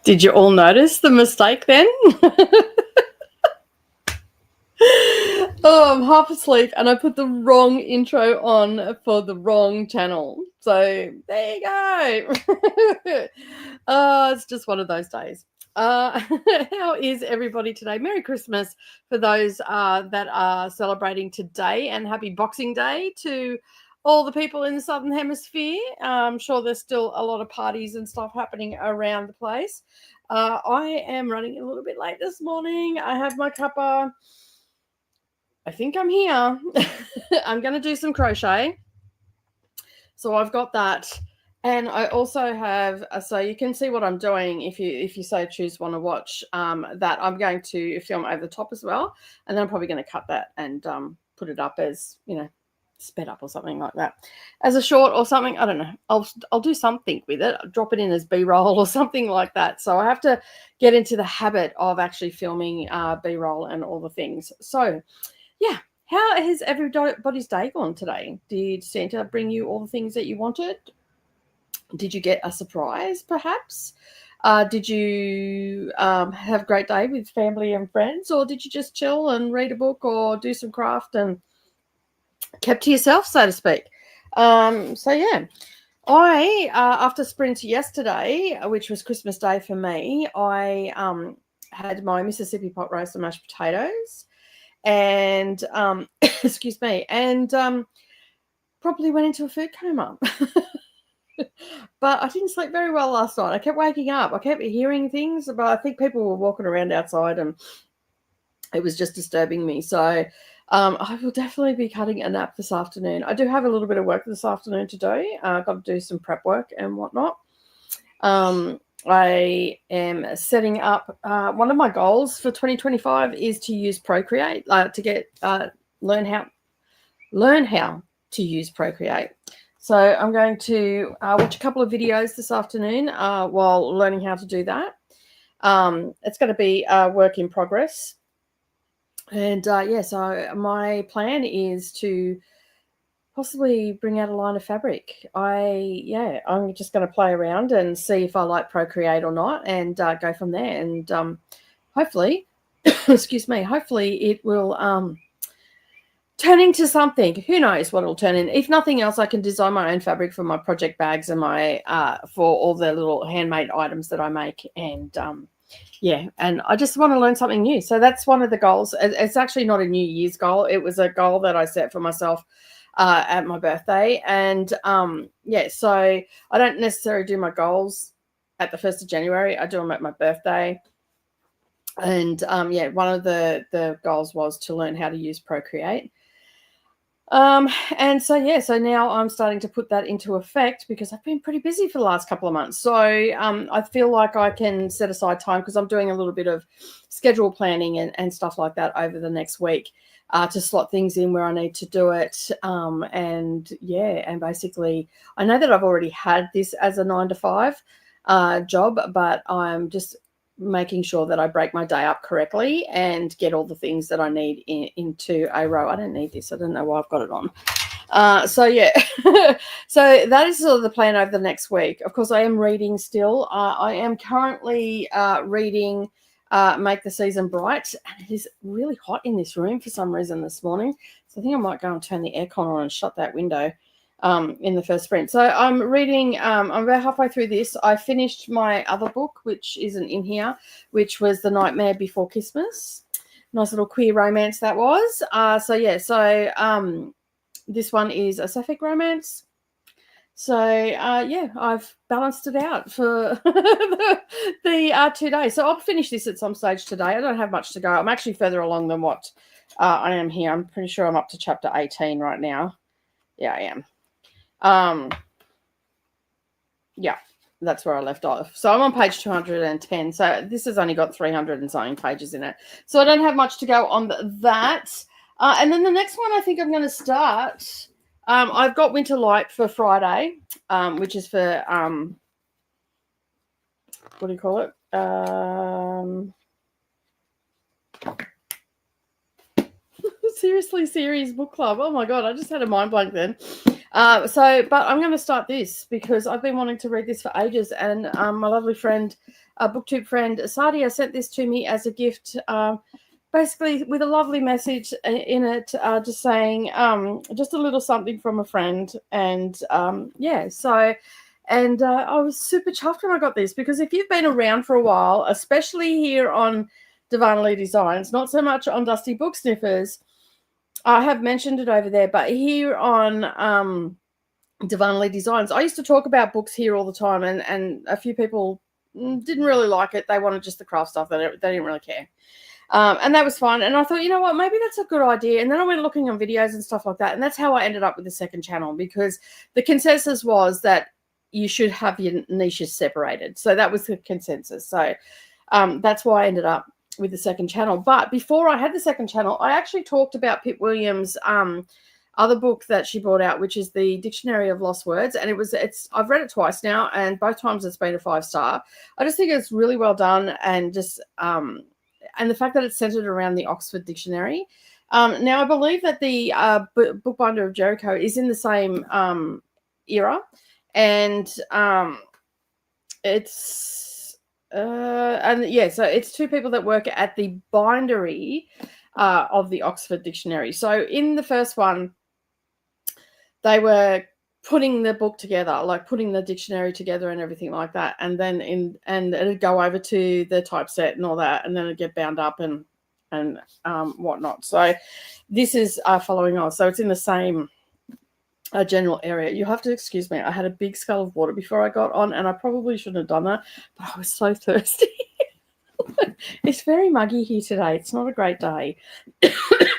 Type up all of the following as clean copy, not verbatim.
Did you all notice the mistake then? Oh, I'm half asleep and I put the wrong intro on for the wrong channel. So there you go. It's just one of those days. How is everybody today? Merry Christmas for those that are celebrating today, and happy Boxing Day to all the people in the Southern Hemisphere. I'm sure there's still a lot of parties and stuff happening around the place. I am running a little bit late this morning. I have my cuppa. I think I'm here. I'm going to do some crochet. So I've got that. And I also have, so you can see what I'm doing if you so choose want to watch that. I'm going to film over the top as well. And then I'm probably going to cut that and put it up as, sped up or something like that. As a short or something, I don't know. I'll do something with it. I'll drop it in as B-roll or something like that. So I have to get into the habit of actually filming B-roll and all the things. So yeah, how has everybody's day gone today? Did Santa bring you all the things that you wanted? Did you get a surprise, perhaps? Did you have a great day with family and friends, or did you just chill and read a book or do some craft and kept to yourself, so to speak? So yeah, I after sprint yesterday, which was Christmas Day for me, I had my Mississippi pot roast and mashed potatoes. And excuse me, and probably went into a food coma. But I didn't sleep very well last night. I kept waking up. I kept hearing things, but I think people were walking around outside and it was just disturbing me. So I will definitely be cutting a nap this afternoon. I do have a little bit of work this afternoon to do. I've got to do some prep work and whatnot. I am setting up one of my goals for 2025 is to use Procreate to get learn how to use Procreate. So I'm going to watch a couple of videos this afternoon while learning how to do that. It's going to be a work in progress. And so my plan is to possibly bring out a line of fabric. I'm just going to play around and see if I like Procreate or not, and go from there. And hopefully, excuse me, hopefully it will turn into something. Who knows what it'll turn in? If nothing else, I can design my own fabric for my project bags and my for all the little handmade items that I make. And and I just want to learn something new. So that's one of the goals. It's actually not a New Year's goal. It was a goal that I set for myself at my birthday. And so I don't necessarily do my goals at the 1st of January. I do them at my birthday. And one of the goals was to learn how to use Procreate. So now I'm starting to put that into effect because I've been pretty busy for the last couple of months. So I feel like I can set aside time because I'm doing a little bit of schedule planning and stuff like that over the next week to slot things in where I need to do it. And basically I know that I've already had this as a 9-to-5 job, but I'm just making sure that I break my day up correctly and get all the things that I need into a row. I don't need this. I don't know why I've got it on. So that is sort of the plan over the next week. Of course, I am reading still. I am currently reading Make the Season Bright. And it is really hot in this room for some reason this morning. So I think I might go and turn the aircon on and shut that window. In the first sprint. So I'm reading, I'm about halfway through this. I finished my other book, which isn't in here, which was The Nightmare Before Christmas. Nice little queer romance that was. This one is a sapphic romance. So, I've balanced it out for the 2 days. So I'll finish this at some stage today. I don't have much to go. I'm actually further along than what I am here. I'm pretty sure I'm up to chapter 18 right now. Yeah, I am. That's where I left off. So I'm on page 210. So this has only got 300 and something pages in it. So I don't have much to go on that. And then the next one I think I'm going to start. I've got Winter Light for Friday, which is for, what do you call it? seriously series book club. Oh my God, I just had a mind blank then. But I'm going to start this because I've been wanting to read this for ages, and my lovely friend, booktube friend Sadia, sent this to me as a gift, basically with a lovely message in it, just saying just a little something from a friend, and yeah, so. And I was super chuffed when I got this, because if you've been around for a while, especially here on Darvanalee Designs, not so much on Dusty Book Sniffers, I have mentioned it over there, but here on Darvanalee Designs, I used to talk about books here all the time, and a few people didn't really like it. They wanted just the craft stuff. They didn't really care. And that was fun. And I thought, you know what, maybe that's a good idea. And then I went looking on videos and stuff like that. And that's how I ended up with the second channel, because the consensus was that you should have your niches separated. So that was the consensus. So that's why I ended up with the second channel. But before I had the second channel, I actually talked about Pip Williams' other book that she brought out, which is the Dictionary of Lost Words. And I've read it twice now, and both times it's been a 5-star. I just think it's really well done, and just and the fact that it's centered around the Oxford Dictionary. Now, I believe that the Bookbinder of Jericho is in the same era, and so it's two people that work at the bindery of the Oxford Dictionary. So in the first one, they were putting the book together, like putting the dictionary together and everything like that, and then it'd go over to the typeset and all that, and then it'd get bound up and whatnot. So this is following on. So it's in the same general area. You have to excuse me. I had a big scull of water before I got on, and I probably shouldn't have done that, but I was so thirsty. It's very muggy here today. It's not a great day.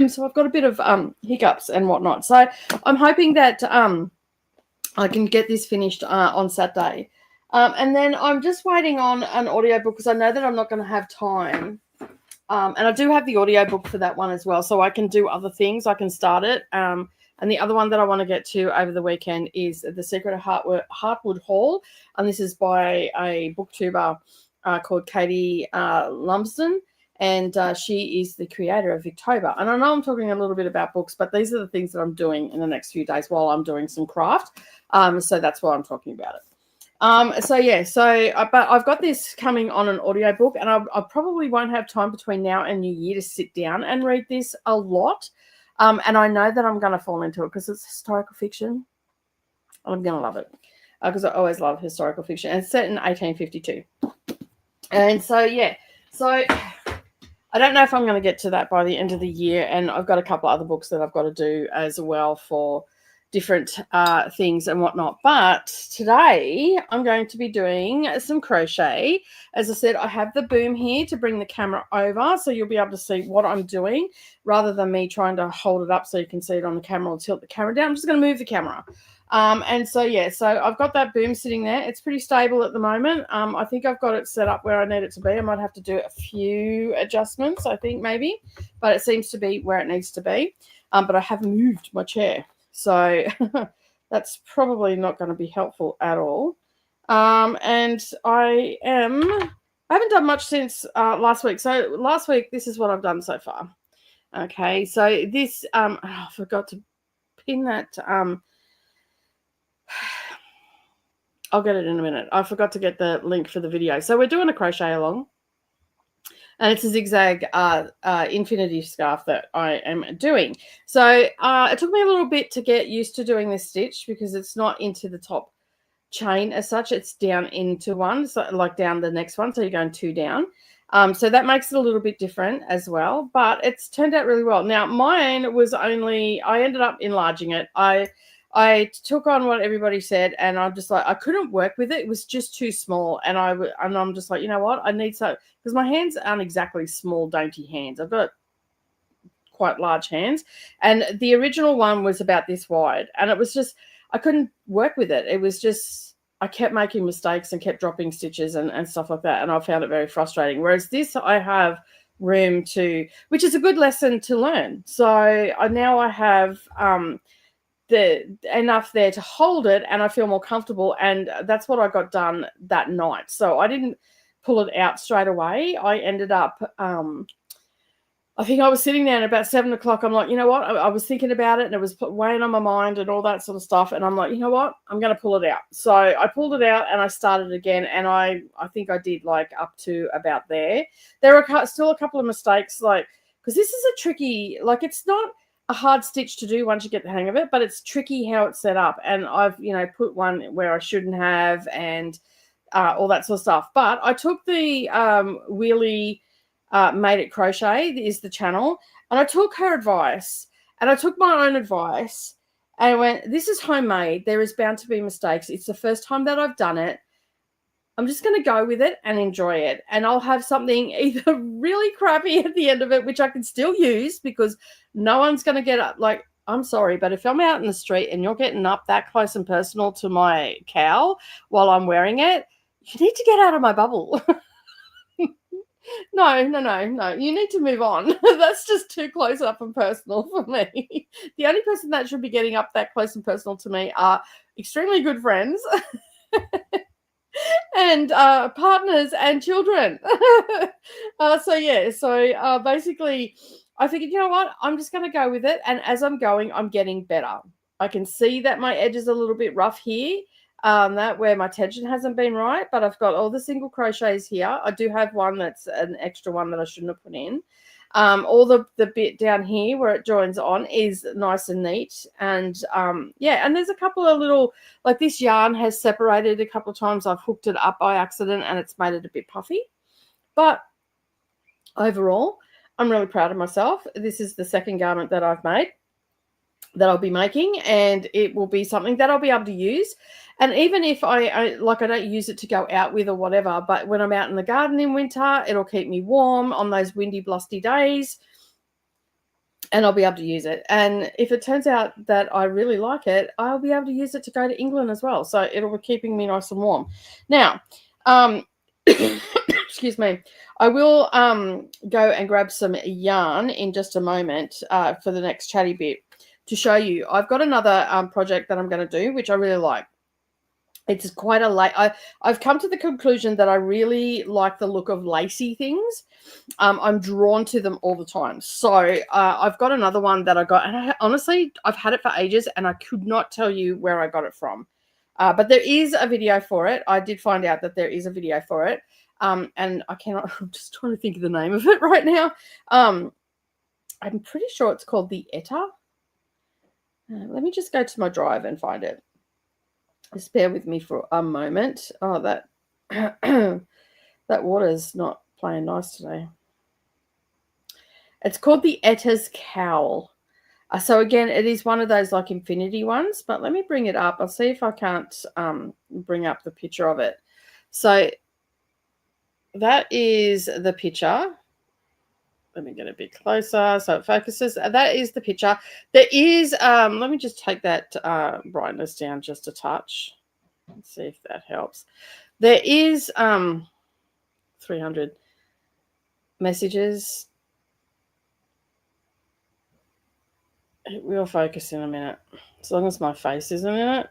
So I've got a bit of hiccups and whatnot. So I'm hoping that I can get this finished on Saturday. And then I'm just waiting on an audiobook, because I know that I'm not going to have time. And I do have the audiobook for that one as well, so I can do other things. I can start it. And the other one that I want to get to over the weekend is The Secret of Heartwood Hall. And this is by a booktuber called Katie Lumsden. And she is the creator of Victober. And I know I'm talking a little bit about books, but these are the things that I'm doing in the next few days while I'm doing some craft. So that's why I'm talking about it. But I've got this coming on an audiobook, and I probably won't have time between now and New Year to sit down and read this a lot. And I know that I'm going to fall into it because it's historical fiction. I'm going to love it because I always love historical fiction. And it's set in 1852. And so, yeah. So I don't know if I'm going to get to that by the end of the year. And I've got a couple of other books that I've got to do as well for different things and whatnot. But today I'm going to be doing some crochet. As I said, I have the boom here to bring the camera over, so you'll be able to see what I'm doing rather than me trying to hold it up so you can see it on the camera or tilt the camera down. I'm just going to move the camera. So I've got that boom sitting there. It's pretty stable at the moment. I think I've got it set up where I need it to be. I might have to do a few adjustments, I think, maybe, but it seems to be where it needs to be. But I have moved my chair, so that's probably not going to be helpful at all. And I haven't done much since last week. So last week, this is what I've done so far. Okay, so this, I forgot to pin that. I'll get it in a minute. I forgot to get the link for the video. So we're doing a crochet along. And it's a zigzag infinity scarf that I am doing. So it took me a little bit to get used to doing this stitch because it's not into the top chain as such. It's down into one, so like down the next one. So you're going 2 down. So that makes it a little bit different as well. But it's turned out really well. Now, mine was I ended up enlarging it. I took on what everybody said, and I'm just like, I couldn't work with it. It was just too small. And I'm just like, you know what? I need so, because my hands aren't exactly small, dainty hands. I've got quite large hands. And the original one was about this wide. And it was just, I couldn't work with it. It was just, I kept making mistakes and kept dropping stitches and stuff like that. And I found it very frustrating. Whereas this, I have room to, which is a good lesson to learn. So now I have, enough there to hold it, and I feel more comfortable, and that's what I got done that night. So I didn't pull it out straight away. I ended up I think I was sitting there and about 7 o'clock, I'm like, you know what? I was thinking about it and it was weighing on my mind and all that sort of stuff. And I'm like, you know what? I'm going to pull it out. So I pulled it out and I started again. And I think I did like up to about there. There are still a couple of mistakes, like, because this is a tricky, like, it's not a hard stitch to do once you get the hang of it, but it's tricky how it's set up. And I've, put one where I shouldn't have and all that sort of stuff. But I took the wheelie Made It Crochet is the channel, and I took her advice and I took my own advice and I went, this is homemade, there is bound to be mistakes, it's the first time that I've done it, I'm just going to go with it and enjoy it, and I'll have something either really crappy at the end of it, which I can still use because no one's going to get up. Like, I'm sorry, but if I'm out in the street and you're getting up that close and personal to my cowl while I'm wearing it, you need to get out of my bubble. No. You need to move on. That's just too close up and personal for me. The only person that should be getting up that close and personal to me are extremely good friends and partners and children. So basically, I figured, you know what? I'm just going to go with it. And as I'm going, I'm getting better. I can see that my edge is a little bit rough here. That where my tension hasn't been right, but I've got all the single crochets here. I do have one that's an extra one that I shouldn't have put in. All the bit down here where it joins on is nice and neat. And yeah, and there's a couple of little, like this yarn has separated a couple of times. I've hooked it up by accident and it's made it a bit puffy. But overall, I'm really proud of myself. This is the second garment that I've made, that I'll be making, and it will be something that I'll be able to use. And even if I don't use it to go out with or whatever, but when I'm out in the garden in winter, it'll keep me warm on those windy, blusty days, and I'll be able to use it. And if it turns out that I really like it, I'll be able to use it to go to England as well. So it'll be keeping me nice and warm. Now, excuse me, I will go and grab some yarn in just a moment for the next chatty bit to show you. I've got another project that I'm going to do, which I really like. It's quite a I've come to the conclusion that I really like the look of lacy things. I'm drawn to them all the time. So I've got another one that I got, and honestly, I've had it for ages, and I could not tell you where I got it from. But there is a video for it. I did find out that there is a video for it. And I'm just trying to think of the name of it right now. I'm pretty sure it's called the Etta. Let me just go to my drive and find it. Just bear with me for a moment. Oh, that that water's not playing nice today. It's called the Etta's Cowl. So again, it is one of those like infinity ones, but let me bring it up. I'll see if I can't bring up the picture of it. So that is the picture. Let me get a bit closer so it focuses. That is the picture. There is, let me just take that brightness down just a touch. Let's see if that helps. There is 300 messages. It will focus in a minute, as long as my face isn't in it.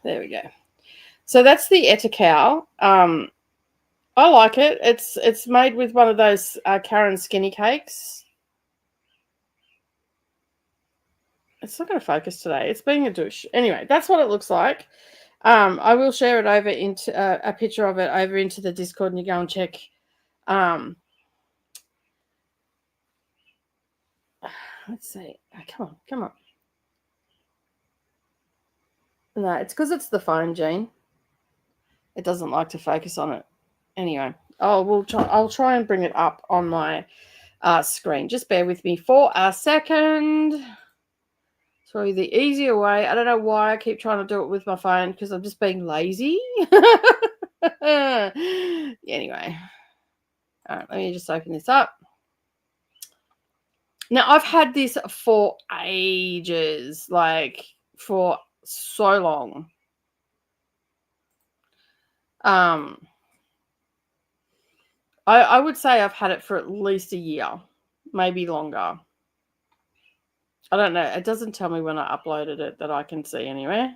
There we go. So that's the Etta cowl. I like it. It's made with one of those Karen skinny cakes. It's not going to focus today. It's being a douche. Anyway, that's what it looks like. I will share it over into a picture of it over into the Discord, and you go and check. Let's see. Oh, come on. No, it's because it's the phone, Jean. It doesn't like to focus on it. Anyway, I'll try and bring it up on my screen. Just bear with me for a second. Sorry, the easier way. I don't know why I keep trying to do it with my phone, because I'm just being lazy. Anyway. All right, let me just open this up. Now, I've had this for ages, like for so long. I would say I've had it for at least a year, maybe longer. I don't know. It doesn't tell me when I uploaded it that I can see anywhere.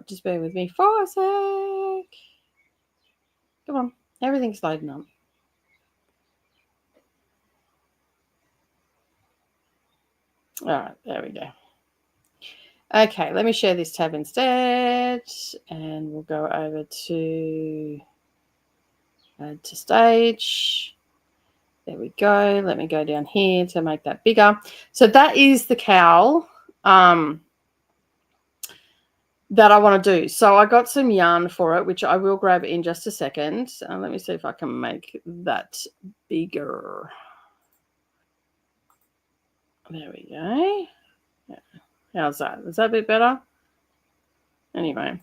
Just bear with me for a sec. Come on, everything's loading up. All right, there we go. Okay, let me share this tab instead, and we'll go over to add to stage. There we go. Let me go down here to make that bigger. So that is the cowl that I want to do. So I got some yarn for it, which I will grab in just a second. Let me see if I can make that bigger. There we go. Yeah. How's that? Is that a bit better? Anyway.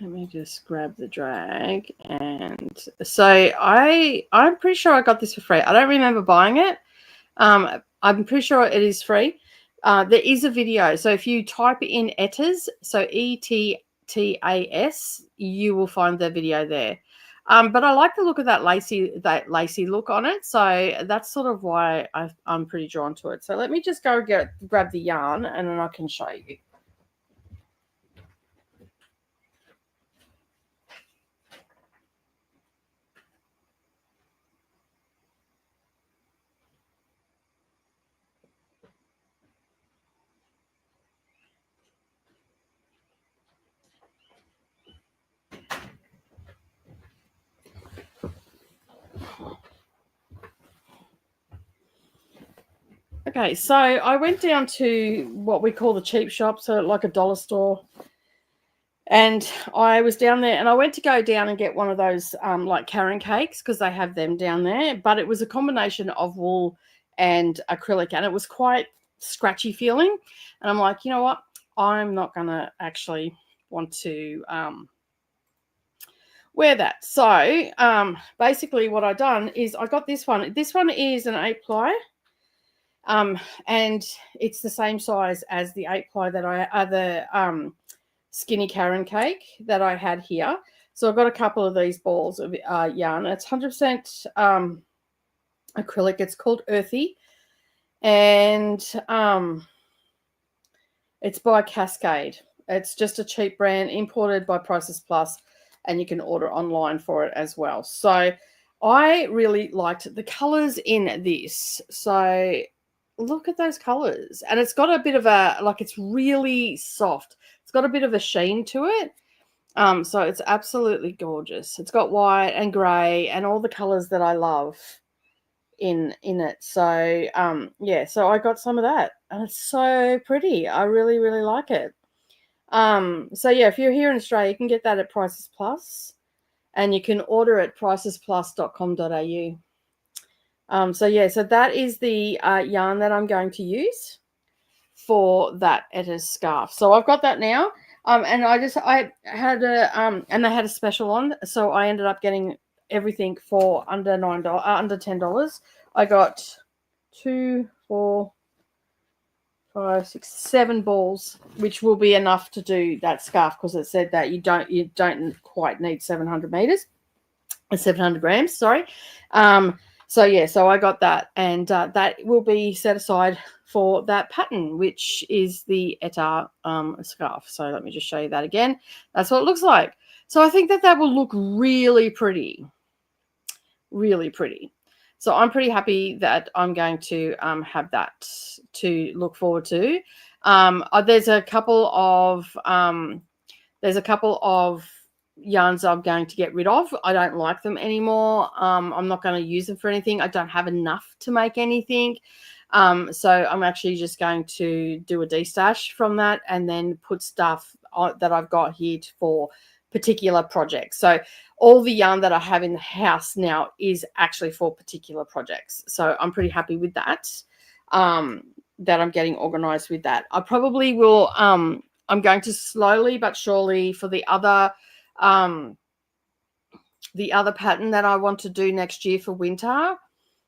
Let me just grab the drag. And so I'm pretty sure I got this for free. I don't remember buying it. I'm pretty sure it is free. There is a video. So if you type in Ettas, so ETTAS, you will find the video there. But I like the look of that lacy look on it. So that's sort of why I'm pretty drawn to it. So let me just go grab the yarn and then I can show you. Okay, so I went down to what we call the cheap shop, so like a dollar store. And I was down there and I went to go down and get one of those like carrot cakes because they have them down there. But it was a combination of wool and acrylic and it was quite scratchy feeling. And I'm like, you know what? I'm not going to actually want to wear that. So basically what I done is I got this one. This one is an 8-ply. And it's the same size as the 8-ply that the skinny carrot cake that I had here. So I've got a couple of these balls of yarn. It's 100% acrylic. It's called Earthy. And it's by Cascade. It's just a cheap brand imported by Prices Plus, and you can order online for it as well. So I really liked the colors in this. So look at those colors. And it's got a bit of it's really soft. It's got a bit of a sheen to it. So it's absolutely gorgeous. It's got white and grey and all the colors that I love in it. So yeah, so I got some of that and it's so pretty. I really, really like it. So yeah, if you're here in Australia, you can get that at Prices Plus and you can order at pricesplus.com.au. So yeah, so that is the yarn that I'm going to use for that Ettas scarf. So I've got that now. And I had and they had a special on, so I ended up getting everything for under $10. I got 2, 4, 5, 6, 7 balls, which will be enough to do that scarf because it said that you don't quite need 700 meters, 700 grams. Sorry. So yeah, so I got that, and that will be set aside for that pattern, which is the Etta scarf. So let me just show you that again. That's what it looks like. So I think that will look really pretty, really pretty. So I'm pretty happy that I'm going to have that to look forward to. There's a couple of yarns I'm going to get rid of. I don't like them anymore. I'm not going to use them for anything. I don't have enough to make anything. So I'm actually just going to do a destash from that and then put stuff that I've got here for particular projects. So all the yarn that I have in the house now is actually for particular projects. So I'm pretty happy with that, that I'm getting organized with that. I probably will, I'm going to slowly but surely for the other pattern that I want to do next year for winter,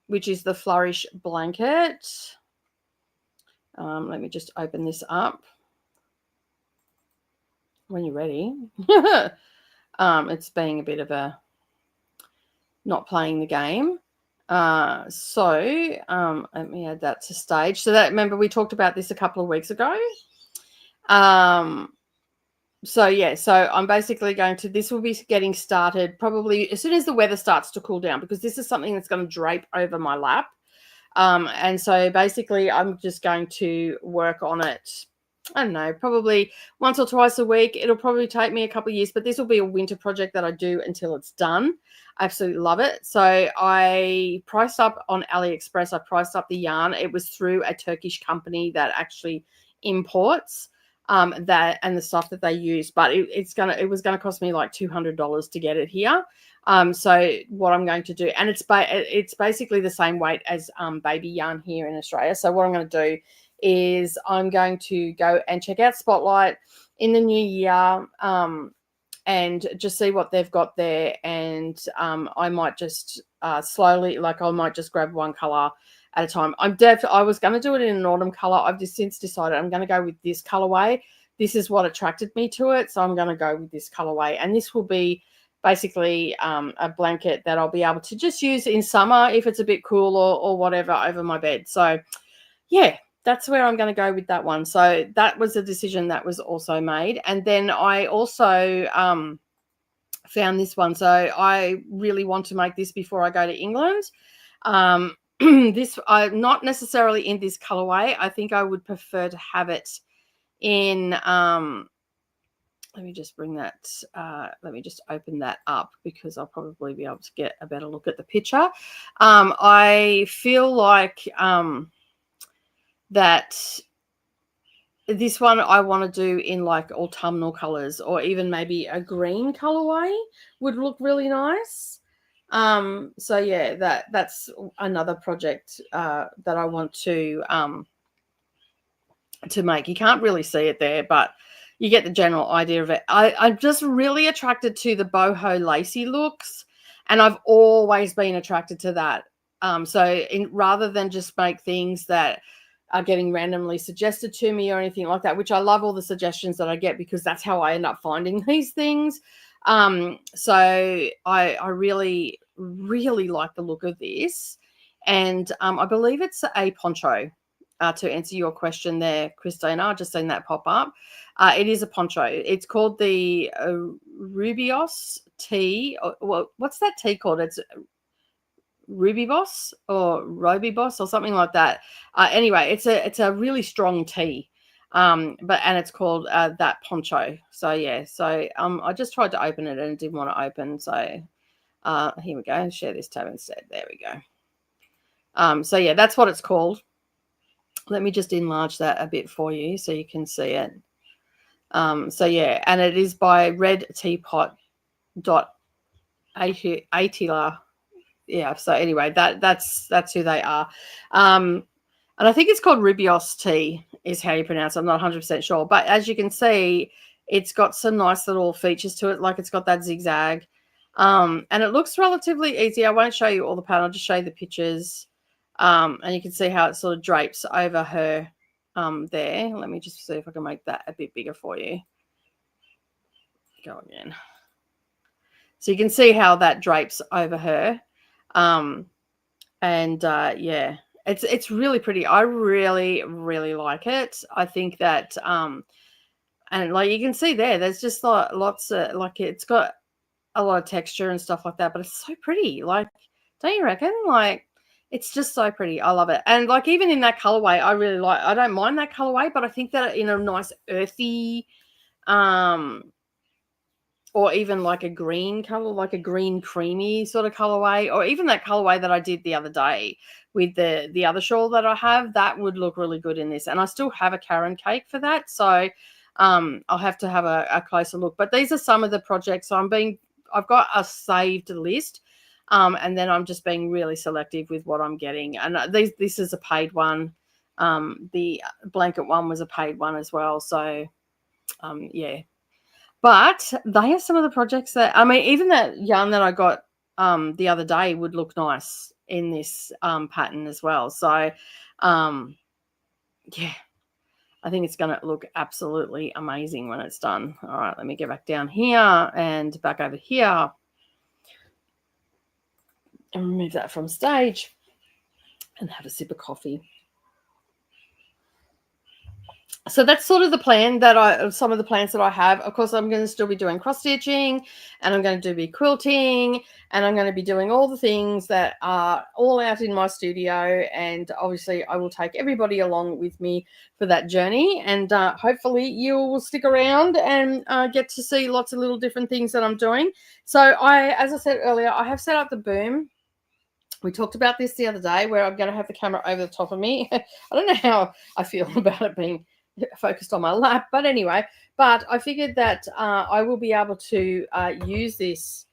which is the Flourish blanket. Let me just open this up when you're ready. It's being a bit of a not playing the game. So let me add that to stage. So that, remember we talked about this a couple of weeks ago. So yeah, so I'm basically going to, this will be getting started probably as soon as the weather starts to cool down, because this is something that's going to drape over my lap. And so basically I'm just going to work on it, I don't know, probably once or twice a week. It'll probably take me a couple of years, but this will be a winter project that I do until it's done. I absolutely love it. So I priced up on AliExpress, I priced up the yarn. It was through a Turkish company that actually imports that and the stuff that they use, but it was gonna cost me like $200 to get it here. So what I'm going to do, and it's basically the same weight as baby yarn here in Australia. So what I'm going to do is I'm going to go and check out Spotlight in the new year, and just see what they've got there. And I might just slowly, like I might just grab one color at a time. I was going to do it in an autumn color. I've just since decided I'm going to go with this colorway. This is what attracted me to it, so I'm going to go with this colorway. And this will be basically a blanket that I'll be able to just use in summer if it's a bit cool or whatever over my bed. So yeah, that's where I'm going to go with that one. So that was a decision that was also made. And then I also found this one. So I really want to make this before I go to England. This I'm not necessarily in this colorway. I think I would prefer to have it in let me just bring that let me just open that up, because I'll probably be able to get a better look at the picture. I feel like that this one I want to do in like autumnal colors, or even maybe a green colorway would look really nice. So yeah, that's another project that I want to make. You can't really see it there, but you get the general idea of it. I'm just really attracted to the boho lacy looks, and I've always been attracted to that. So rather than just make things that are getting randomly suggested to me or anything like that, which I love all the suggestions that I get, because that's how I end up finding these things. So I really, really like the look of this. And I believe it's a poncho. To answer your question there, Christina, I've just seen that pop up. It is a poncho. It's called the Rubios tea. Well, what's that tea called? It's Ruby Boss or Roby Boss or something like that. Anyway, it's a really strong tea. And it's called that poncho. So yeah, so I just tried to open it and it didn't want to open. So here we go. Share this tab instead. There we go. So yeah, that's what it's called. Let me just enlarge that a bit for you so you can see it. So yeah, and it is by Red Teapot Atila. Yeah. So anyway, that's who they are. And I think it's called Rubios tea is how you pronounce it. I'm not 100% sure, but as you can see, it's got some nice little features to it. Like it's got that zigzag, and it looks relatively easy. I won't show you all the pattern. I'll just show you the pictures. And you can see how it sort of drapes over her there. Let me just see if I can make that a bit bigger for you. Go again. So you can see how that drapes over her. Yeah, it's really pretty. I really, really like it. I think that and like you can see there's just like lots of, like it's got a lot of texture and stuff like that, but it's so pretty. Like, don't you reckon? Like, it's just so pretty. I love it. And like even in that colorway, I don't mind that colorway, but I think that in a nice earthy or even like a green color, like a green creamy sort of colorway, or even that colorway that I did the other day with the other shawl that I have, that would look really good in this. And I still have a Karen cake for that, so I'll have to have a closer look. But these are some of the projects. So I've got a saved list, and then I'm just being really selective with what I'm getting. And this is a paid one. The blanket one was a paid one as well. So yeah. But they are some of the projects that, I mean, even that yarn that I got the other day would look nice in this pattern as well. So, yeah, I think it's going to look absolutely amazing when it's done. All right, let me get back down here and back over here and remove that from stage and have a sip of coffee. So that's sort of the plan that some of the plans that I have. Of course, I'm going to still be doing cross stitching, and I'm going to be quilting, and I'm going to be doing all the things that are all out in my studio. And obviously, I will take everybody along with me for that journey. And hopefully, you will stick around and get to see lots of little different things that I'm doing. So as I said earlier, I have set up the boom. We talked about this the other day where I'm going to have the camera over the top of me. I don't know how I feel about it being focused on my lap, but anyway, but I figured that I will be able to use this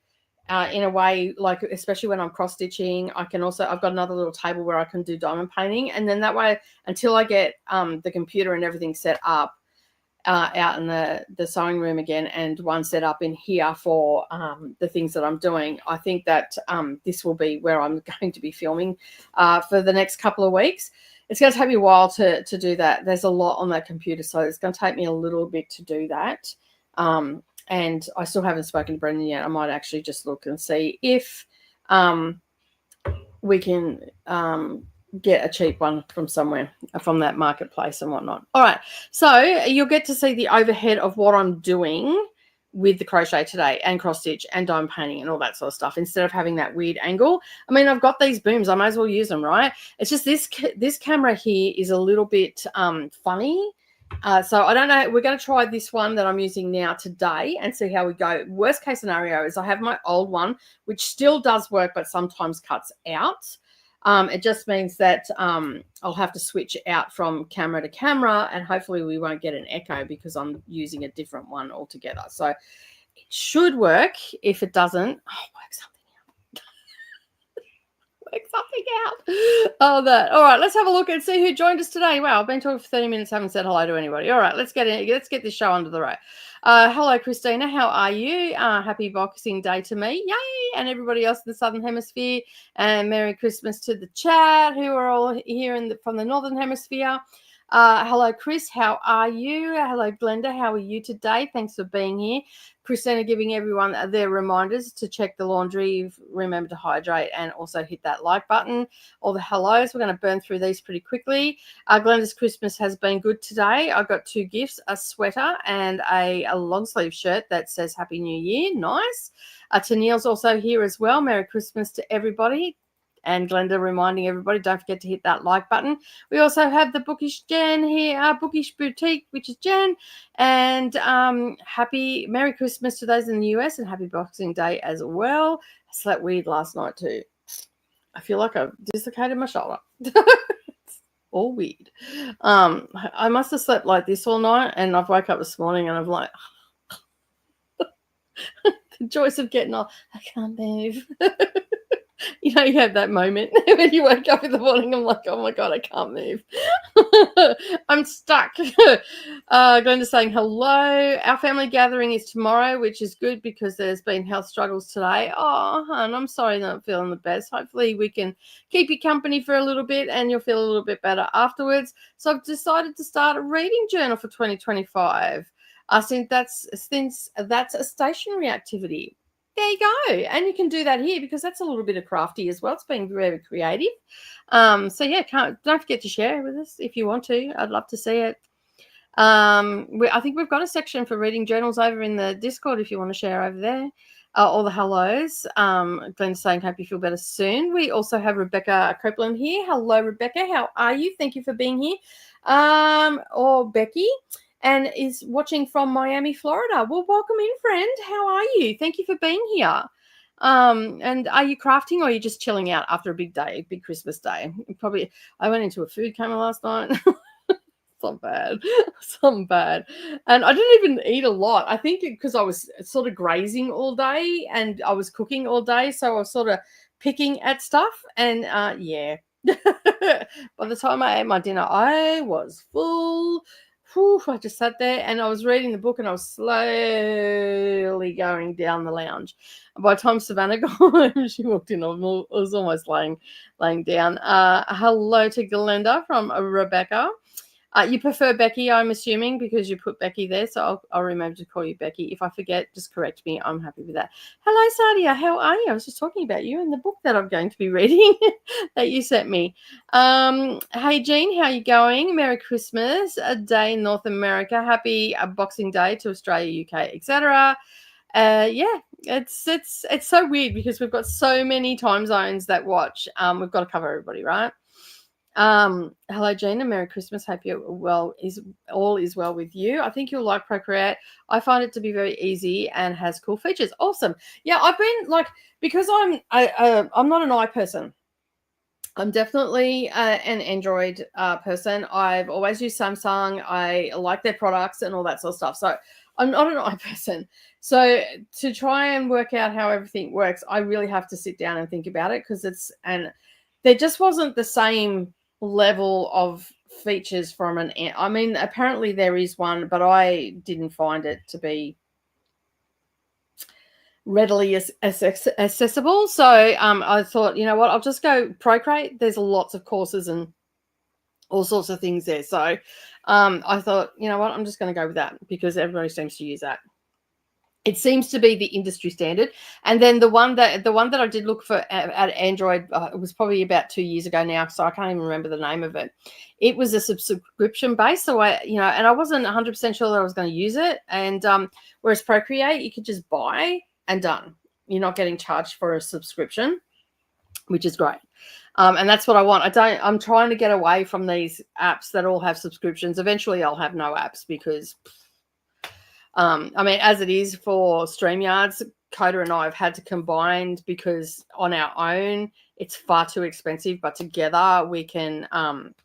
in a way, like especially when I'm cross stitching. I've got another little table where I can do diamond painting, and then that way, until I get the computer and everything set up out in the sewing room again, and one set up in here for the things that I'm doing, I think that this will be where I'm going to be filming for the next couple of weeks. It's going to take me a while to do that. There's a lot on that computer, so it's going to take me a little bit to do that. And I still haven't spoken to Brendan yet. I might actually just look and see if we can get a cheap one from somewhere, from that marketplace and whatnot. All right, so you'll get to see the overhead of what I'm doing with the crochet today, and cross stitch and diamond painting and all that sort of stuff, instead of having that weird angle. I mean, I've got these booms, I might as well use them, right? It's just this camera here is a little bit funny. So I don't know. We're going to try this one that I'm using now today and see how we go. Worst case scenario is I have my old one, which still does work, but sometimes cuts out. It just means that I'll have to switch out from camera to camera, and hopefully we won't get an echo because I'm using a different one altogether. So it should work. If it doesn't, work something out. Work something out. Oh, that. All right, let's have a look and see who joined us today. Wow, I've been talking for 30 minutes, haven't said hello to anybody. All right, let's get this show under the road. Hello, Christina. How are you? Happy Boxing Day to me. Yay! And everybody else in the Southern Hemisphere. And Merry Christmas to the chat, who are all here from the Northern Hemisphere. Hello, Chris. How are you? Hello, Glenda. How are you today? Thanks for being here. Christina giving everyone their reminders to check the laundry, remember to hydrate, and also hit that like button. All the hellos. We're going to burn through these pretty quickly. Glenda's Christmas has been good today. I got 2 gifts, a sweater and a long sleeve shirt that says Happy New Year. Nice. Tennille's also here as well. Merry Christmas to everybody. And Glenda reminding everybody, don't forget to hit that like button. We also have the Bookish Jen here, Bookish Boutique, which is Jen. And Merry Christmas to those in the US, and Happy Boxing Day as well. I slept weird last night too. I feel like I've dislocated my shoulder. It's all weird. I must have slept like this all night, and I've woke up this morning and I'm like, the joys of getting off. I can't move. You know, you have that moment when you wake up in the morning, I'm like, oh my God, I can't move. I'm stuck. Glenda's saying hello. Our family gathering is tomorrow, which is good because there's been health struggles today. Oh, hon, I'm sorry not feeling the best. Hopefully we can keep you company for a little bit and you'll feel a little bit better afterwards. So I've decided to start a reading journal for 2025. Since that's a stationary activity. There you go. And you can do that here because that's a little bit of crafty as well. It's being very creative. So yeah, don't forget to share with us if you want to. I'd love to see it. I think we've got a section for reading journals over in the Discord if you want to share over there. All the hellos. Glenn's saying, hope you feel better soon. We also have Rebecca Copeland here. Hello, Rebecca. How are you? Thank you for being here. Or Becky. And is watching from Miami, Florida. Well, welcome in, friend. How are you? Thank you for being here. And are you crafting or are you just chilling out after a big day, big Christmas day? I went into a food coma last night. Something bad. And I didn't even eat a lot. I think because I was sort of grazing all day and I was cooking all day. So I was sort of picking at stuff. And yeah, by the time I ate my dinner, I was full. Whew, I just sat there and I was reading the book and I was slowly going down the lounge. And by the time Savannah got home, she walked in, I was almost laying down. Hello to Glenda from Rebecca. You prefer Becky, I'm assuming, because you put Becky there. So I'll remember to call you Becky. If I forget, just correct me. I'm happy with that. Hello, Sadia. How are you? I was just talking about you in the book that I'm going to be reading that you sent me. Hey, Jean, how are you going? Merry Christmas, a day in North America. Happy Boxing Day to Australia, UK, etc. Yeah, it's so weird because we've got so many time zones that watch. We've got to cover everybody, right? Hello, Gina. Merry Christmas. Hope you all is well with you. I think you'll like Procreate. I find it to be very easy and has cool features. Awesome. Yeah, I've been like, because I'm not an I person. I'm definitely an Android person. I've always used Samsung. I like their products and all that sort of stuff. So I'm not an I person. So to try and work out how everything works, I really have to sit down and think about it, because there just wasn't the same level of features from I mean, apparently there is one, but I didn't find it to be readily accessible. So I thought, you know what, I'll just go Procreate. There's lots of courses and all sorts of things there. So I thought, you know what, I'm just going to go with that because everybody seems to use that. It seems to be the industry standard. And then the one that I did look for at Android, it was probably about 2 years ago now, so I can't even remember the name of it. It was a subscription base, so and I wasn't 100% sure that I was going to use it. And whereas Procreate, you could just buy and done. You're not getting charged for a subscription, which is great. And that's what I want. I'm trying to get away from these apps that all have subscriptions. Eventually I'll have no apps because I mean, as it is for StreamYards, Coda and I have had to combine because on our own it's far too expensive, but together we can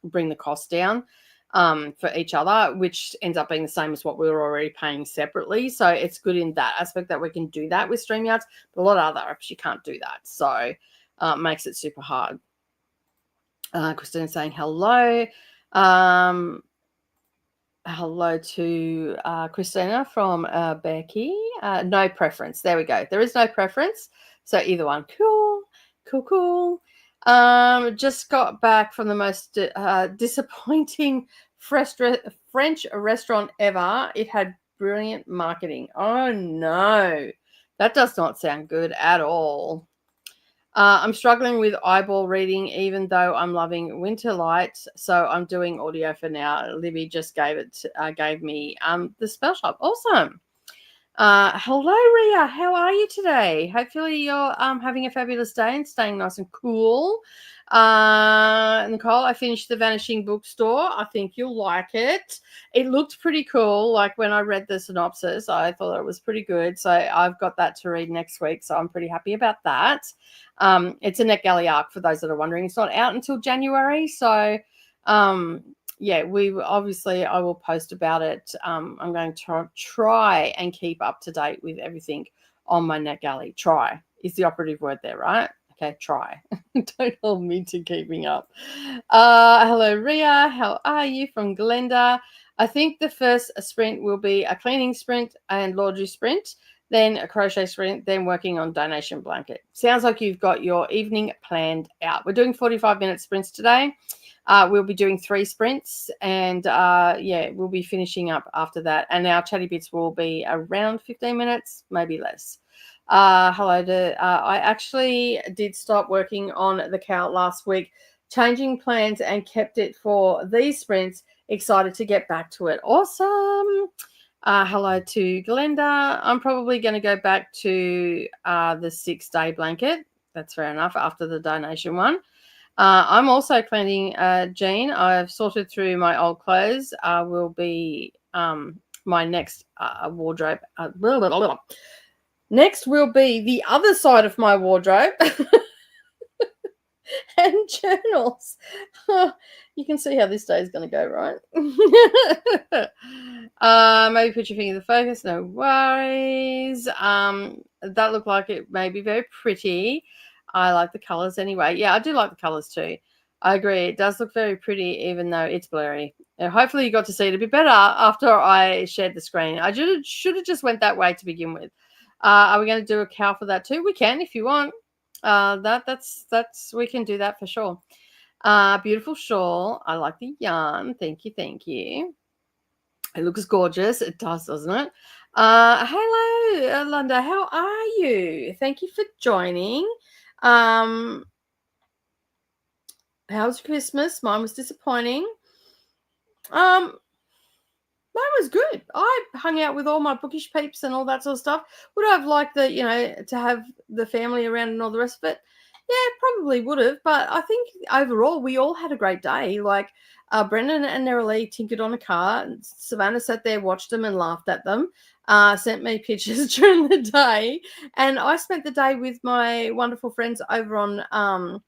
bring the cost down for each other, which ends up being the same as what we were already paying separately. So it's good in that aspect that we can do that with StreamYards, but a lot of other apps you can't do that. So it makes it super hard. Christine saying hello. Hello to Christina from Becky. No preference. There we go. There is no preference. So either one. Cool. Just got back from the most disappointing French restaurant ever. It had brilliant marketing. Oh, no. That does not sound good at all. I'm struggling with eyeball reading, even though I'm loving winter light. So I'm doing audio for now. Libby just gave me the spell shop. Awesome. Hello, Ria. How are you today? Hopefully you're having a fabulous day and staying nice and cool. Nicole, I finished The Vanishing Bookstore. I think you'll like it. It looked pretty cool. Like when I read the synopsis, I thought it was pretty good. So I've got that to read next week. So I'm pretty happy about that. It's a NetGalley arc for those that are wondering. It's not out until January. So yeah, I will post about it. I'm going to try and keep up to date with everything on my NetGalley. Try is the operative word there, right? Okay, try. Don't hold me to keeping up. Hello, Ria. How are you? From Glenda. I think the first sprint will be a cleaning sprint and laundry sprint, then a crochet sprint, then working on donation blanket. Sounds like you've got your evening planned out. We're doing 45-minute sprints today. We'll be doing 3 sprints, and yeah, we'll be finishing up after that. And our chatty bits will be around 15 minutes, maybe less. Hello to I actually did stop working on the cow last week, changing plans, and kept it for these sprints. Excited to get back to it. Awesome. Hello to Glenda. I'm probably going to go back to the 6-day blanket. That's fair enough after the donation one. I'm also cleaning, Jean. I've sorted through my old clothes. Will be my next wardrobe. Next will be the other side of my wardrobe and journals. You can see how this day is going to go, right? Maybe put your finger in the focus. No worries. That looked like it may be very pretty. I like the colors anyway. Yeah, I do like the colors too. I agree. It does look very pretty, even though it's blurry. Hopefully you got to see it a bit better after I shared the screen. I should have just went that way to begin with. Are we going to do a cow for that too? We can if you want. That's we can do that for sure. Beautiful shawl. I like the yarn. Thank you. Thank you. It looks gorgeous. It does, doesn't it? Hello, Linda. How are you? Thank you for joining. How was Christmas? Mine was disappointing. Mine was good. I hung out with all my bookish peeps and all that sort of stuff. Would I have liked to have the family around and all the rest of it? Yeah, probably would have. But I think overall we all had a great day. Like Brendan and Nerily tinkered on a car. Savannah sat there, watched them and laughed at them. Sent me pictures during the day. And I spent the day with my wonderful friends over on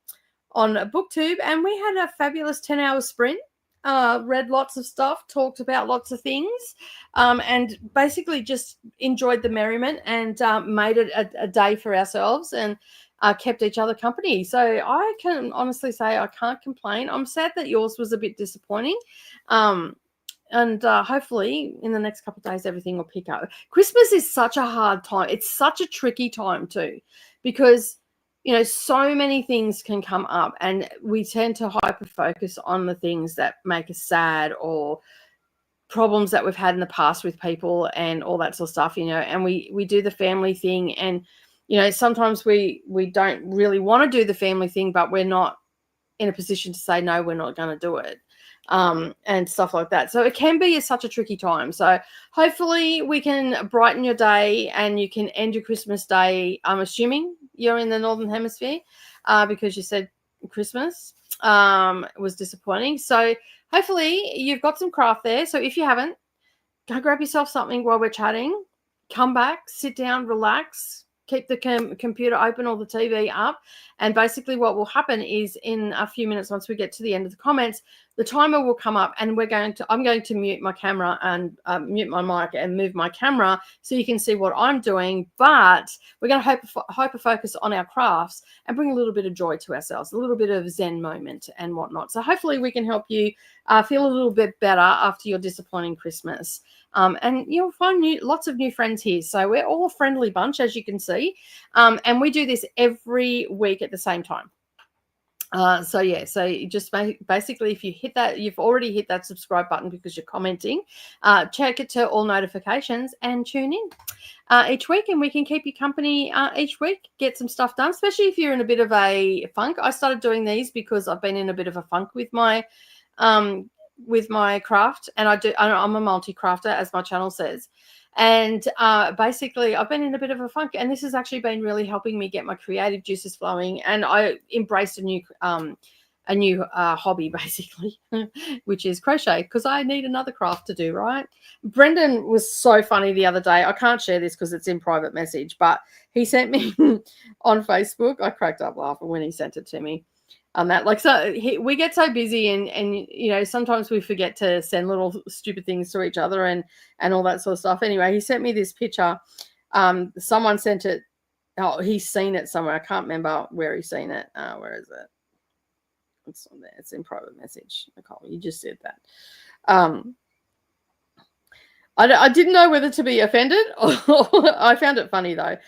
BookTube, and we had a fabulous 10-hour sprint. Read lots of stuff, talked about lots of things, and basically just enjoyed the merriment and made it a day for ourselves and kept each other company. So I can honestly say I can't complain. I'm sad that yours was a bit disappointing. And hopefully in the next couple of days everything will pick up. Christmas is such a hard time. It's such a tricky time too, because so many things can come up and we tend to hyper focus on the things that make us sad or problems that we've had in the past with people and all that sort of stuff, and we do the family thing, and sometimes we don't really want to do the family thing, but we're not in a position to say no, we're not going to do it, and stuff like that. So it can be such a tricky time. So hopefully we can brighten your day and you can end your Christmas day. I'm assuming you're in the Northern Hemisphere because you said Christmas was disappointing. So hopefully you've got some craft there. So if you haven't, go grab yourself something while we're chatting. Come back, sit down, relax, keep the computer open or the TV up. And basically what will happen is in a few minutes, once we get to the end of the comments, the timer will come up and I'm going to mute my camera and mute my mic and move my camera so you can see what I'm doing. But we're going to hyper focus on our crafts and bring a little bit of joy to ourselves, a little bit of Zen moment and whatnot. So hopefully we can help you feel a little bit better after your disappointing Christmas. And you'll find lots of new friends here. So we're all a friendly bunch, as you can see. And we do this every week at the same time. So you just basically, if you hit that, you've already hit that subscribe button because you're commenting, check it to all notifications and tune in each week, and we can keep you company each week, get some stuff done, especially if you're in a bit of a funk. I started doing these because I've been in a bit of a funk with my craft, and I'm a multi-crafter, as my channel says. And basically I've been in a bit of a funk, and this has actually been really helping me get my creative juices flowing. And I embraced a new hobby, basically, which is crochet, because I need another craft to do, right? Brendan was so funny the other day. I can't share this because it's in private message, but he sent me on Facebook. I cracked up laughing when he sent it to me. We get so busy and sometimes we forget to send little stupid things to each other and all that sort of stuff. Anyway, he sent me this picture. Someone sent it. Oh, he's seen it somewhere. I can't remember where he's seen it. Where is it? It's on there. It's in private message. Nicole, you just said that. I didn't know whether to be offended or I found it funny though.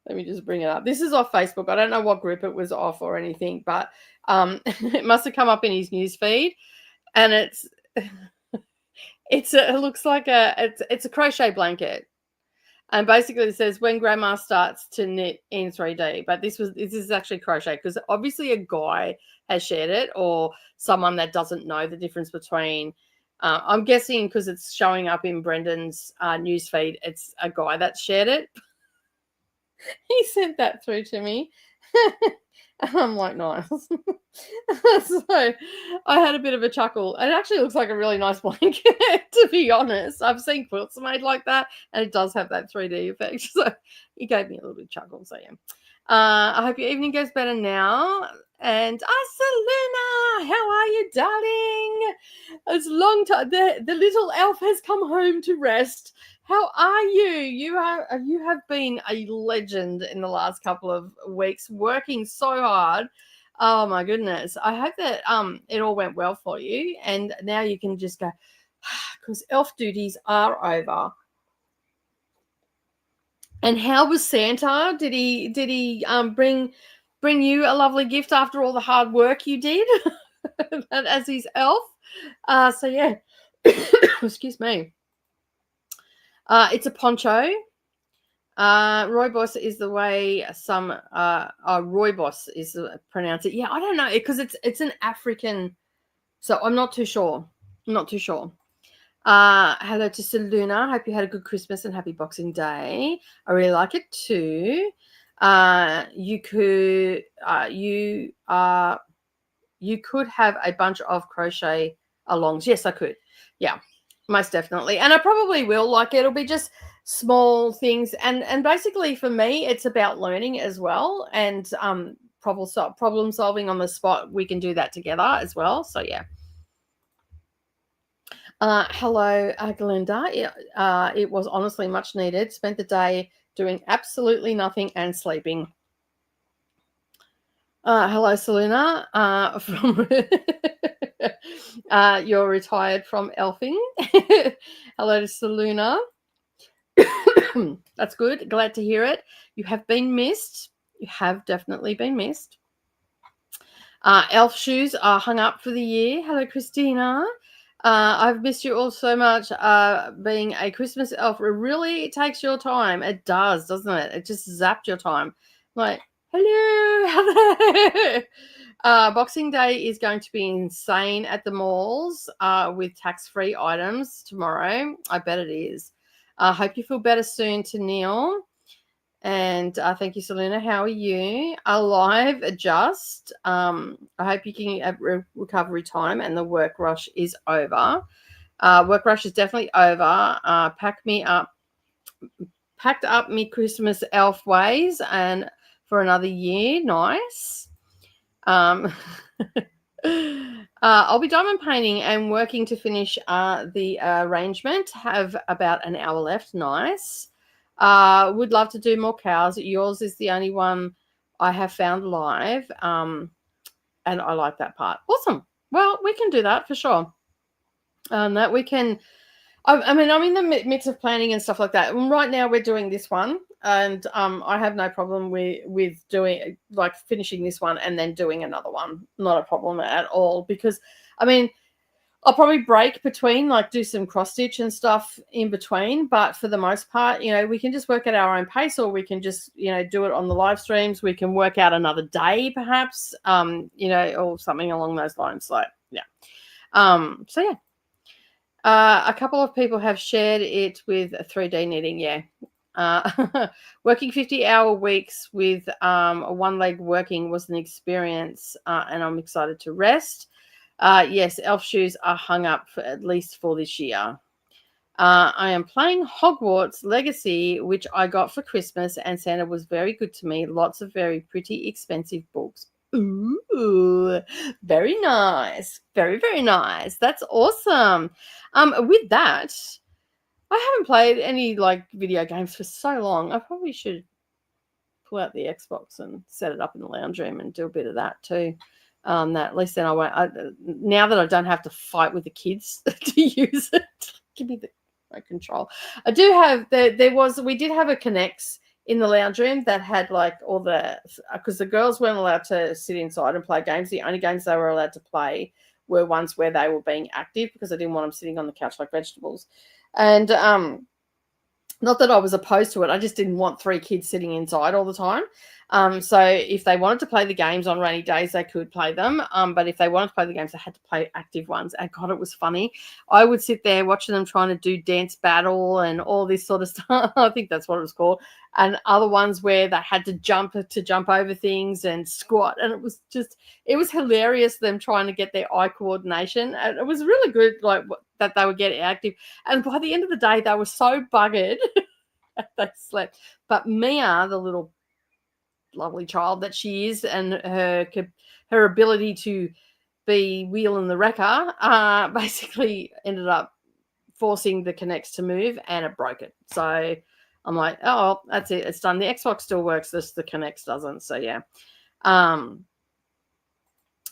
Let me just bring it up. This is off Facebook. I don't know what group it was off or anything, but it must have come up in his news feed, and it looks like it's a crochet blanket, and basically it says when grandma starts to knit in 3D. But this is actually crochet, because obviously a guy has shared it, or someone that doesn't know the difference between. I'm guessing because it's showing up in Brendan's news feed, it's a guy that shared it. He sent that through to me. I'm like, nice. So I had a bit of a chuckle. It actually looks like a really nice blanket, to be honest. I've seen quilts made like that, and it does have that 3D effect. So he gave me a little bit of chuckle. So yeah. I hope your evening goes better now. And Selena, how are you, darling? It's a long time. The little elf has come home to rest. How are you? You have been a legend in the last couple of weeks, working so hard. Oh my goodness. I hope that it all went well for you, and now you can just go, because elf duties are over. And how was Santa? Did he bring bring you a lovely gift after all the hard work you did as his elf. So yeah, excuse me. It's a poncho. Rooibos is the way some rooibos is pronounced it. Yeah, I don't know because it's an African, so I'm not too sure. Not too sure. Hello to Saluna. Hope you had a good Christmas and happy Boxing Day. I really like it too. You could have a bunch of crochet alongs. Yes, I could. Yeah, most definitely. And I probably will. Like it'll be just small things, and basically for me, it's about learning as well, and problem solving on the spot. We can do that together as well. So yeah. Hello, Glinda. It was honestly much needed. Spent the day doing absolutely nothing and sleeping. Hello, Selena. From you're retired from elfing. Hello to Selena. That's good. Glad to hear it. You have been missed. You have definitely been missed. Elf shoes are hung up for the year. Hello, Christina. I've missed you all so much. Being a Christmas elf, it really takes your time. It does, doesn't it? It just zapped your time. Like, hello. Boxing Day is going to be insane at the malls with tax-free items tomorrow. I bet it is. I hope you feel better soon, to Neil. And thank you, Selena. How are you? Alive, just. I hope you can have recovery time and the work rush is over. Work rush is definitely over. Packed up me Christmas elf ways and for another year. Nice. I'll be diamond painting and working to finish the arrangement. Have about an hour left. Nice. Would love to do more cows. Yours is the only one I have found live. And I like that part. Awesome. Well, we can do that for sure. That we can. I mean, I'm in the midst of planning and stuff like that. And right now we're doing this one, and I have no problem with doing like finishing this one and then doing another one. Not a problem at all because, I mean, I'll probably break between, like do some cross stitch and stuff in between. But for the most part, we can just work at our own pace, or we can just, do it on the live streams. We can work out another day perhaps, or something along those lines. So, yeah. So, yeah. A couple of people have shared it with 3D knitting. Yeah. Working 50-hour weeks with one leg working was an experience, and I'm excited to rest. Yes, elf shoes are hung up at least for this year. I am playing Hogwarts Legacy, which I got for Christmas, and Santa was very good to me. Lots of very pretty, expensive books. Ooh, very nice. Very, very nice. That's awesome. With that, I haven't played any video games for so long. I probably should pull out the Xbox and set it up in the lounge room and do a bit of that too. That at least then I won't. Now that I don't have to fight with the kids to use it, give me the control. I do have we did have a Connects in the lounge room that had all the, because the girls weren't allowed to sit inside and play games. The only games they were allowed to play were ones where they were being active, because I didn't want them sitting on the couch like vegetables. And not that I was opposed to it, I just didn't want 3 kids sitting inside all the time. So if they wanted to play the games on rainy days, they could play them. But if they wanted to play the games, they had to play active ones. And God, it was funny. I would sit there watching them trying to do dance battle and all this sort of stuff. I think that's what it was called. And other ones where they had to jump over things and squat. And it was hilarious, them trying to get their eye coordination. And it was really good, that they would get active. And by the end of the day, they were so buggered that they slept. But Mia, the little lovely child that she is, and her ability to be wheel in the wrecker, basically ended up forcing the Connects to move, and it broke it. So I'm like, oh, that's it, it's done. The Xbox still works, the Connects doesn't. So yeah,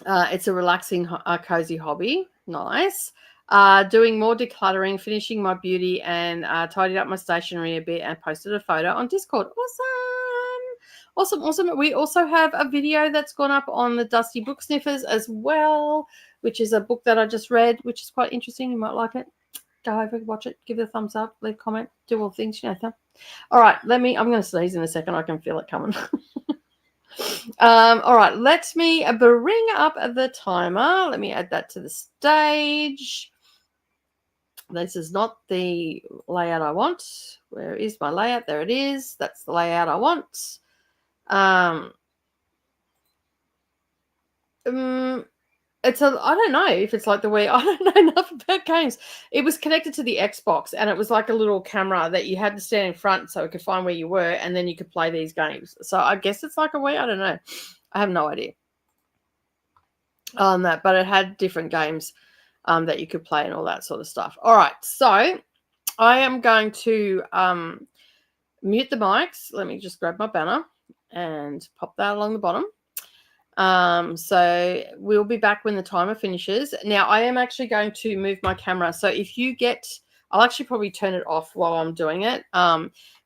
it's a relaxing, cozy hobby. Nice. Doing more decluttering, finishing my beauty, and tidied up my stationery a bit and posted a photo on Discord. Awesome, awesome. We also have a video that's gone up on the Dusty Book Sniffers as well, which is a book that I just read, which is quite interesting. You might like it. Go over, watch it, give it a thumbs up, leave a comment, do all things, you know. All right, I'm going to sneeze in a second. I can feel it coming. All right, let me bring up the timer. Let me add that to the stage. This is not the layout I want. Where is my layout? There it is. That's the layout I want. It's I don't know if it's like the way I don't know enough about games. It was connected to the Xbox, and it was like a little camera that you had to stand in front so it could find where you were, and then you could play these games. So I guess it's like a Wii. I don't know. I have no idea on that, but it had different games that you could play and all that sort of stuff. All right, so I am going to mute the mics. Let me just grab my banner and pop that along the bottom. So we'll be back when the timer finishes. Now I am actually going to move my camera. So if you get, I'll actually probably turn it off while I'm doing it,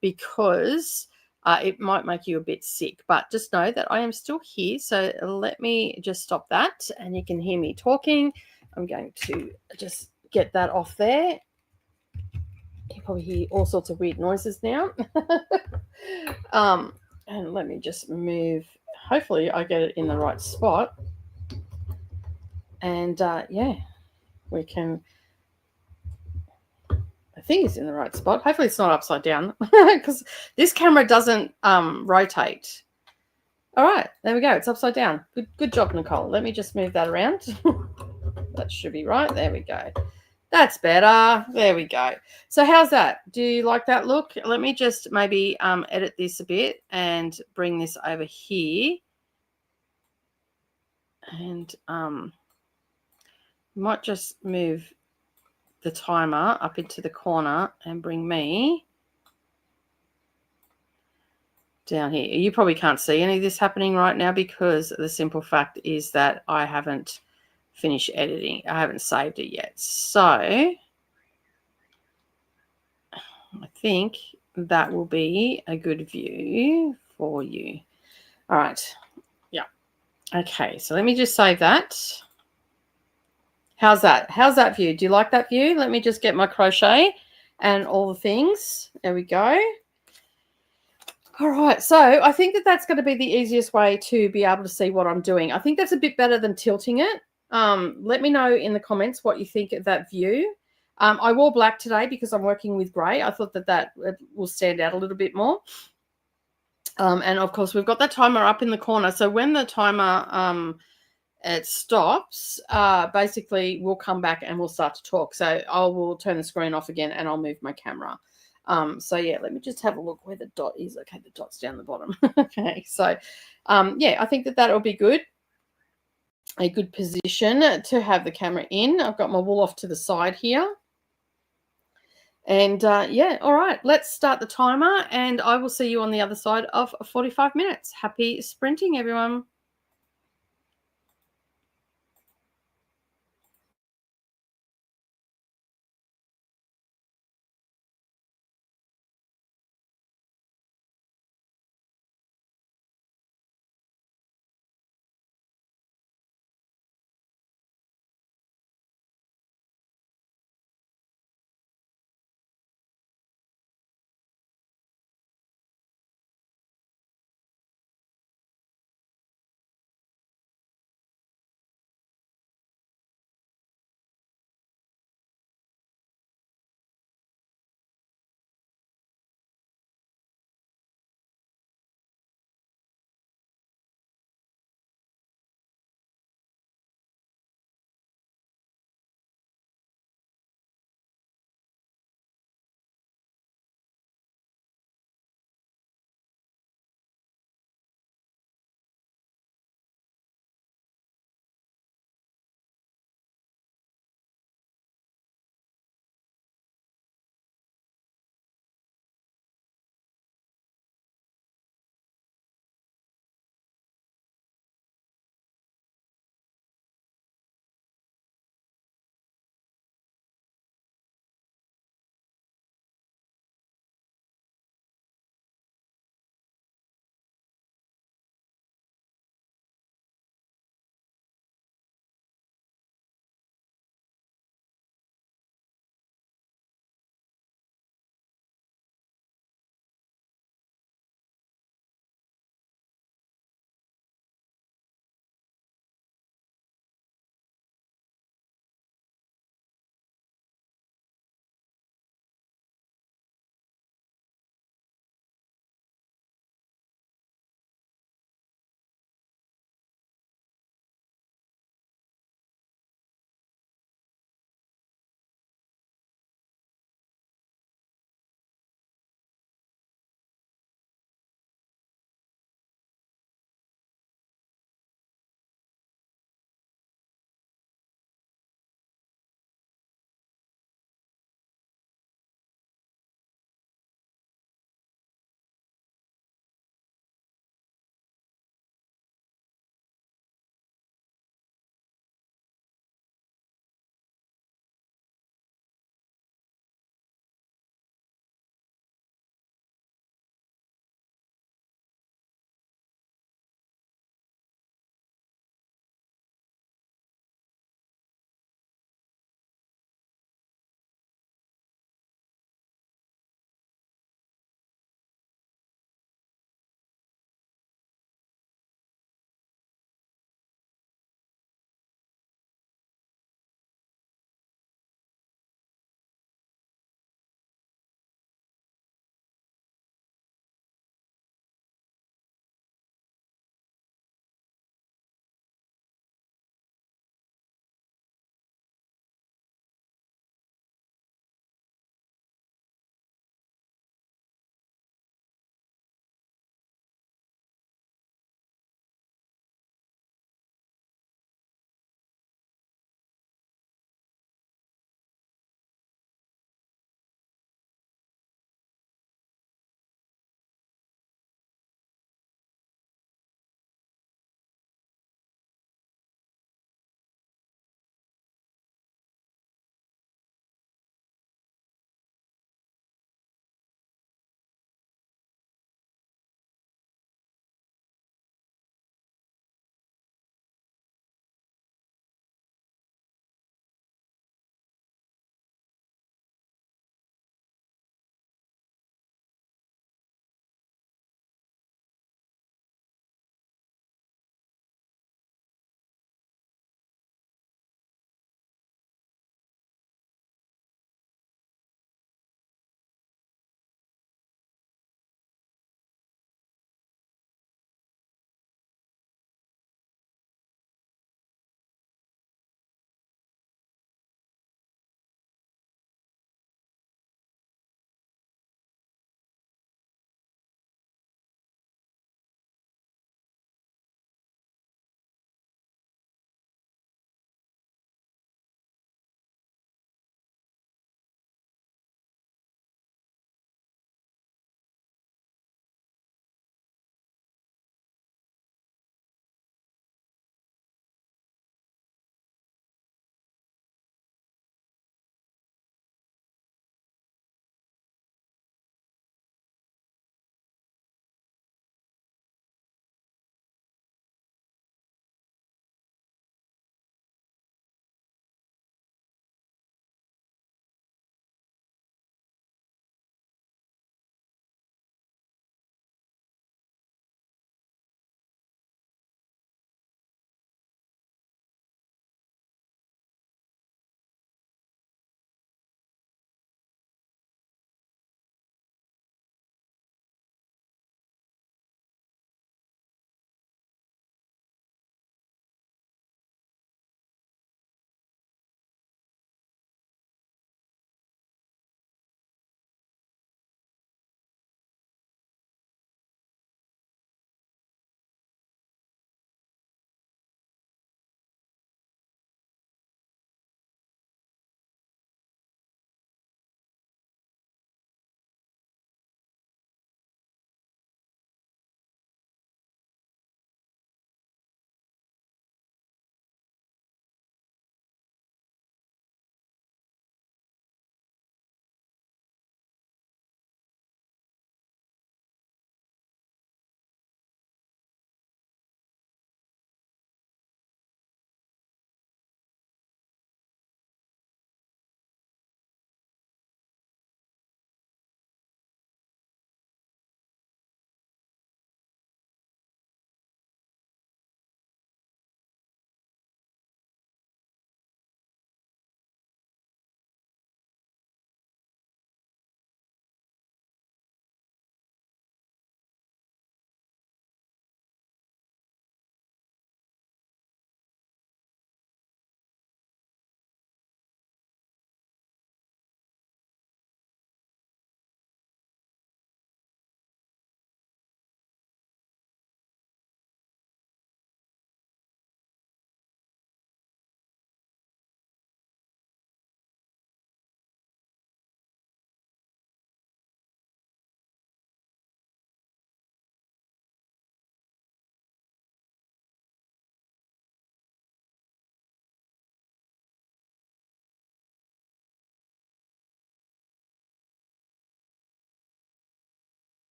because it might make you a bit sick, but just know that I am still here. So let me just stop that, and you can hear me talking. I'm going to just get that off there. You probably hear all sorts of weird noises now. And let me just move. Hopefully I get it in the right spot. And yeah, we can. I think it's in the right spot. Hopefully it's not upside down, because this camera doesn't rotate. All right, there we go. It's upside down. Good job, Nicole. Let me just move that around. That should be right. There we go. That's better. There we go. So how's that? Do you like that look? Let me just maybe edit this a bit and bring this over here. And might just move the timer up into the corner and bring me down here. You probably can't see any of this happening right now because the simple fact is that I haven't finished editing. I haven't saved it yet. So I think that will be a good view for you. All right. Yeah. Okay. So let me just save that. How's that? How's that view? Do you like that view? Let me just get my crochet and all the things. There we go. All right, so I think that that's going to be the easiest way to be able to see what I'm doing. I think that's a bit better than tilting it. Let me know in the comments what you think of that view. I wore black today because I'm working with grey. I thought that will stand out a little bit more. And, of course, we've got that timer up in the corner. So when the timer it stops, basically we'll come back and we'll start to talk. So I will turn the screen off again and I'll move my camera. So yeah, let me just have a look where the dot is. Okay, the dot's down the bottom. Okay, so yeah, I think that that'll be good. A good position to have the camera in. I've got my wool off to the side here. And yeah, all right, let's start the timer and I will see you on the other side of 45 minutes. Happy sprinting, everyone.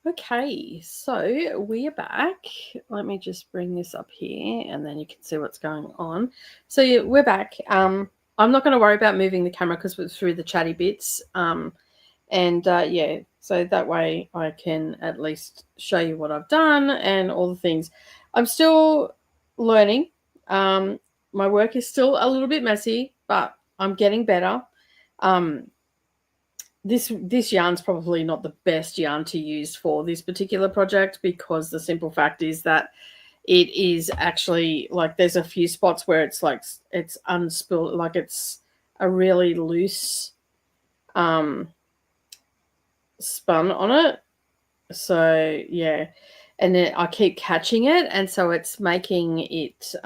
Okay, so we are back. Let me just bring this up here and then you can see what's going on. So yeah, we're back. I'm not going to worry about moving the camera because we're through the chatty bits. Yeah, so that way I can at least show you what I've done and all the things. I'm still learning. My work is still a little bit messy, but I'm getting better. This yarn's probably not the best yarn to use for this particular project because the simple fact is that it is actually like there's a few spots where it's like it's unspilled, like it's a really loose spun on it. So yeah, and then I keep catching it, and so it's making it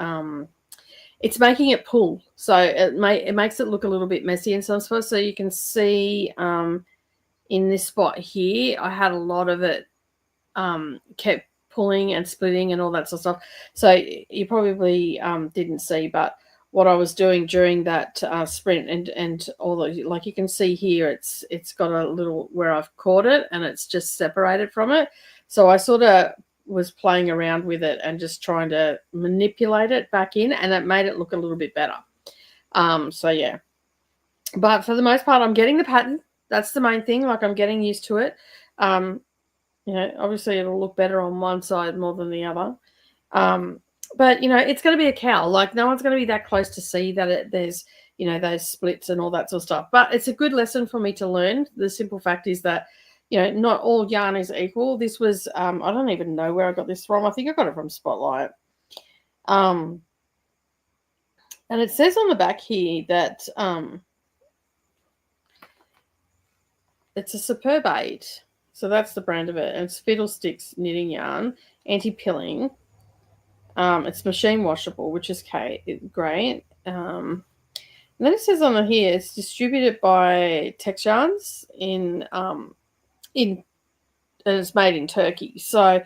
pull. So it makes it look a little bit messy in some spots. So you can see in this spot here, I had a lot of it kept pulling and splitting and all that sort of stuff. So you probably didn't see, but what I was doing during that sprint and all the, like you can see here, it's got a little where I've caught it and it's just separated from it. So I sort of was playing around with it and just trying to manipulate it back in, and it made it look a little bit better. So yeah, but for the most part, I'm getting the pattern. That's the main thing. Like I'm getting used to it. Obviously it'll look better on one side more than the other. But it's going to be a cowl. Like no one's going to be that close to see that there's those splits and all that sort of stuff. But it's a good lesson for me to learn. The simple fact is that not all yarn is equal. This was I don't even know where I got this from. I think I got it from Spotlight. And it says on the back here that it's a Superb 8. So that's the brand of it. And it's Fiddlesticks knitting yarn, anti-pilling. It's machine washable, which is great. And then it says on here it's distributed by Tex Yarns and it's made in Turkey. So,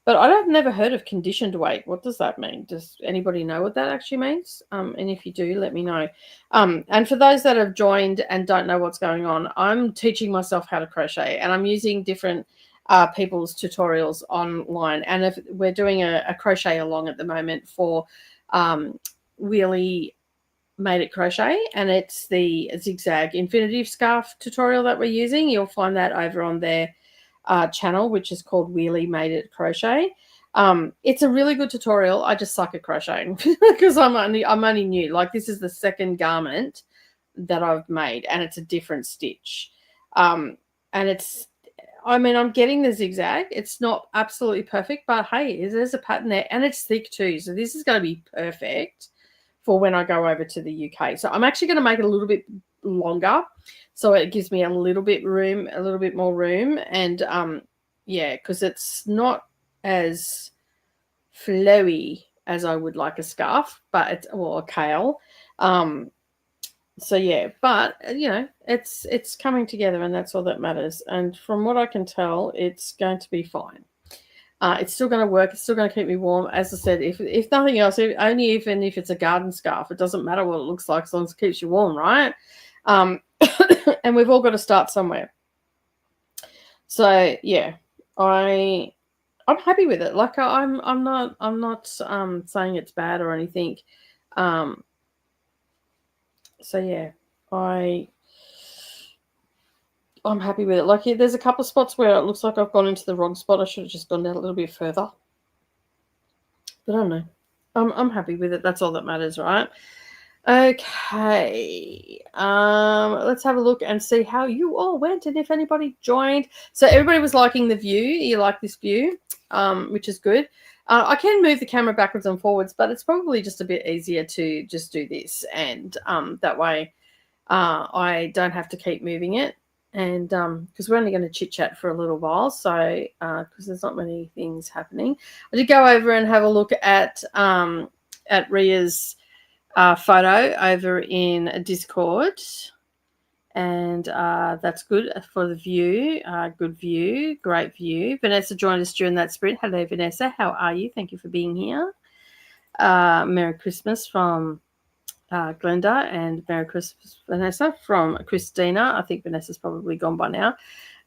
but I've never heard of conditioned weight. What does that mean? Does anybody know what that actually means? And if you do, let me know. And for those that have joined and don't know what's going on, I'm teaching myself how to crochet, and I'm using different people's tutorials online. And if we're doing a crochet along at the moment for Wheelie Made It Crochet, and it's the zigzag infinitive scarf tutorial that we're using. You'll find that over on their channel, which is called Wheelie Made It Crochet. It's a really good tutorial. I just suck at crocheting because I'm only new. Like this is the second garment that I've made, and it's a different stitch. And I'm getting the zigzag. It's not absolutely perfect, but hey, there's a pattern there, and it's thick too. So this is going to be perfect for when I go over to the UK. So I'm actually going to make it a little bit longer, so it gives me a little bit more room, and because it's not as flowy as I would like a scarf, but a cowl. So yeah, but it's coming together, and that's all that matters. And from what I can tell, it's going to be fine. It's still going to work. It's still going to keep me warm. As I said, if nothing else, even if it's a garden scarf, it doesn't matter what it looks like as long as it keeps you warm, right? And we've all got to start somewhere. So yeah, I'm happy with it. Like I'm not saying it's bad or anything. So yeah, I'm happy with it. Like there's a couple of spots where it looks like I've gone into the wrong spot. I should have just gone down a little bit further. But I don't know. I'm happy with it. That's all that matters, right? Okay. Let's have a look and see how you all went and if anybody joined. So everybody was liking the view. You like this view, which is good. I can move the camera backwards and forwards, but it's probably just a bit easier to just do this, and that way I don't have to keep moving it. And because we're only going to chit chat for a little while, so because there's not many things happening, I did go over and have a look at Ria's photo over in Discord, and that's good for the view. Good view, great view. Vanessa joined us during that sprint. Hello, Vanessa. How are you? Thank you for being here. Merry Christmas from Glenda, and Merry Christmas, Vanessa, from Christina. I think Vanessa's probably gone by now.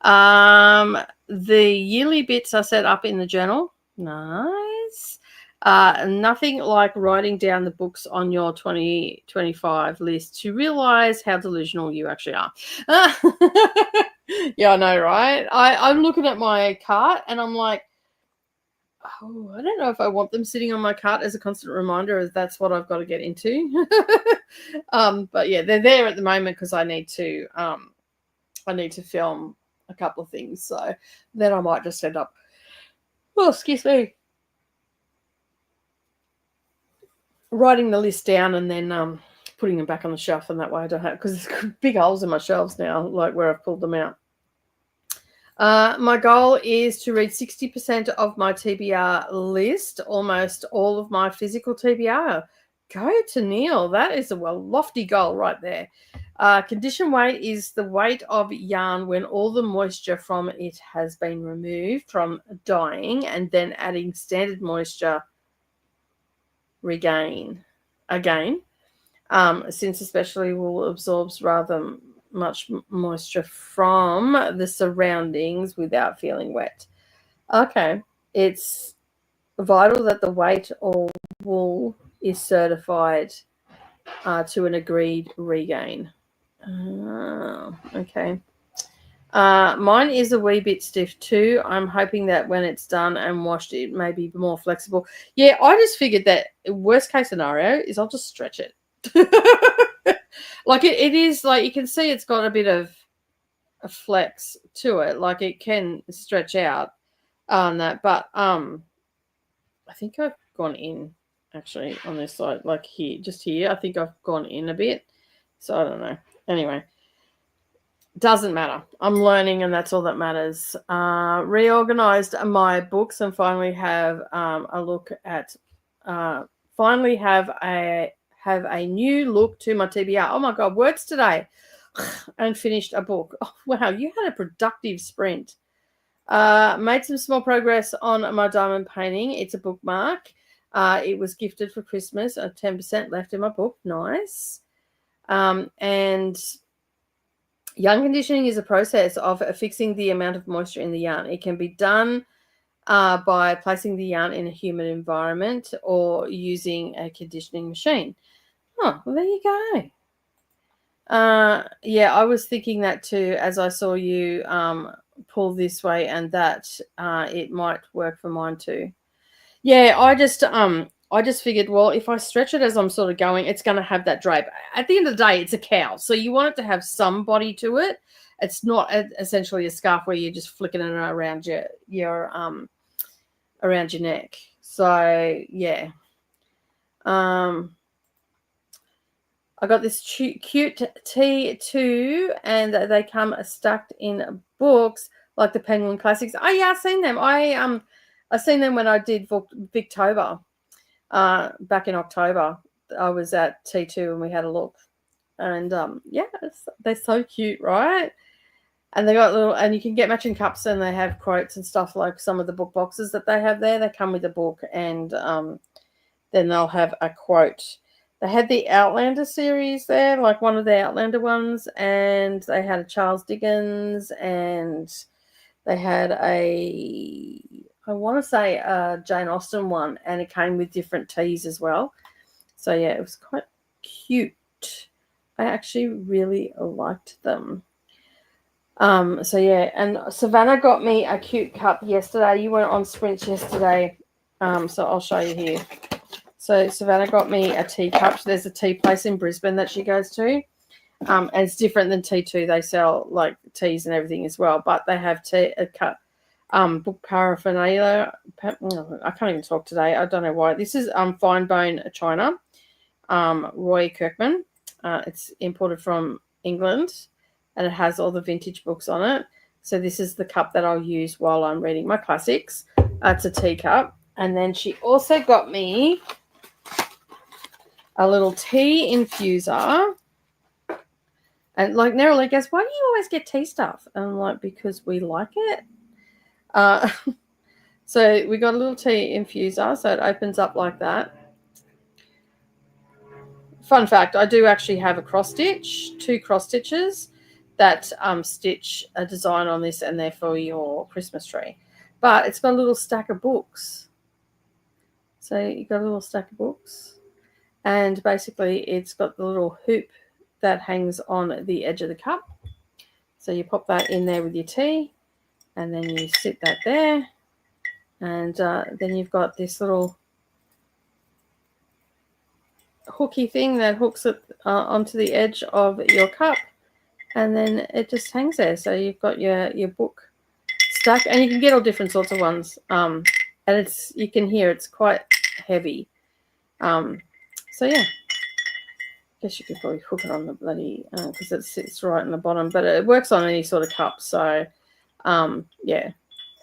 The yearly bits are set up in the journal. Nice. Nothing like writing down the books on your 2025 list to realize how delusional you actually are. Yeah, I know, right? I'm looking at my cart and I'm like, oh, I don't know if I want them sitting on my cart as a constant reminder, as that's what I've got to get into. But yeah, they're there at the moment because I need to film a couple of things. So then I might just end up, oh, excuse me, writing the list down and then putting them back on the shelf, and that way I don't have, because there's big holes in my shelves now, like where I've pulled them out. My goal is to read 60% of my TBR list, almost all of my physical TBR. Go to Neil. That is a lofty goal right there. Condition weight is the weight of yarn when all the moisture from it has been removed from dyeing, and then adding standard moisture again, since especially wool absorbs rather much moisture from the surroundings without feeling wet. Okay, it's vital that the weight or wool is certified to an agreed regain. Okay. Mine is a wee bit stiff too. I'm hoping that when it's done and washed, it may be more flexible. Yeah, I just figured that worst case scenario is I'll just stretch it. Like it is, like you can see it's got a bit of a flex to it, like it can stretch out on that, but I think I've gone in actually on this side, like here, just here. I think I've gone in a bit, so I don't know. Anyway, doesn't matter. I'm learning, and that's all that matters. Reorganized my books and finally have a look at. Finally have a new look to my TBR. Oh my God, words today. And finished a book. Oh, wow, you had a productive sprint. Made some small progress on my diamond painting. It's a bookmark. It was gifted for Christmas. 10% left in my book. Nice. And yarn conditioning is a process of fixing the amount of moisture in the yarn. It can be done by placing the yarn in a humid environment or using a conditioning machine. Oh, well, there you go. Yeah, I was thinking that too, as I saw you pull this way and that. It might work for mine too. Yeah, I just figured, well, if I stretch it as I'm sort of going, it's going to have that drape. At the end of the day, it's a cowl, so you want it to have some body to it. It's not essentially a scarf where you're just flicking it around your around your neck. So yeah. I got this cute T2, and they come stacked in books like the Penguin Classics. Oh yeah, I've seen them. I seen them when I did Victober back in October. I was at T2 and we had a look, and yeah, they're so cute, right? And they got little, and you can get matching cups, and they have quotes and stuff, like some of the book boxes that they have there. They come with a book, and then they'll have a quote. They had the Outlander series there, like one of the Outlander ones, and they had a Charles Dickens, and they had I want to say a Jane Austen one, and it came with different teas as well. So yeah, it was quite cute. I actually really liked them. So yeah, and Savannah got me a cute cup yesterday. You weren't on sprints yesterday, so I'll show you here. So Savannah got me a tea cup. There's a tea place in Brisbane that she goes to. And it's different than T2. They sell like teas and everything as well, but they have book paraphernalia. I can't even talk today. I don't know why. This is Fine Bone China, Roy Kirkman. It's imported from England, and it has all the vintage books on it. So this is the cup that I'll use while I'm reading my classics. It's a tea cup. And then she also got me a little tea infuser. And like Neroli goes, why do you always get tea stuff? And I'm like, because we like it. So we got a little tea infuser, so it opens up like that. Fun fact, I do actually have a cross stitch, 2 cross stitches. that stitch a design on this and they're for your Christmas tree. But it's got a little stack of books. So you've got a little stack of books. And basically it's got the little hoop that hangs on the edge of the cup. So you pop that in there with your tea, and then you sit that there. And then you've got this little hooky thing that hooks it onto the edge of your cup, and then it just hangs there. So you've got your book stack, and you can get all different sorts of ones. And you can hear it's quite heavy. So yeah, I guess you could probably hook it on the bloody because it sits right in the bottom, but it works on any sort of cup. So yeah,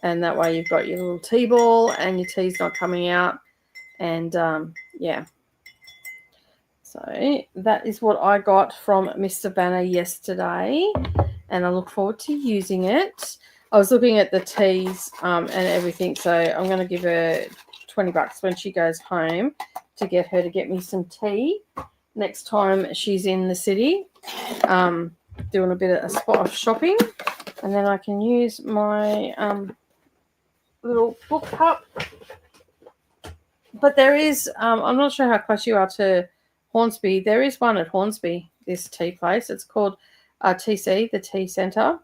and that way you've got your little tea ball and your tea's not coming out, and yeah. So that is what I got from Mr. Banner yesterday, and I look forward to using it. I was looking at the teas and everything, so I'm going to give her $20 when she goes home to get her to get me some tea next time she's in the city, doing a bit of a spot of shopping, and then I can use my little book cup. But there is, I'm not sure how close you are to Hornsby. There is one at Hornsby, this tea place. It's called TC, the Tea Centre.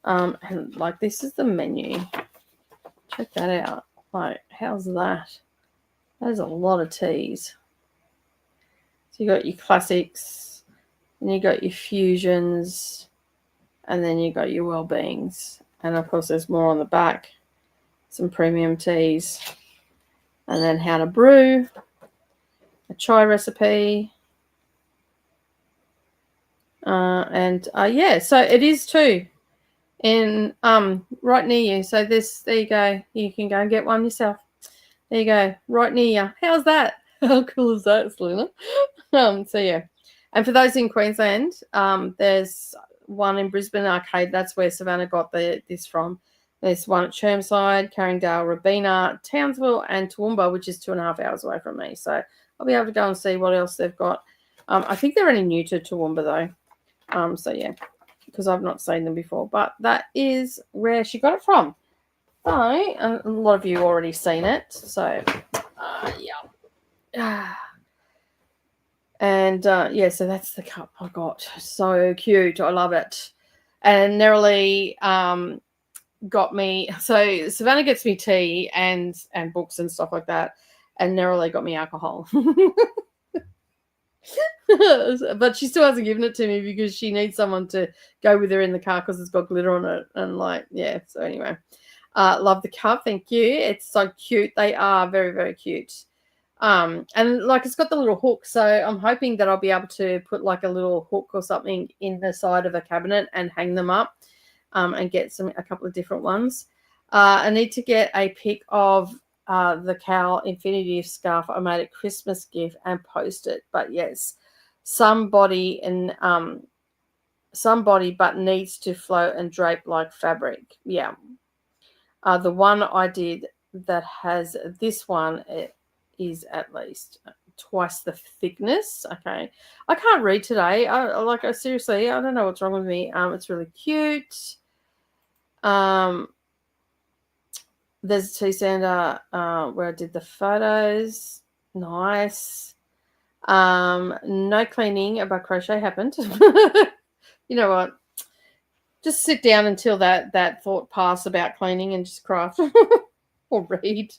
And like, this is the menu. Check that out. Like, how's that? There's a lot of teas. So you got your classics, and you got your fusions, and then you got your well-beings. And of course, there's more on the back. Some premium teas. And then how to brew, a chai recipe, and yeah, so it is too, in right near you. So there you go. You can go and get one yourself. There you go, right near you. How's that? How cool is that, Selena? So yeah, and for those in Queensland, there's one in Brisbane Arcade. That's where Savannah got this from. There's one at Chermside, Carringdale, Robina, Townsville, and Toowoomba, which is 2.5 hours away from me. So I'll be able to go and see what else they've got. I think they're only new to Toowoomba, though. So, yeah, because I've not seen them before. But that is where she got it from. So a lot of you already seen it. So, yeah. And, yeah, so that's the cup I got. So cute. I love it. And Nerily got me, so Savannah gets me tea and books and stuff like that, and Nerily got me alcohol. But she still hasn't given it to me because she needs someone to go with her in the car because it's got glitter on it, and like, yeah. So anyway, love the cup. Thank you. It's so cute. They are very, very cute. And like, it's got the little hook, so I'm hoping that I'll be able to put like a little hook or something in the side of a cabinet and hang them up. And get a couple of different ones. I need to get a pic of the cowl infinity scarf I made a Christmas gift and post it. But yes, somebody but needs to float and drape like fabric. Yeah. The one I did that has this one, it is at least twice the thickness. Okay, I can't read today. Seriously, I don't know what's wrong with me. It's really cute. There's a tea center where I did the photos. Nice. No cleaning by Crochet happened. You know what? Just sit down until that thought passed about cleaning and just craft or read.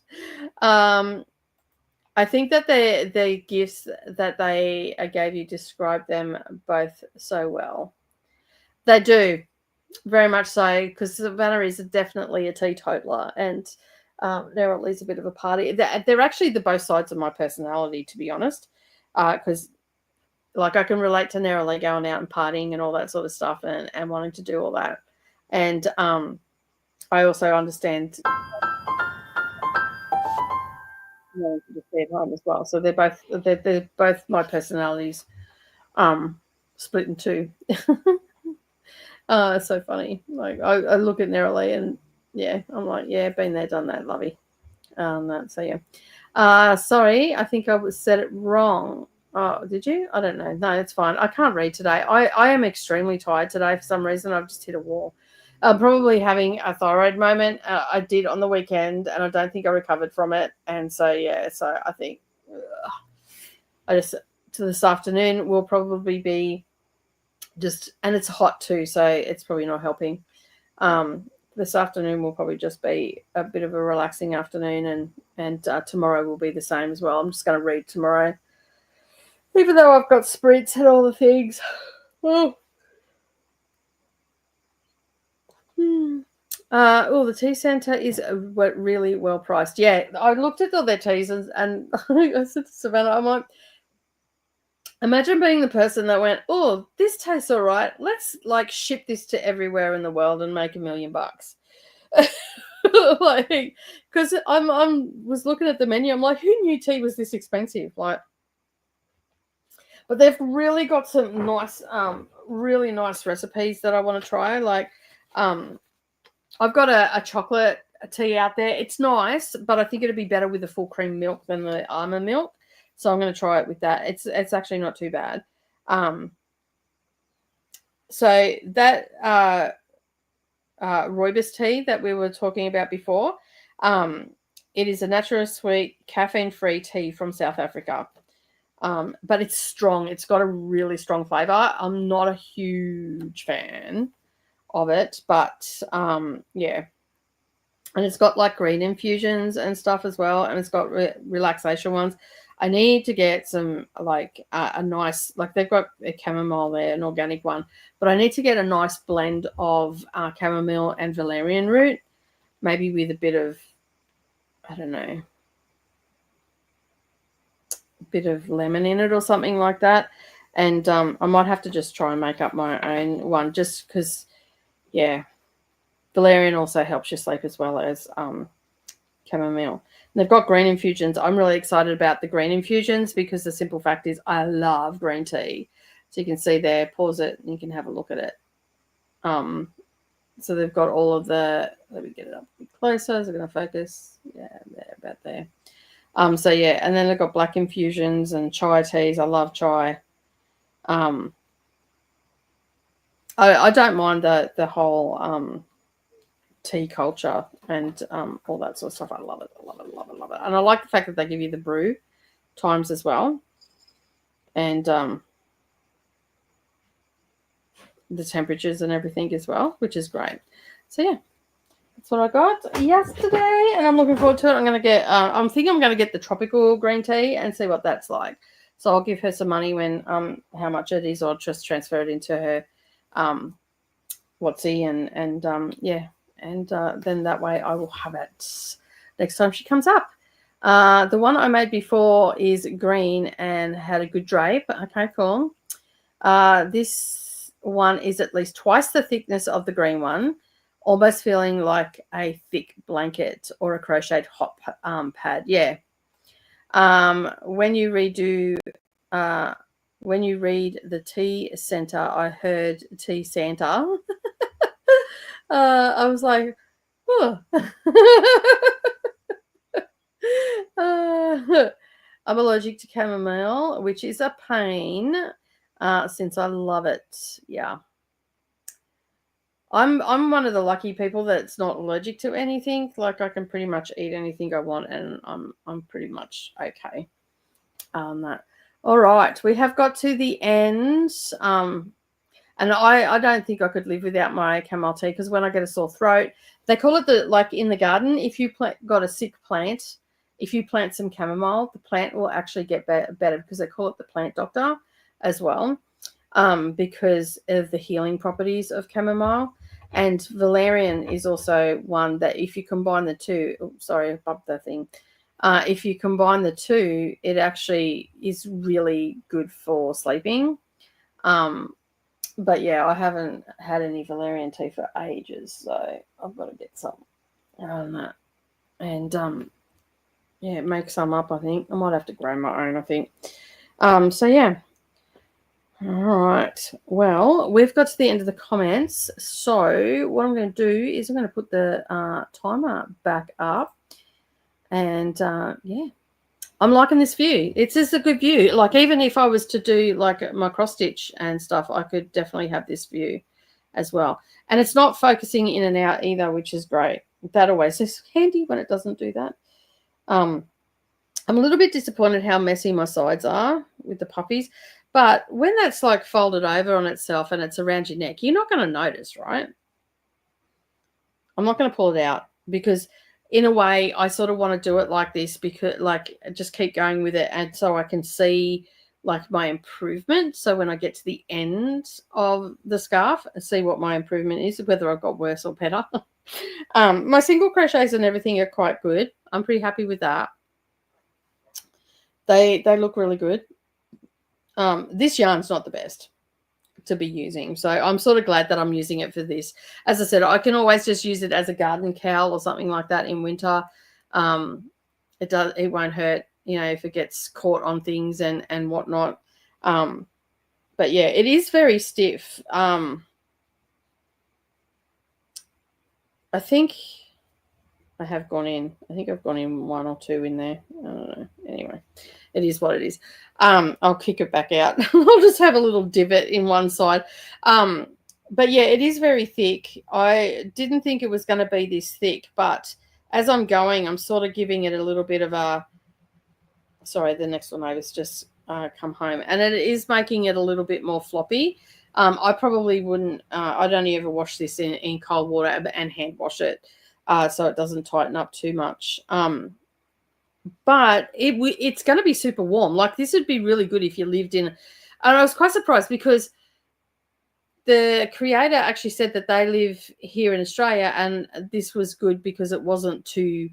I think that the gifts that they gave you describe them both so well. They do. Very much so, because Savannah is definitely a teetotaler, and Neryl's a bit of a party. They're actually the both sides of my personality, to be honest, because like I can relate to Neryl going out and partying and all that sort of stuff, and wanting to do all that, and I also understand wanting to stay at home as well. So they're both my personalities, split in two. It's so funny. Like I look at Nerily and yeah, I'm like, yeah, been there, done that, lovey. So yeah. Sorry, I think I said it wrong. Oh, did you? I don't know. No, it's fine. I can't read today. I am extremely tired today for some reason. I've just hit a wall. I'm probably having a thyroid moment. I did on the weekend, and I don't think I recovered from it. And so, yeah, so I think I just, to this afternoon will probably be just, and it's hot too, so it's probably not helping. This afternoon will probably just be a bit of a relaxing afternoon, and tomorrow will be the same as well. I'm just going to read tomorrow, even though I've got sprints and all the things. Oh, the tea centre is really well priced. Yeah, I looked at all their teas and I said to Savannah, I'm like, imagine being the person that went, oh, this tastes all right. Let's like ship this to everywhere in the world and make $1 million. Like, because I'm was looking at the menu. I'm like, who knew tea was this expensive? Like, but they've really got some nice, really nice recipes that I want to try. Like, I've got a chocolate tea out there. It's nice, but I think it'd be better with the full cream milk than the almond milk. So I'm going to try it with that. It's actually not too bad. So that rooibos tea that we were talking about before, it is a natural sweet, caffeine-free tea from South Africa. But it's strong. It's got a really strong flavor. I'm not a huge fan of it, but yeah. And it's got like green infusions and stuff as well, and it's got relaxation ones. I need to get some like a nice, like they've got a chamomile there, an organic one, but I need to get a nice blend of chamomile and valerian root, maybe with a bit of, I don't know, a bit of lemon in it or something like that. And I might have to just try and make up my own one, just because, yeah, valerian also helps you sleep as well as chamomile. And they've got green infusions. I'm really excited about the green infusions because the simple fact is I love green tea. So you can see there, pause it, and you can have a look at it. So they've got all of the, let me get it up a bit closer. Is it going to focus? Yeah, there, about there. So yeah, and then they've got black infusions and chai teas. I love chai. I don't mind the whole tea culture and all that sort of stuff. I love it. I love it. Love it. Love it. And I like the fact that they give you the brew times as well, and the temperatures and everything as well, which is great. So yeah, that's what I got yesterday, and I'm looking forward to it. I'm going to get. I'm thinking I'm going to get the tropical green tea and see what that's like. So I'll give her some money when how much it is, or just transfer it into her Watsy and yeah. And then that way I will have it next time she comes up. The one I made before is green and had a good drape. Okay, cool. This one is at least twice the thickness of the green one, almost feeling like a thick blanket or a crocheted hot pad. Yeah. When you read the tea center, I heard tea Santa. I was like, oh. I'm allergic to chamomile, which is a pain since I love it. Yeah. I'm one of the lucky people that's not allergic to anything. Like I can pretty much eat anything I want, and I'm pretty much okay on that. All right, we have got to the end. And I don't think I could live without my chamomile tea, because when I get a sore throat, they call it like in the garden, if you got a sick plant, if you plant some chamomile, the plant will actually get better, because they call it the plant doctor as well, because of the healing properties of chamomile. And valerian is also one that if you combine the two, sorry, I bumped the thing. If you combine the two, it actually is really good for sleeping. But yeah, I haven't had any valerian tea for ages, so I've got to get some on that. And yeah, make some up, I think. I might have to grow my own, I think. So yeah. All right. Well, we've got to the end of the comments. So what I'm going to do is I'm going to put the timer back up. And yeah, I'm liking this view. It's just a good view. Like, even if I was to do like my cross stitch and stuff, I could definitely have this view as well. And it's not focusing in and out either, which is great. That always is handy when it doesn't do that. I'm a little bit disappointed how messy my sides are with the puppies. But when that's like folded over on itself and it's around your neck, you're not going to notice, right? I'm not going to pull it out because in a way I sort of want to do it like this, because like just keep going with it, and so I can see like my improvement. So when I get to the end of the scarf, see what my improvement is, whether I've got worse or better. My single crochets and everything are quite good. I'm pretty happy with that. They look really good. This yarn's not the best to be using, so I'm sort of glad that I'm using it for this. As I said, I can always just use it as a garden cowl or something like that in winter. It won't hurt, you know, if it gets caught on things and whatnot. But yeah, it is very stiff. I think I've gone in one or two in there. I don't know. Anyway, it is what it is. I'll kick it back out. I'll just have a little divot in one side. But yeah, it is very thick. I didn't think it was going to be this thick, but as I'm going, I'm sort of giving it a little bit of a, sorry, the next door neighbor's just come home, and it is making it a little bit more floppy. I probably wouldn't, I'd only ever wash this in cold water and hand wash it, so it doesn't tighten up too much. But it's going to be super warm. Like, this would be really good if you lived in, and I was quite surprised because the creator actually said that they live here in Australia and this was good because it wasn't too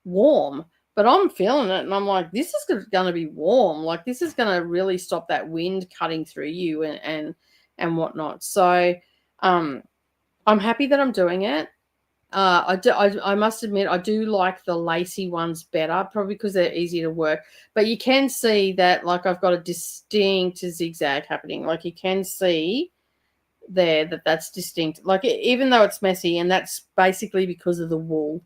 warm. But I'm feeling it and I'm like, this is going to be warm. Like, this is going to really stop that wind cutting through you and whatnot. So I'm happy that I'm doing it. I must admit, I do like the lacy ones better, probably because they're easier to work. But you can see that, like, I've got a distinct zigzag happening. Like, you can see there that's distinct. Like, even though it's messy, and that's basically because of the wool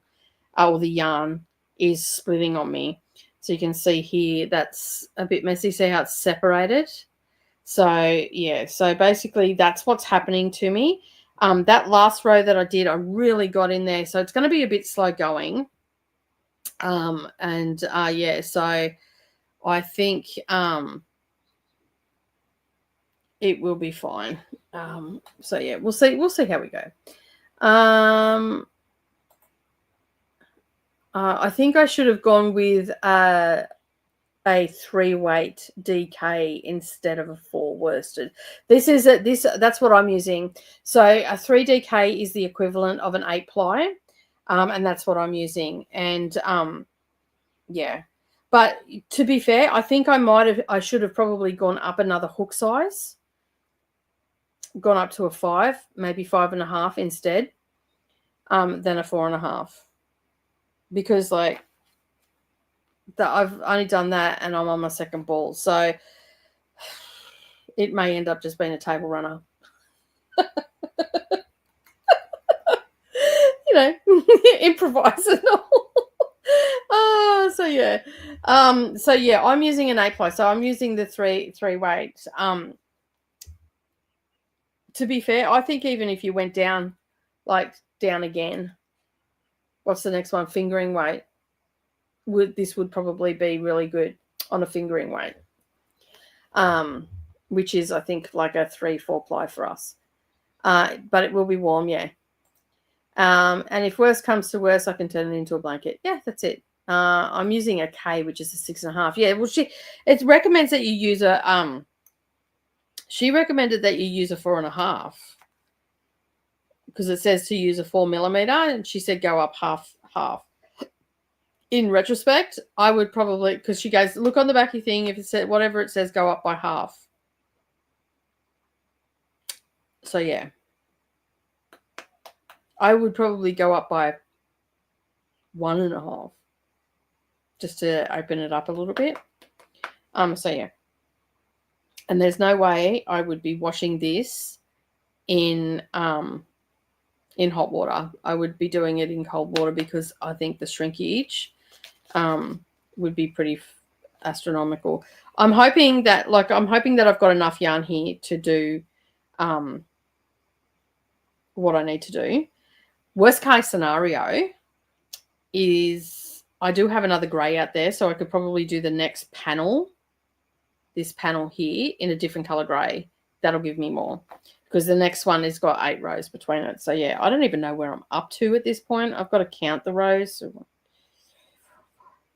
or the yarn is splitting on me. So you can see here that's a bit messy. See how it's separated? So yeah, so basically that's what's happening to me. That last row that I did, I really got in there. So it's going to be a bit slow going. Yeah, so I think it will be fine. So yeah, we'll see how we go. I think I should have gone with a 3-weight DK instead of a 4 worsted. That's what I'm using. So a 3 DK is the equivalent of an 8 ply, and that's what I'm using. And yeah, but to be fair, I think I should have probably gone up another hook size, gone up to a 5, maybe 5.5 instead, than a 4.5, because like that I've only done that and I'm on my second ball, so it may end up just being a table runner. You know, improvise and all. So yeah. I'm using an 8 ply, so I'm using the three weight. To be fair, I think even if you went down again, what's the next one? Fingering weight. This would probably be really good on a fingering weight, which is, I think, like a 3-4 ply for us. But it will be warm, yeah. And if worse comes to worse, I can turn it into a blanket. Yeah, that's it. I'm using a K, which is a 6.5. Yeah, well, it recommends that you use a she recommended that you use a 4.5 because it says to use a 4mm, and she said go up half. In retrospect, I would probably, because she goes, look on the back of your thing, if it said whatever it says, go up by half. So yeah, I would probably go up by 1.5 just to open it up a little bit. So yeah, and there's no way I would be washing this in hot water. I would be doing it in cold water because I think the shrinkage would be pretty astronomical. I'm hoping that I've got enough yarn here to do what I need to do. Worst case scenario is I do have another grey out there, so I could probably do the next panel, this panel here, in a different color grey. That'll give me more, because the next one has got 8 rows between it. So yeah, I don't even know where I'm up to at this point. I've got to count the rows. So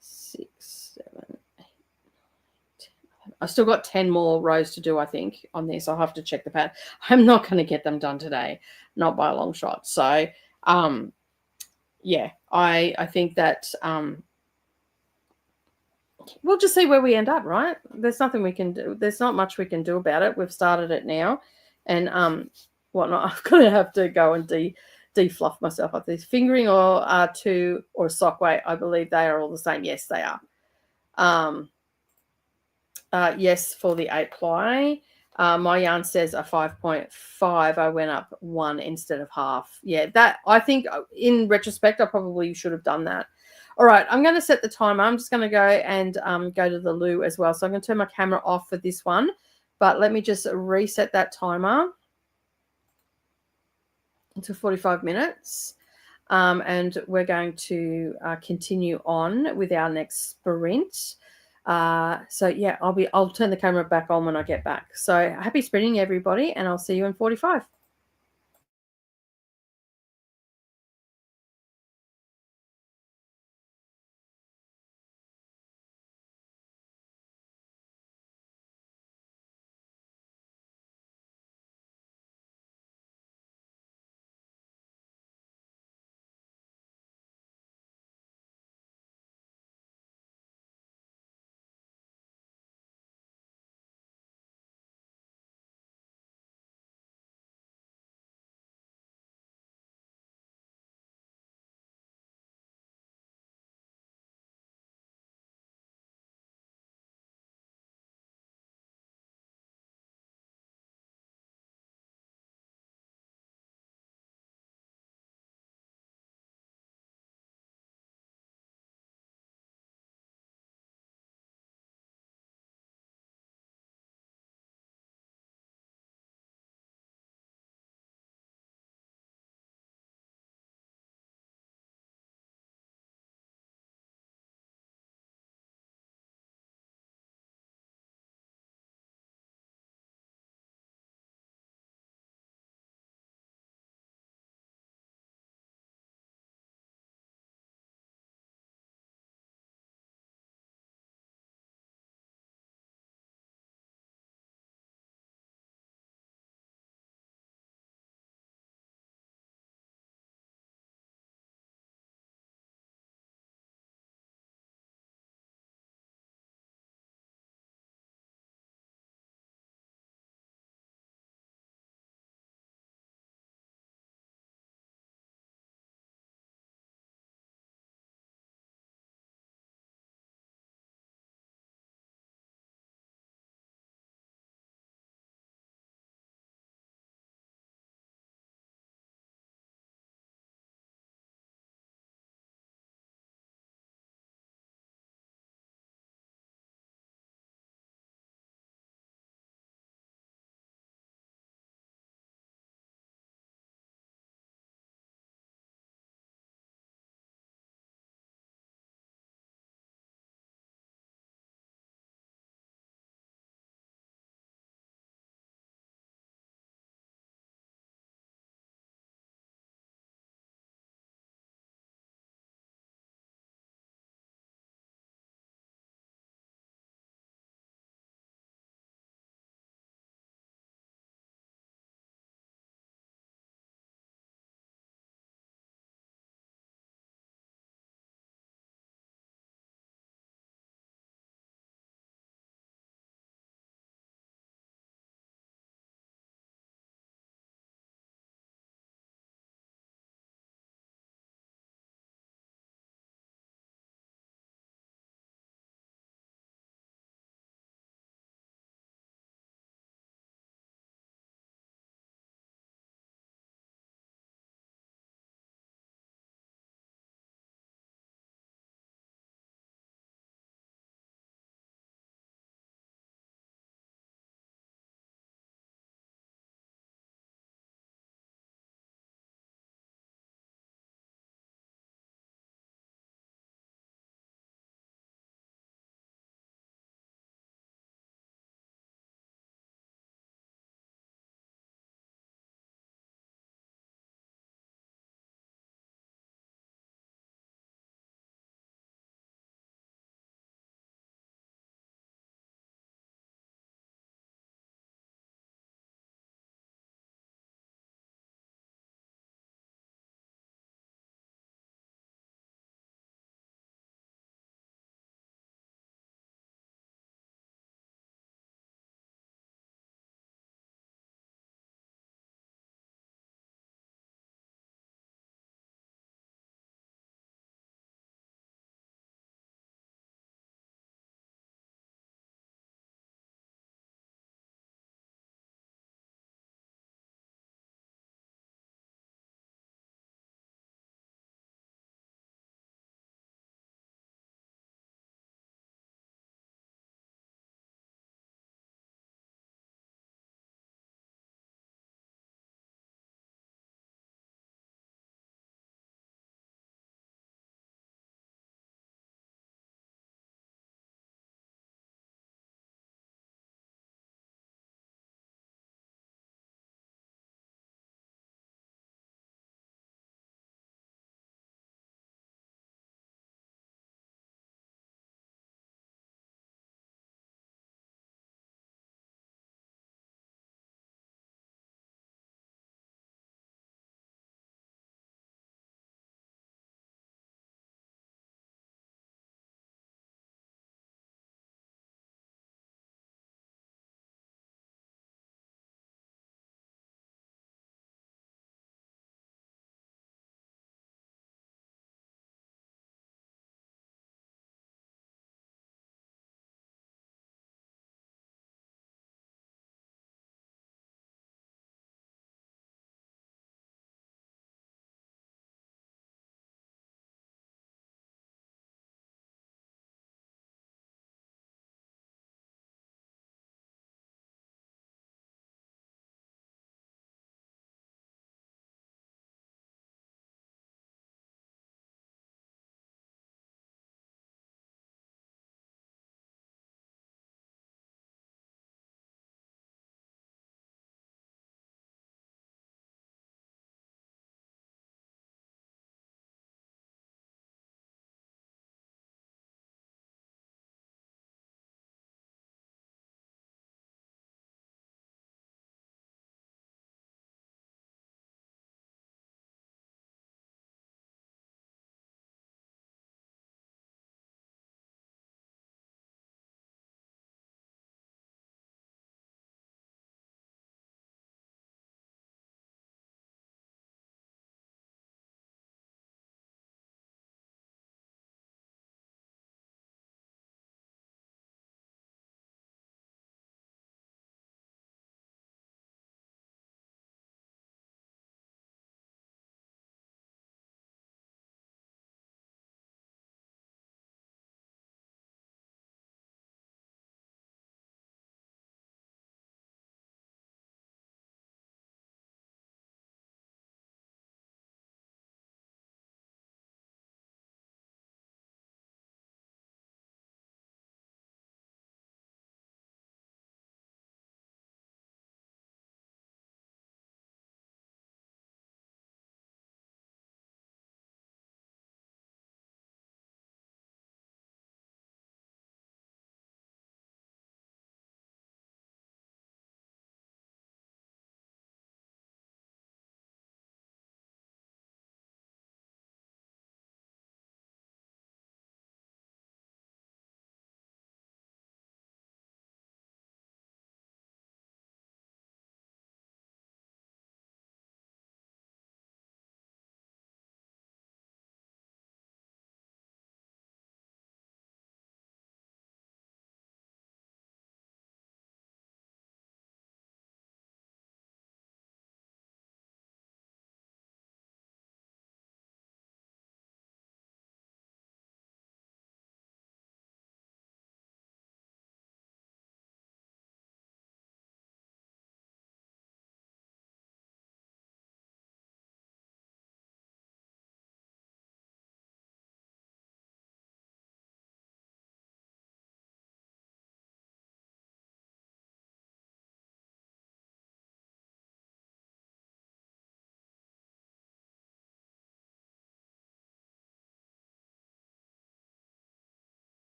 6, 7, 8, 9, 10, 11. I've still got 10 more rows to do, I think, on this. I'll have to check the pad. I'm not going to get them done today, not by a long shot. So yeah, I think that we'll just see where we end up, right? There's nothing we can do. There's not much we can do about it. We've started it now, and whatnot. I'm gonna have to go and defluff myself up. These fingering or R2 or sock weight, I believe they are all the same. Yes, they are. Yes, for the 8 ply. My yarn says a 5.5. I went up 1 instead of half. Yeah, that I think in retrospect, I probably should have done that. All right, I'm going to set the timer. I'm just going to go and go to the loo as well. So I'm going to turn my camera off for this one. But let me just reset that timer to 45 minutes. And we're going to continue on with our next sprint. So yeah, I'll turn the camera back on when I get back. So happy sprinting, everybody, and I'll see you in 45.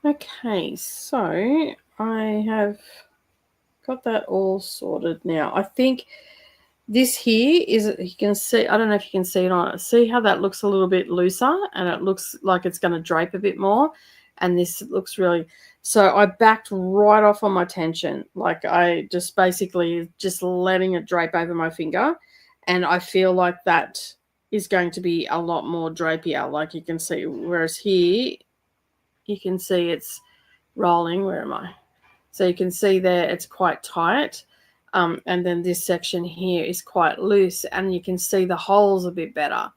Okay, so I have got that all sorted now. I think this here is, you can see, I don't know if you can see it on it. See how that looks a little bit looser and it looks like it's going to drape a bit more. And this looks really, so I backed right off on my tension. Like I just basically just letting it drape over my finger. And I feel like that is going to be a lot more drapier, like you can see. Whereas here, you can see it's rolling. Where am I? So you can see there it's quite tight. And then this section here is quite loose and you can see the holes a bit better.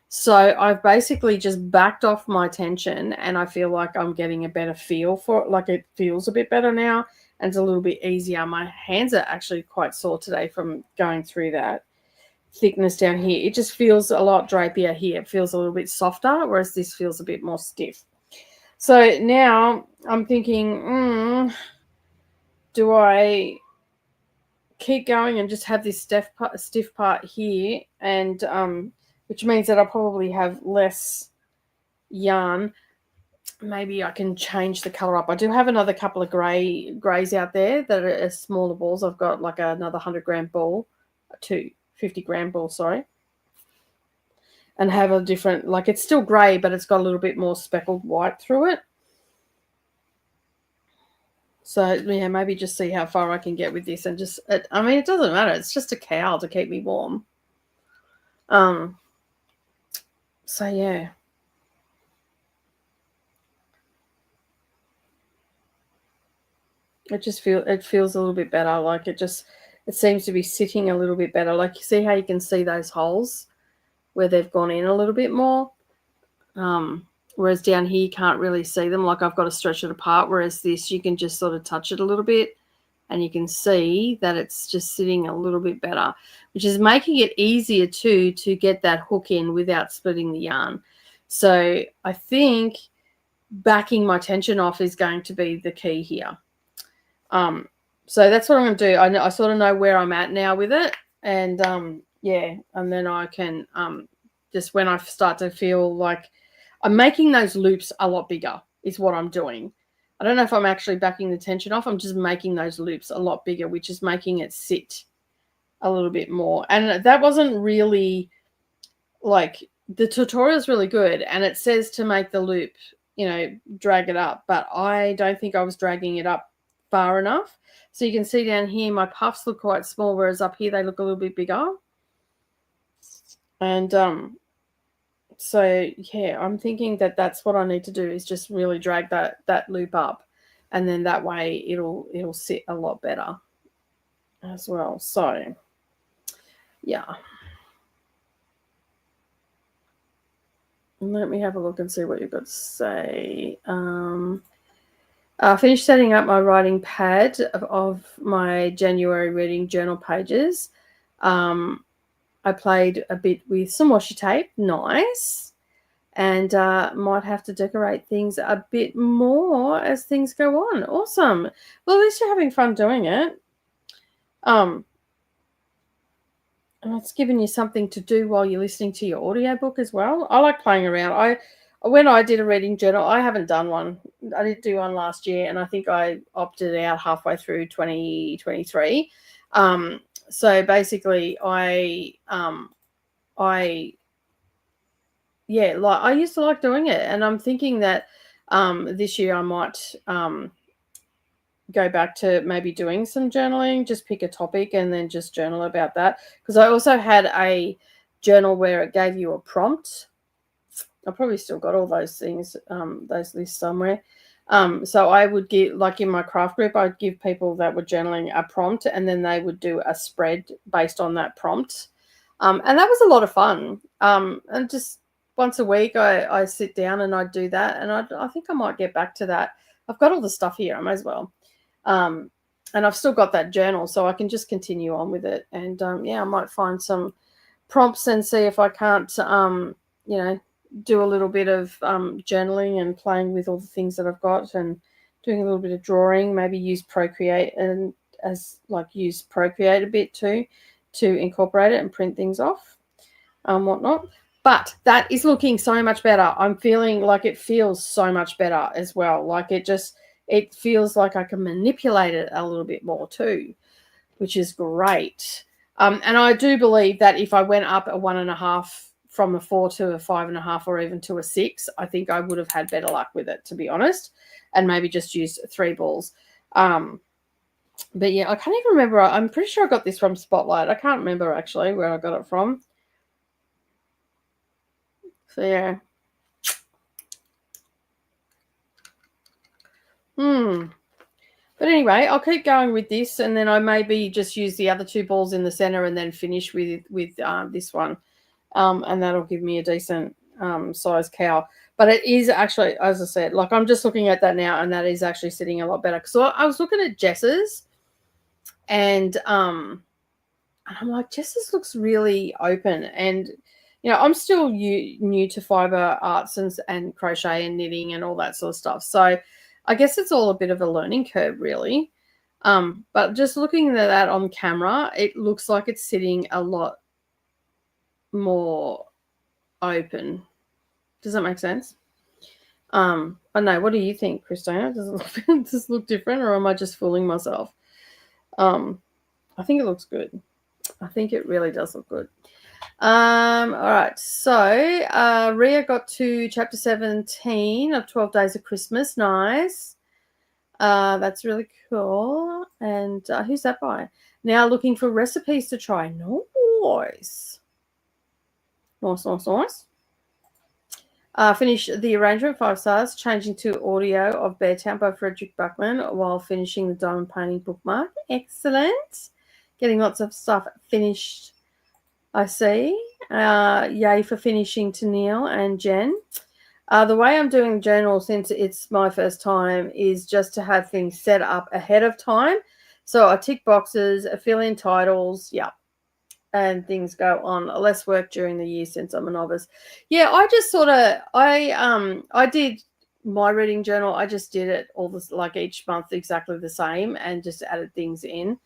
So I've basically just backed off my tension and I feel like I'm getting a better feel for it. Like it feels a bit better now and it's a little bit easier. My hands are actually quite sore today from going through that thickness down here. It just feels a lot drapier here. It feels a little bit softer, whereas this feels a bit more stiff. So now I'm thinking, do I keep going and just have this stiff part here, and which means that I'll probably have less yarn. Maybe I can change the color up. I do have another couple of grays out there that are smaller balls. I've got like another 100-gram ball, 50-gram ball, sorry, and have a different, like it's still gray, but it's got a little bit more speckled white through it. So yeah, maybe just see how far I can get with this, and just, I mean, it doesn't matter. It's just a cowl to keep me warm. So yeah. It feels a little bit better. Like it seems to be sitting a little bit better. Like you see how you can see those holes where they've gone in a little bit more. Whereas down here you can't really see them. Like I've got to stretch it apart. Whereas this, you can just sort of touch it a little bit and you can see that it's just sitting a little bit better, which is making it easier to get that hook in without splitting the yarn. So I think backing my tension off is going to be the key here. So that's what I'm going to do. I sort of know where I'm at now with it, and yeah, and then I can just, when I start to feel like I'm making those loops a lot bigger is what I'm doing. I don't know if I'm actually backing the tension off. I'm just making those loops a lot bigger, which is making it sit a little bit more. And that wasn't really, like, the tutorial is really good and it says to make the loop, you know, drag it up, but I don't think I was dragging it up far enough. So you can see down here my puffs look quite small, whereas up here they look a little bit bigger. And so yeah, I'm thinking that that's what I need to do, is just really drag that loop up, and then that way it'll sit a lot better as well. So yeah, let me have a look and see what you've got to say. I finished setting up my writing pad of my January reading journal pages. I played a bit with some washi tape, nice, and might have to decorate things a bit more as things go on. Awesome. Well, at least you're having fun doing it. And it's giving you something to do while you're listening to your audiobook as well. I like playing around. When I did a reading journal, I haven't done one. I did do one last year, and I think I opted out halfway through 2023. So basically, I used to like doing it, and I'm thinking that this year I might go back to maybe doing some journaling, just pick a topic and then just journal about that. Because I also had a journal where it gave you a prompt. I probably still got all those things, those lists somewhere. So I would give, like in my craft group, I'd give people that were journaling a prompt, and then they would do a spread based on that prompt. And that was a lot of fun. And just once a week, I sit down and I do that. And I think I might get back to that. I've got all the stuff here. I may as well. And I've still got that journal, so I can just continue on with it. And yeah, I might find some prompts and see if I can't, do a little bit of journaling and playing with all the things that I've got, and doing a little bit of drawing. Maybe use Procreate a bit too, to incorporate it and print things off, whatnot. But that is looking so much better. I'm feeling like it feels so much better as well. Like it feels like I can manipulate it a little bit more too, which is great. And I do believe that if I went up a 1.5 from a 4 to a 5.5 or even to a 6, I think I would have had better luck with it, to be honest, and maybe just used 3 balls. But yeah, I can't even remember. I'm pretty sure I got this from Spotlight. I can't remember actually where I got it from. So yeah. But anyway, I'll keep going with this, and then I maybe just use the other 2 balls in the center, and then finish with this one, and that'll give me a decent size cowl. But it is actually, as I said, like I'm just looking at that now, and that is actually sitting a lot better. So I was looking at Jess's, and I'm like, Jess's looks really open, and I'm still new to fiber arts and crochet and knitting and all that sort of stuff. So I guess it's all a bit of a learning curve, really. But just looking at that on camera, it looks like it's sitting a lot more open. Does that make sense? I don't know. What do you think, Christina? Does it look different, or am I just fooling myself? I think it looks good. I think it really does look good. All right. So Rhea got to chapter 17 of 12 Days of Christmas. Nice. That's really cool. And who's that by? Now looking for recipes to try. Nice. Nice. Finish the arrangement, 5 stars, changing to audio of Beartown by Frederick Buckman while finishing the diamond painting bookmark. Excellent. Getting lots of stuff finished, I see. Yay for finishing to Neil and Jen. The way I'm doing the journal, since it's my first time, is just to have things set up ahead of time. So I tick boxes, fill in titles, and things go on. Less work during the year since I'm a novice. Yeah, I just sort of I did my reading journal. I just did it all this, like each month exactly the same, and just added things in.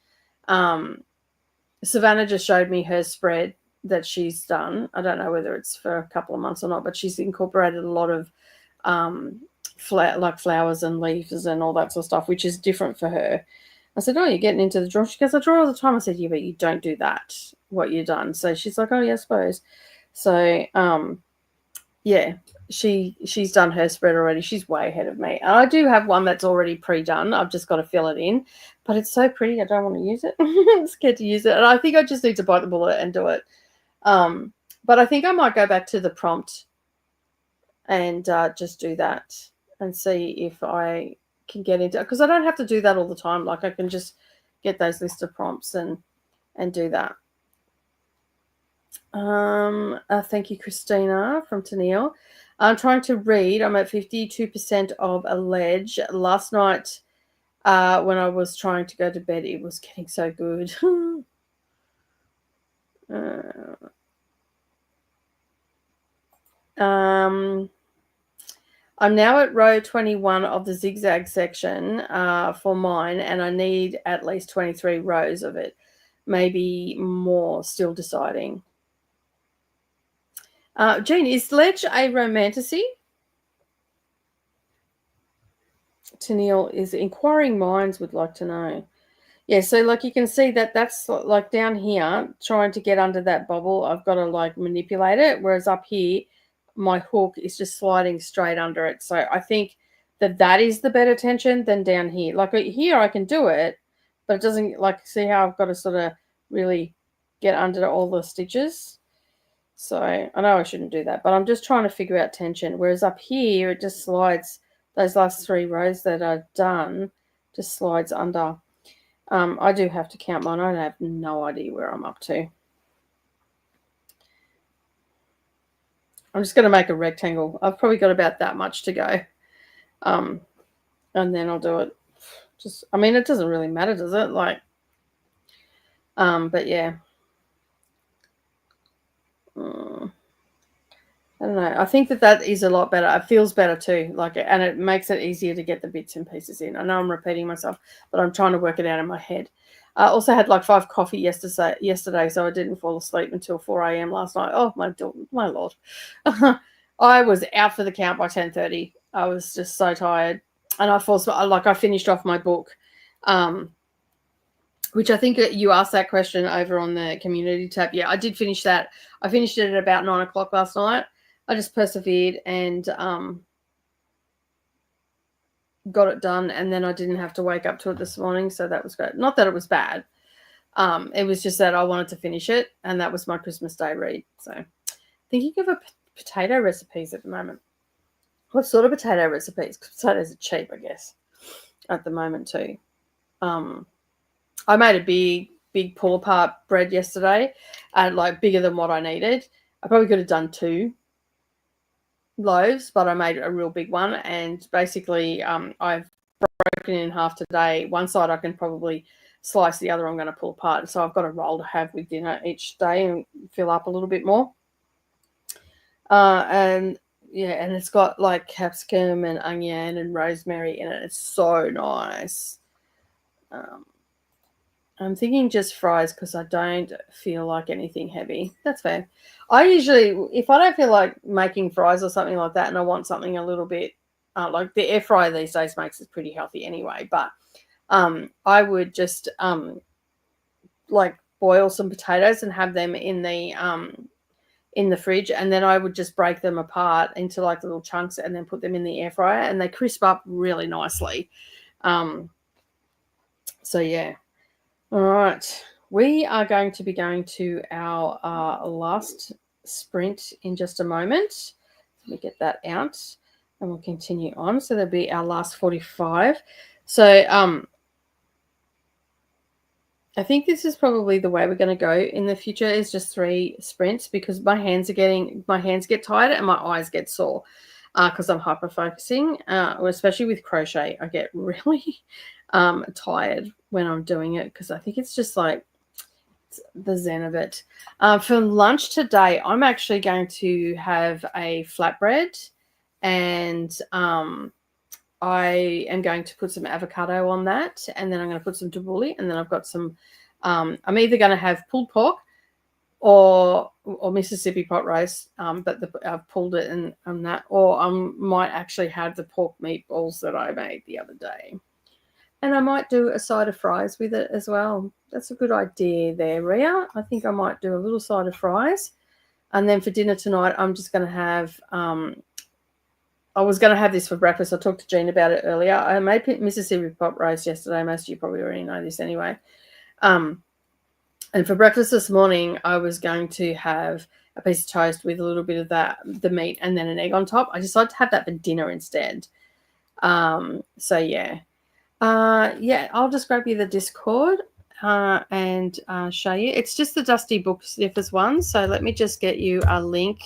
Savannah just showed me her spread that she's done. I don't know whether it's for a couple of months or not, but she's incorporated a lot of like flowers and leaves and all that sort of stuff, which is different for her. I said, "Oh, you're getting into the draw." She goes, "I draw all the time." I said, "Yeah, but you don't do that, what you've done." So she's like, "Oh, yeah, I suppose." So, yeah, she's done her spread already. She's way ahead of me. And I do have one that's already pre-done. I've just got to fill it in. But it's so pretty, I don't want to use it. I'm scared to use it. And I think I just need to bite the bullet and do it. But I think I might go back to the prompt and just do that and see if I can get into it, because I don't have to do that all the time. Like I can just get those list of prompts and do that. Thank you, Christina from Tennille. I'm trying to read. I'm at 52% of a ledge. Last night, when I was trying to go to bed, it was getting so good. I'm now at row 21 of the zigzag section for mine, and I need at least 23 rows of it, maybe more, still deciding. Jean, is ledge a romantasy? Tennille is inquiring minds would like to know. Yeah, so like you can see that's like down here, trying to get under that bubble, I've got to like manipulate it, whereas up here, my hook is just sliding straight under it. So I think that is the better tension than down here. Like here I can do it, but it doesn't, like, see how I've got to sort of really get under all the stitches. So I know I shouldn't do that, but I'm just trying to figure out tension. Whereas up here, it just slides, those last 3 rows that are done, just slides under. I do have to count mine. I have no idea where I'm up to. I'm just going to make a rectangle. I've probably got about that much to go. And then I'll do it. I mean, it doesn't really matter, does it? Like, but yeah. I don't know. I think that is a lot better. It feels better too. Like, and it makes it easier to get the bits and pieces in. I know I'm repeating myself, but I'm trying to work it out in my head. I also had like 5 coffee yesterday, so I didn't fall asleep until 4 a.m. last night. Oh my lord. I was out for the count by 10:30. I was just so tired. And I finished off my book, which I think you asked that question over on the community tab. Yeah, I did finish that. I finished it at about 9 o'clock last night. I just persevered and got it done, and then I didn't have to wake up to it this morning, so that was great. Not that it was bad. It was just that I wanted to finish it, and that was my Christmas Day read. So thinking of potato recipes at the moment. What sort of potato recipes? Potatoes are cheap, I guess, at the moment too. I made a big pull apart bread yesterday, and like bigger than what I needed. I probably could have done 2 loaves, but I made a real big one, and basically I've broken it in half today. One side I can probably slice, the other I'm going to pull apart, so I've got a roll to have with dinner each day and fill up a little bit more. And it's got like capsicum and onion and rosemary in it. It's so nice. I'm thinking just fries because I don't feel like anything heavy. That's fair. I usually, if I don't feel like making fries or something like that and I want something a little bit, like the air fryer these days makes it pretty healthy anyway, but I would just like boil some potatoes and have them in the fridge, and then I would just break them apart into like little chunks and then put them in the air fryer, and they crisp up really nicely. So yeah. All right, we are going to be going to our last sprint in just a moment. Let me get that out and we'll continue on. So there'll be our last 45. So I think this is probably the way we're going to go in the future, is just 3 sprints, because my hands get tired and my eyes get sore because I'm hyper focusing, especially with crochet. I get really tired when I'm doing it, because I think it's just like the zen of it. For lunch today, I'm actually going to have a flatbread, and I am going to put some avocado on that, and then I'm going to put some tabbouleh, and then I've got some I'm either going to have pulled pork or Mississippi pot roast, but I've pulled it and that, or I might actually have the pork meatballs that I made the other day. And I might do a side of fries with it as well. That's a good idea there, Ria. I think I might do a little side of fries. And then for dinner tonight, I'm just going to have, I was going to have this for breakfast. I talked to Jean about it earlier. I made Mississippi pot roast yesterday. Most of you probably already know this anyway. And for breakfast this morning, I was going to have a piece of toast with a little bit of the meat, and then an egg on top. I decided to have that for dinner instead. So yeah. I'll just grab you the Discord and show you. It's just the Dusty Book Sniffers one. So let me just get you a link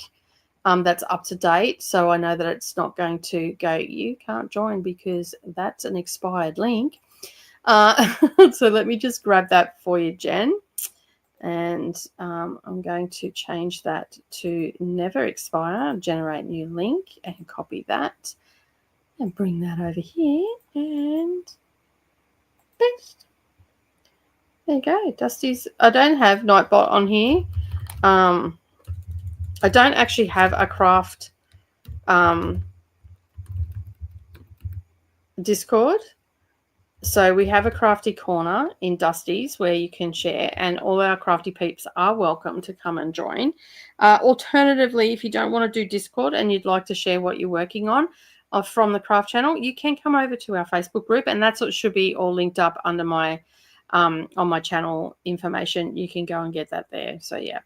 that's up to date, so I know that it's not going to go, you can't join because that's an expired link. So let me just grab that for you, Jen. And I'm going to change that to never expire, generate new link, and copy that. And bring that over here and paste. There you go, Dusty's. I don't have Nightbot on here. I don't actually have a craft Discord. So we have a crafty corner in Dusty's where you can share, and all our crafty peeps are welcome to come and join. Alternatively, if you don't want to do Discord and you'd like to share what you're working on from the craft channel, you can come over to our Facebook group, and that's what should be all linked up under my on my channel information. You can go and get that there. So yeah.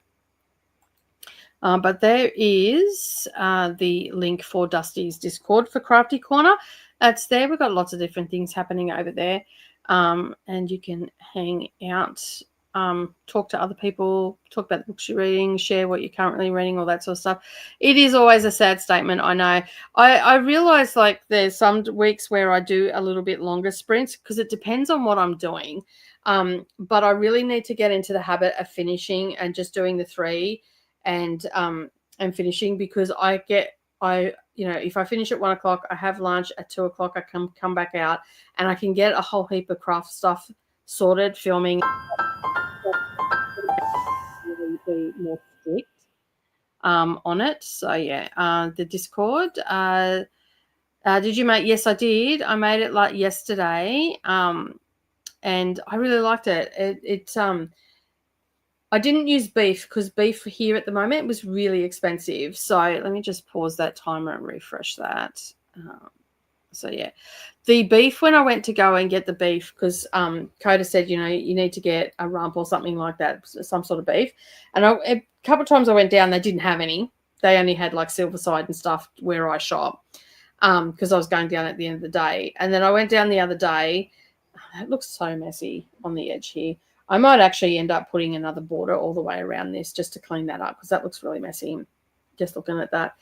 But there is the link for Dusty's Discord for Crafty Corner. That's there. We've got lots of different things happening over there. And you can hang out, talk to other people, talk about the books you're reading, share what you're currently reading, all that sort of stuff. It is always a sad statement, I know. I realize like there's some weeks where I do a little bit longer sprints because it depends on what I'm doing. But I really need to get into the habit of finishing and just doing the 3 and finishing, because if I finish at 1 o'clock, I have lunch at 2 o'clock, I come back out and I can get a whole heap of craft stuff sorted filming, really be more strict on it. So yeah, the Discord. Did you make? Yes, I did. I made it like yesterday, and I really liked it. I didn't use beef because beef here at the moment was really expensive. So let me just pause that timer and refresh that. So yeah, the beef, when I went to go and get the beef, because Coda said, you need to get a rump or something like that, some sort of beef. And a couple of times I went down, they didn't have any. They only had like Silverside and stuff where I shop, because I was going down at the end of the day. And then I went down the other day. It looks so messy on the edge here. I might actually end up putting another border all the way around this just to clean that up, because that looks really messy just looking at that.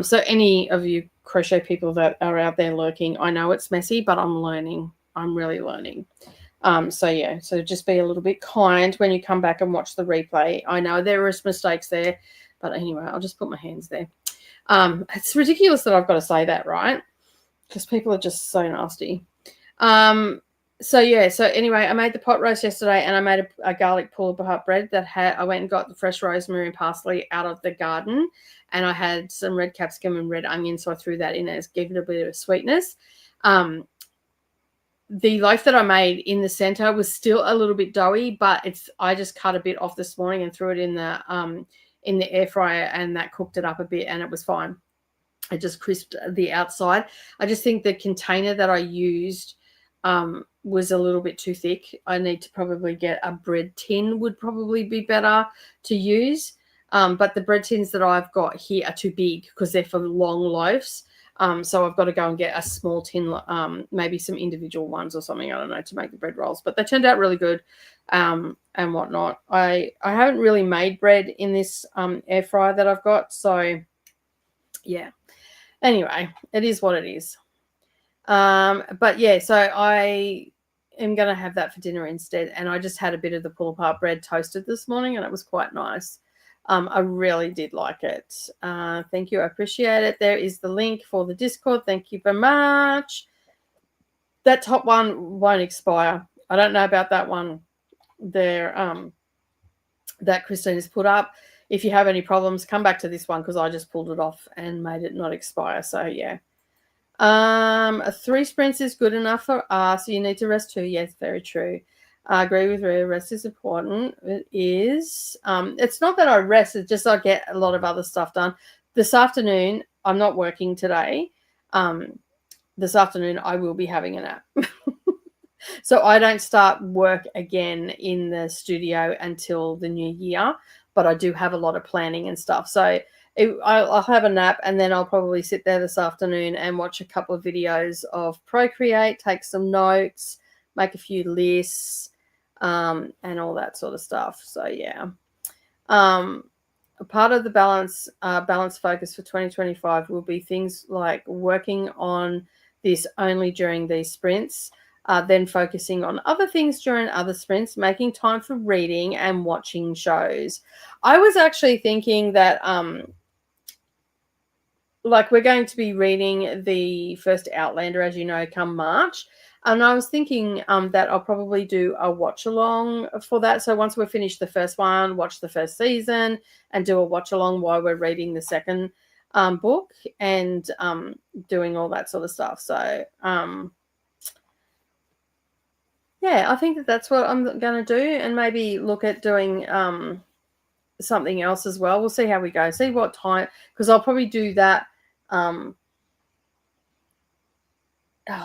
So any of you crochet people that are out there lurking, I know it's messy, but I'm learning. I'm really learning. So yeah, so just be a little bit kind when you come back and watch the replay. I know there is mistakes there, but anyway, I'll just put my hands there. It's ridiculous that I've got to say that, right? Because people are just so nasty. So yeah, so anyway, I made the pot roast yesterday, and I made a garlic pull-apart bread that I went and got the fresh rosemary and parsley out of the garden, and I had some red capsicum and red onion, so I threw that in as give it a bit of sweetness. The loaf that I made in the center was still a little bit doughy, but I just cut a bit off this morning and threw it in the air fryer, and that cooked it up a bit, and it was fine. It just crisped the outside. I just think the container that I used was a little bit too thick. I need to probably get a bread tin, would probably be better to use. But the bread tins that I've got here are too big because they're for long loaves. So I've got to go and get a small tin, maybe some individual ones or something, I don't know, to make the bread rolls. But they turned out really good and whatnot. I haven't really made bread in this air fryer that I've got. So, yeah. Anyway, it is what it is. But yeah, so I am going to have that for dinner instead. And I just had a bit of the pull-apart bread toasted this morning, and it was quite nice. I really did like it. Thank you. I appreciate it. There is the link for the Discord. Thank you very much. That top one won't expire. I don't know about that one there that Christine has put up. If you have any problems, come back to this one, because I just pulled it off and made it not expire. So yeah. 3 sprints is good enough for us. So you need to rest 2. Yes, very true. I agree with Rhea. Rest is important. It is. It's not that I rest. It's just I get a lot of other stuff done. This afternoon, I'm not working today. This afternoon, I will be having a nap. So I don't start work again in the studio until the new year. But I do have a lot of planning and stuff. So I'll have a nap, and then I'll probably sit there this afternoon and watch a couple of videos of Procreate, take some notes, make a few lists, and all that sort of stuff. So yeah, a part of the balance focus for 2025 will be things like working on this only during these sprints, then focusing on other things during other sprints, making time for reading and watching shows. I was actually thinking that like we're going to be reading the first Outlander, as you know, come March. And I was thinking that I'll probably do a watch along for that. So once we're finished the first one, watch the first season and do a watch along while we're reading the second book and doing all that sort of stuff. So, yeah, I think that's what I'm going to do, and maybe look at doing something else as well. We'll see how we go. See what time, because I'll probably do that.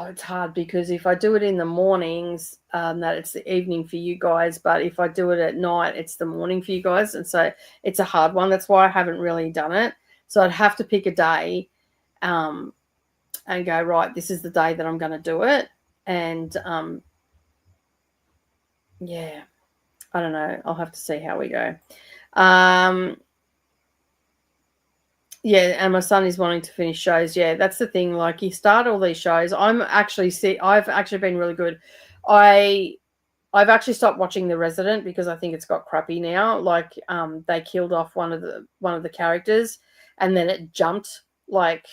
It's hard because if I do it in the mornings, that it's the evening for you guys. But if I do it at night, it's the morning for you guys. And so it's a hard one. That's why I haven't really done it. So I'd have to pick a day and go, right, this is the day that I'm going to do it. And yeah, I don't know. I'll have to see how we go. Yeah, and my son is wanting to finish shows. Yeah, that's the thing. Like, you start all these shows. I've actually been really good. I've actually stopped watching The Resident because I think it's got crappy now. Like, they killed off one of the characters, and then it jumped like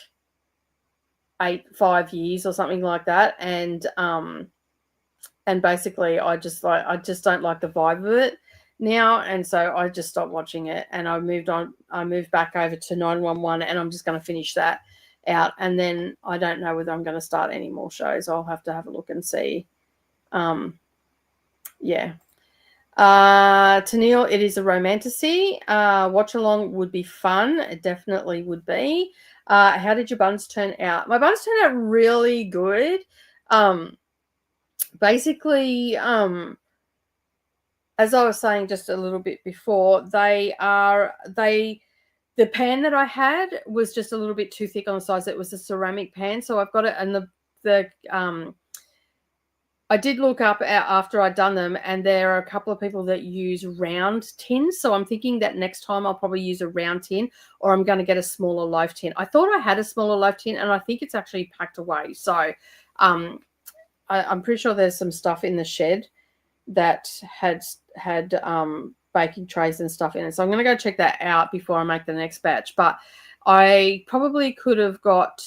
5 years or something like that. And and basically I just don't like the vibe of it now, and so I just stopped watching it, and I moved back over to 911, and I'm just going to finish that out, and then I don't know whether I'm going to start any more shows. I'll have to have a look and see. Yeah. Tennille, it is a romantasy. Watch along would be fun. It definitely would be. How did your buns turn out? My buns turned out really good. Basically, as I was saying just a little bit before, the pan that I had was just a little bit too thick on the sides. It was a ceramic pan, so I've got it, and I did look up after I'd done them, and there are a couple of people that use round tins. So I'm thinking that next time I'll probably use a round tin, or I'm going to get a smaller loaf tin. I thought I had a smaller loaf tin, and I think it's actually packed away. So I'm pretty sure there's some stuff in the shed that had baking trays and stuff in it. So I'm going to go check that out before I make the next batch. But I probably could have got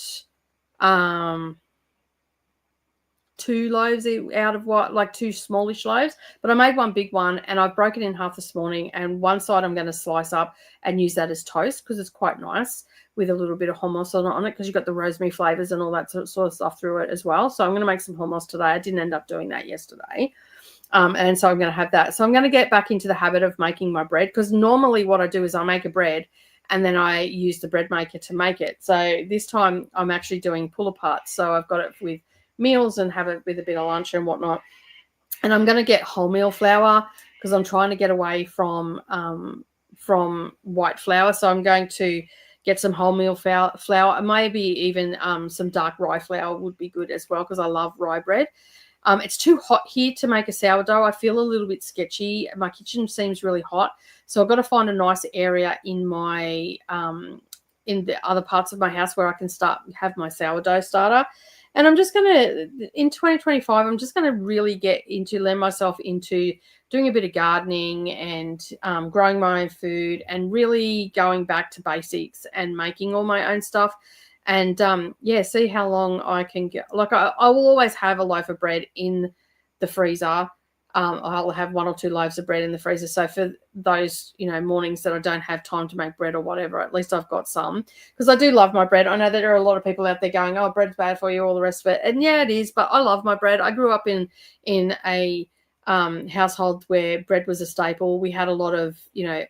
2 loaves out of like 2 smallish loaves, but I made one big one, and I broke it in half this morning, and one side I'm going to slice up and use that as toast because it's quite nice with a little bit of hummus on it, because you've got the rosemary flavors and all that sort of stuff through it as well. So I'm going to make some hummus today. I didn't end up doing that yesterday. And so I'm going to have that. So I'm going to get back into the habit of making my bread, because normally what I do is I make a bread and then I use the bread maker to make it. So this time I'm actually doing pull apart. So I've got it with meals and have it with a bit of lunch and whatnot. And I'm going to get wholemeal flour because I'm trying to get away from white flour. So I'm going to get some wholemeal flour, and maybe even some dark rye flour would be good as well, because I love rye bread. It's too hot here to make a sourdough. I feel a little bit sketchy. My kitchen seems really hot. So I've got to find a nice area in my in the other parts of my house where I can have my sourdough starter. And I'm just going to, in 2025, I'm just going to really lend myself into doing a bit of gardening and growing my own food, and really going back to basics and making all my own stuff. And see how long I can get. Like I will always have a loaf of bread in the freezer. I'll have 1 or 2 loaves of bread in the freezer. So for those, mornings that I don't have time to make bread or whatever, at least I've got some, because I do love my bread. I know that there are a lot of people out there going, "Oh, bread's bad for you," all the rest of it. And yeah, it is, but I love my bread. I grew up in a household where bread was a staple. We had a lot of,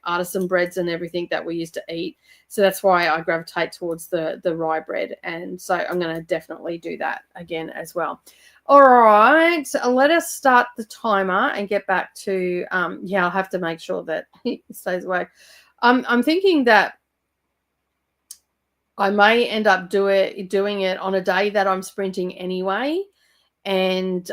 artisan breads and everything that we used to eat. So that's why I gravitate towards the rye bread. And so I'm going to definitely do that again as well. All right, let us start the timer and get back to, I'll have to make sure that it stays awake. I'm thinking that I may end up doing it on a day that I'm sprinting anyway, and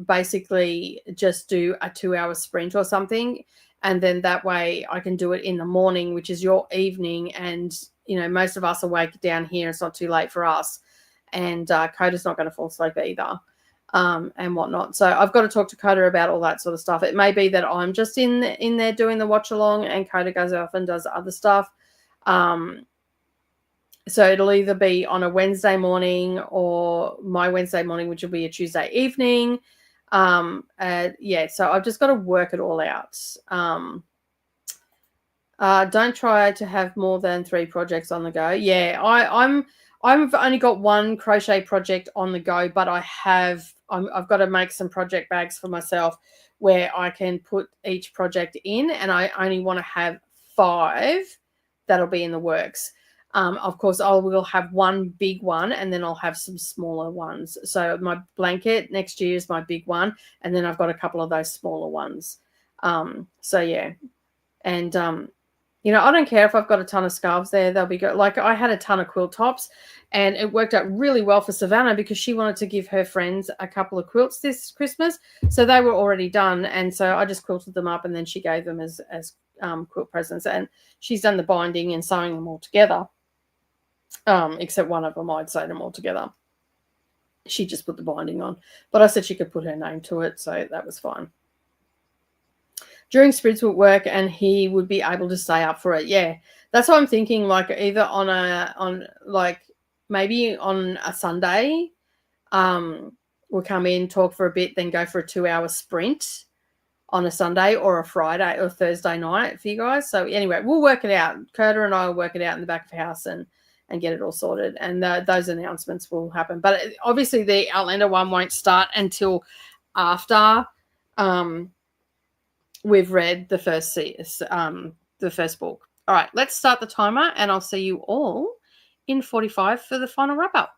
basically just do a 2-hour sprint or something. And then that way I can do it in the morning, which is your evening. And, most of us awake down here. It's not too late for us. And Coda's not going to fall asleep either, and whatnot. So I've got to talk to Coda about all that sort of stuff. It may be that I'm just in there doing the watch along, and Coda goes off and does other stuff. So it'll either be on a Wednesday morning or my Wednesday morning, which will be a Tuesday evening. So I've just got to work it all out. Don't try to have more than 3 projects on the go. Yeah, I've only got 1 crochet project on the go, but I've got to make some project bags for myself where I can put each project in, and I only want to have 5 that'll be in the works. Of course, I will have 1 big one, and then I'll have some smaller ones. So my blanket next year is my big one, and then I've got a couple of those smaller ones. And I don't care if I've got a ton of scarves there. They'll be good. Like I had a ton of quilt tops, and it worked out really well for Savannah because she wanted to give her friends a couple of quilts this Christmas. So they were already done. And so I just quilted them up, and then she gave them as quilt presents. And she's done the binding and sewing them all together. Except one of them, I'd sew them all together. She just put the binding on. But I said she could put her name to it, so that was fine. During sprints would work, and he would be able to stay up for it. Yeah, that's what I'm thinking. Like either maybe on a Sunday, we'll come in, talk for a bit, then go for a 2-hour sprint on a Sunday or a Friday or Thursday night for you guys. So anyway, we'll work it out. Curta and I will work it out in the back of the house and get it all sorted. And those announcements will happen. But obviously the Outlander one won't start until after we've read the first book. All right, let's start the timer, and I'll see you all in 45 for the final wrap up.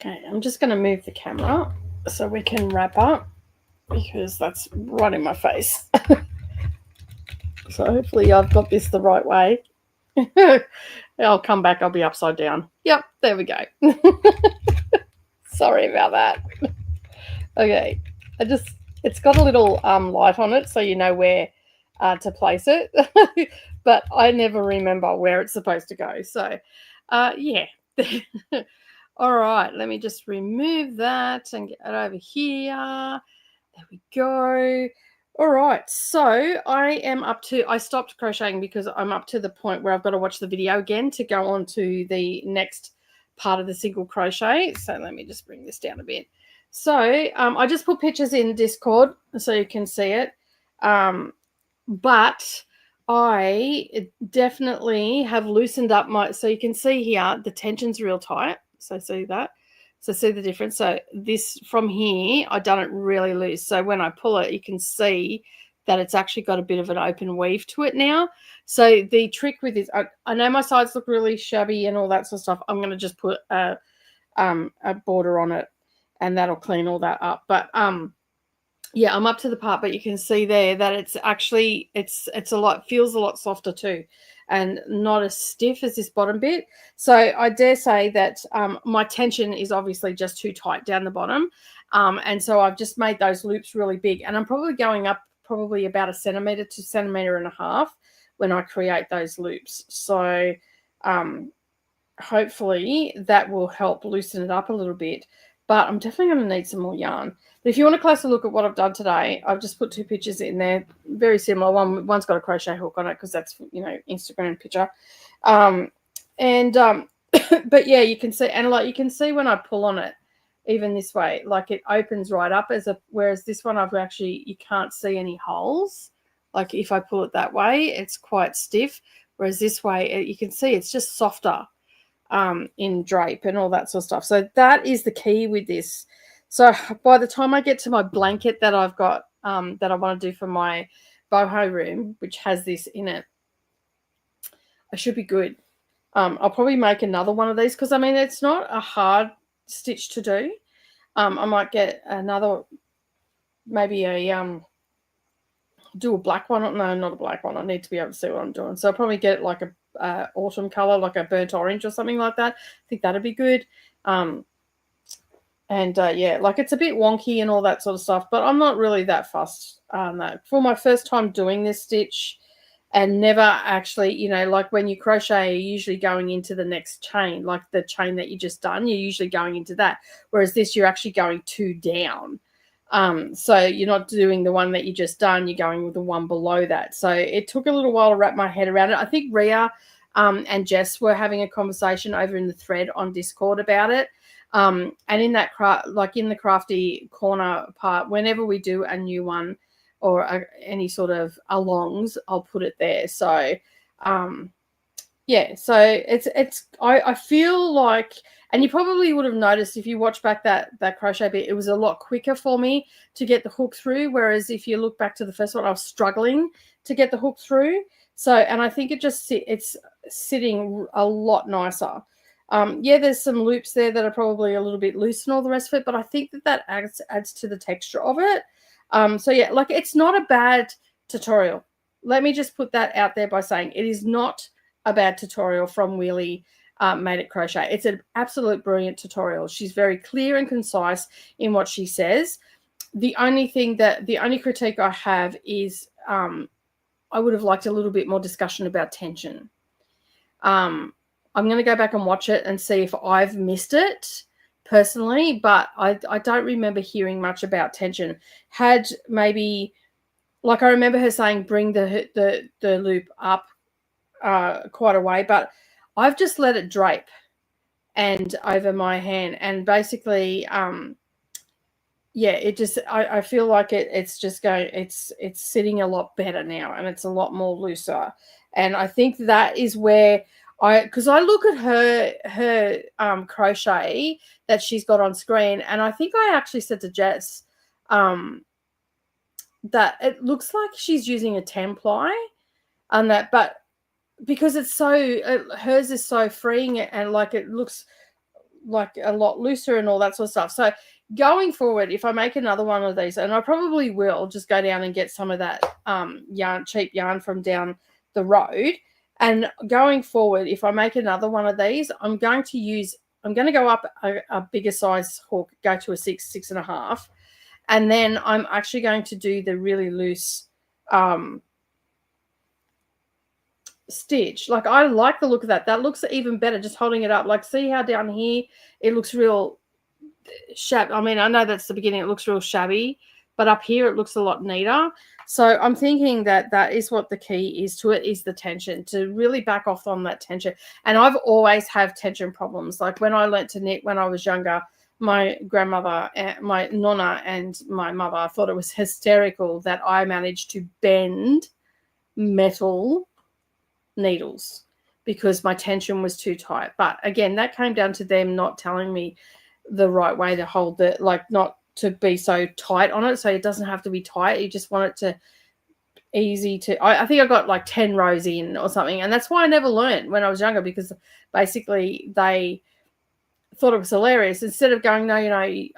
Okay, I'm just going to move the camera so we can wrap up because that's right in my face. So hopefully I've got this the right way. I'll come back, I'll be upside down. Yep, there we go. Sorry about that. Okay, it's got a little light on it so you know where to place it. But I never remember where it's supposed to go. So, yeah. All right, let me just remove that and get it over here. There we go. All right, so I stopped crocheting because I'm up to the point where I've got to watch the video again to go on to the next part of the single crochet. So let me just bring this down a bit. So I just put pictures in Discord so you can see it. But I definitely have loosened up so you can see here, the tension's real tight. So see that? So see the difference? So this from here, I've done it really loose. So when I pull it, you can see that it's actually got a bit of an open weave to it now. So the trick with this, I know my sides look really shabby and all that sort of stuff. I'm going to just put a border on it and that'll clean all that up. But yeah, I'm up to the part, but you can see there that it's actually, feels a lot softer too and not as stiff as this bottom bit. So I dare say that my tension is obviously just too tight down the bottom. And so I've just made those loops really big, and I'm probably going up probably about 1 centimeter to 1.5 centimeters when I create those loops. So hopefully that will help loosen it up a little bit, but I'm definitely going to need some more yarn. But if you want a closer look at what I've done today, I've just put 2 pictures in there, very similar. One's got a crochet hook on it because that's, Instagram picture. But yeah, you can see, and like you can see when I pull on it, even this way, like it opens right up whereas this one you can't see any holes. Like if I pull it that way, it's quite stiff, whereas this way you can see it's just softer in drape and all that sort of stuff. So that is the key with this. So by the time I get to my blanket that I've got that I want to do for my boho room, which has this in it, I should be good. I'll probably make another one of these because I mean it's not a hard stitch to do. I might get another, maybe do a black one. No, not a black one. I need to be able to see what I'm doing. So I'll probably get like a autumn color, like a burnt orange or something like that. I think that'd be good. Yeah, like it's a bit wonky and all that sort of stuff, but I'm not really that fussed on that. For my first time doing this stitch and never actually, like when you crochet, you're usually going into the next chain, like the chain that you just done, you're usually going into that. Whereas this, you're actually going 2 down. So you're not doing the one that you just done, you're going with the one below that. So it took a little while to wrap my head around it. I think Rhea and Jess were having a conversation over in the thread on Discord about it. And in that in the crafty corner part, whenever we do a new one or any sort of alongs, I'll put it there. So yeah, so I feel like, and you probably would have noticed if you watch back that crochet bit, it was a lot quicker for me to get the hook through, whereas if you look back to the first one, I was struggling to get the hook through. So, and I think it's sitting a lot nicer. Yeah, there's some loops there that are probably a little bit loose and all the rest of it, but I think that adds to the texture of it. So yeah, like it's not a bad tutorial. Let me just put that out there by saying it is not a bad tutorial from Wheelie Made It Crochet. It's an absolute brilliant tutorial. She's very clear and concise in what she says. The only critique I have is I would have liked a little bit more discussion about tension. I'm going to go back and watch it and see if I've missed it personally, but I don't remember hearing much about tension. Had maybe, like I remember her saying bring the loop up quite a way, but I've just let it drape and over my hand, and basically yeah, it just I feel like it's just going, it's sitting a lot better now, and it's a lot more looser. And I think that is where because I look at her crochet that she's got on screen, and I think I actually said to Jess that it looks like she's using a 10-ply on that, but because it's hers is so freeing, and like it looks like a lot looser and all that sort of stuff. So going forward, if I make another one of these, and I probably will just go down and get some of that yarn, cheap yarn from down the road. And going forward, if I make another one of these, I'm going to go up a bigger size hook, go to a 6.5, and then I'm actually going to do the really loose stitch. Like, I like the look of that. That looks even better just holding it up. Like, see how down here it looks real shabby. I mean, I know that's the beginning, it looks real shabby, but up here it looks a lot neater. So I'm thinking that that is what the key is to it, is the tension, to really back off on that tension. And I've always have tension problems. Like when I learnt to knit when I was younger, my grandmother, my nonna and my mother thought it was hysterical that I managed to bend metal needles because my tension was too tight. But again, that came down to them not telling me the right way to hold the, like, not to be so tight on it, so it doesn't have to be tight. You just want it to easy to, I think I got like 10 rows in or something, and that's why I never learned when I was younger, because basically they thought it was hilarious. Instead of going, no,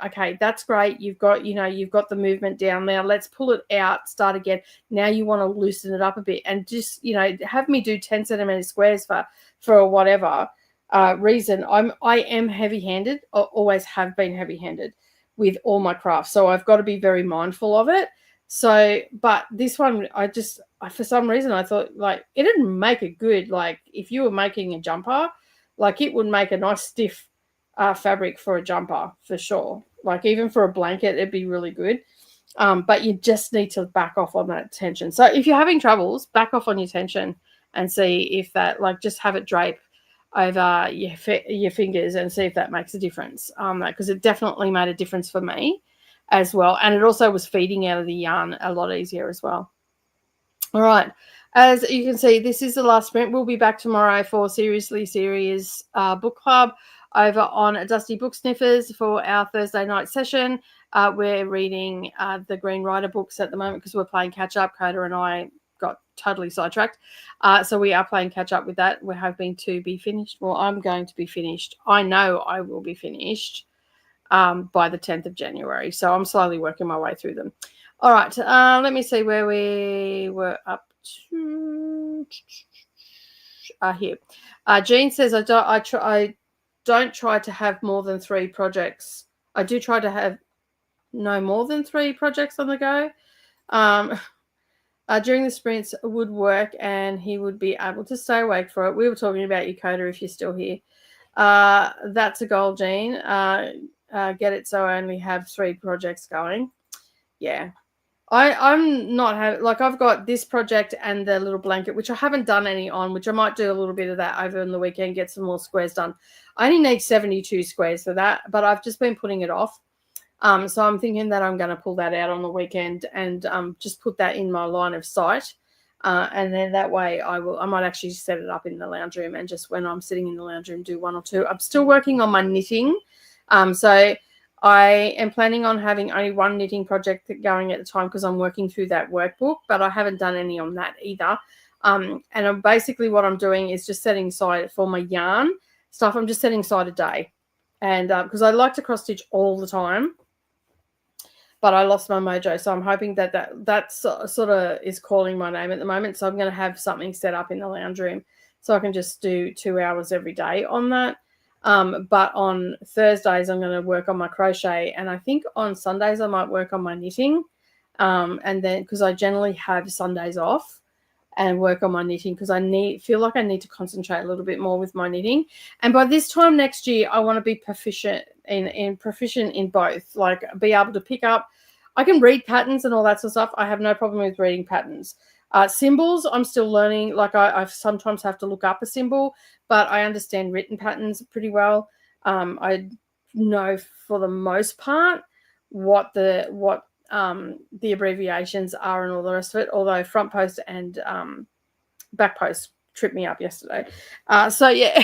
okay, that's great, you've got the movement down, now let's pull it out, start again, now you want to loosen it up a bit, and just have me do 10 centimeter squares for whatever reason. I am heavy-handed, I always have been heavy-handed with all my crafts, so I've got to be very mindful of it. So, but this one, for some reason I thought, like, it didn't make a good, like, if you were making a jumper, like, it would make a nice stiff fabric for a jumper for sure. Like, even for a blanket, it'd be really good. But you just need to back off on that tension. So if you're having troubles, back off on your tension and see if that, like, just have it drape over your fingers and see if that makes a difference. Because it definitely made a difference for me as well. And it also was feeding out of the yarn a lot easier as well. All right. As you can see, this is the last sprint. We'll be back tomorrow for Seriously Serious Book Club over on Dusty Book Sniffers for our Thursday night session. We're reading the Green Rider books at the moment because we're playing catch up. Coda and I got totally sidetracked. So we are playing catch up with that. We're hoping to be finished. Well, I'm going to be finished. I know I will be finished by the 10th of January. So I'm slowly working my way through them. All right. Let me see where we were up to. Here. Jean says, I don't try to have more than 3 projects. I do try to have no more than 3 projects on the go. During the sprints would work and he would be able to stay awake for it. We were talking about you, Coda, if you're still here. That's a goal, Jean. Get it so I only have 3 projects going. Yeah. I'm not having, like, I've got this project and the little blanket, which I haven't done any on, which I might do a little bit of that over on the weekend, get some more squares done. I only need 72 squares for that, but I've just been putting it off. So I'm thinking that I'm going to pull that out on the weekend and just put that in my line of sight. And then that way I might actually set it up in the lounge room and just when I'm sitting in the lounge room do 1 or 2. I'm still working on my knitting. So I am planning on having only 1 knitting project going at the time because I'm working through that workbook, but I haven't done any on that either. And basically what I'm doing is just setting aside for my yarn stuff. I'm just setting aside a day. And because I like to cross stitch all the time, but I lost my mojo. So I'm hoping that sort of is calling my name at the moment. So I'm going to have something set up in the lounge room so I can just do 2 hours every day on that. But on Thursdays, I'm going to work on my crochet. And I think on Sundays, I might work on my knitting. And then because I generally have Sundays off and work on my knitting because feel like I need to concentrate a little bit more with my knitting. And by this time next year, I want to be proficient in both, like be able to pick up. I can read patterns and all that sort of stuff. I have no problem with reading patterns. Symbols, I'm still learning. Like I sometimes have to look up a symbol, but I understand written patterns pretty well. I know for the most part what the abbreviations are and all the rest of it, although front post and back post tripped me up yesterday. So yeah.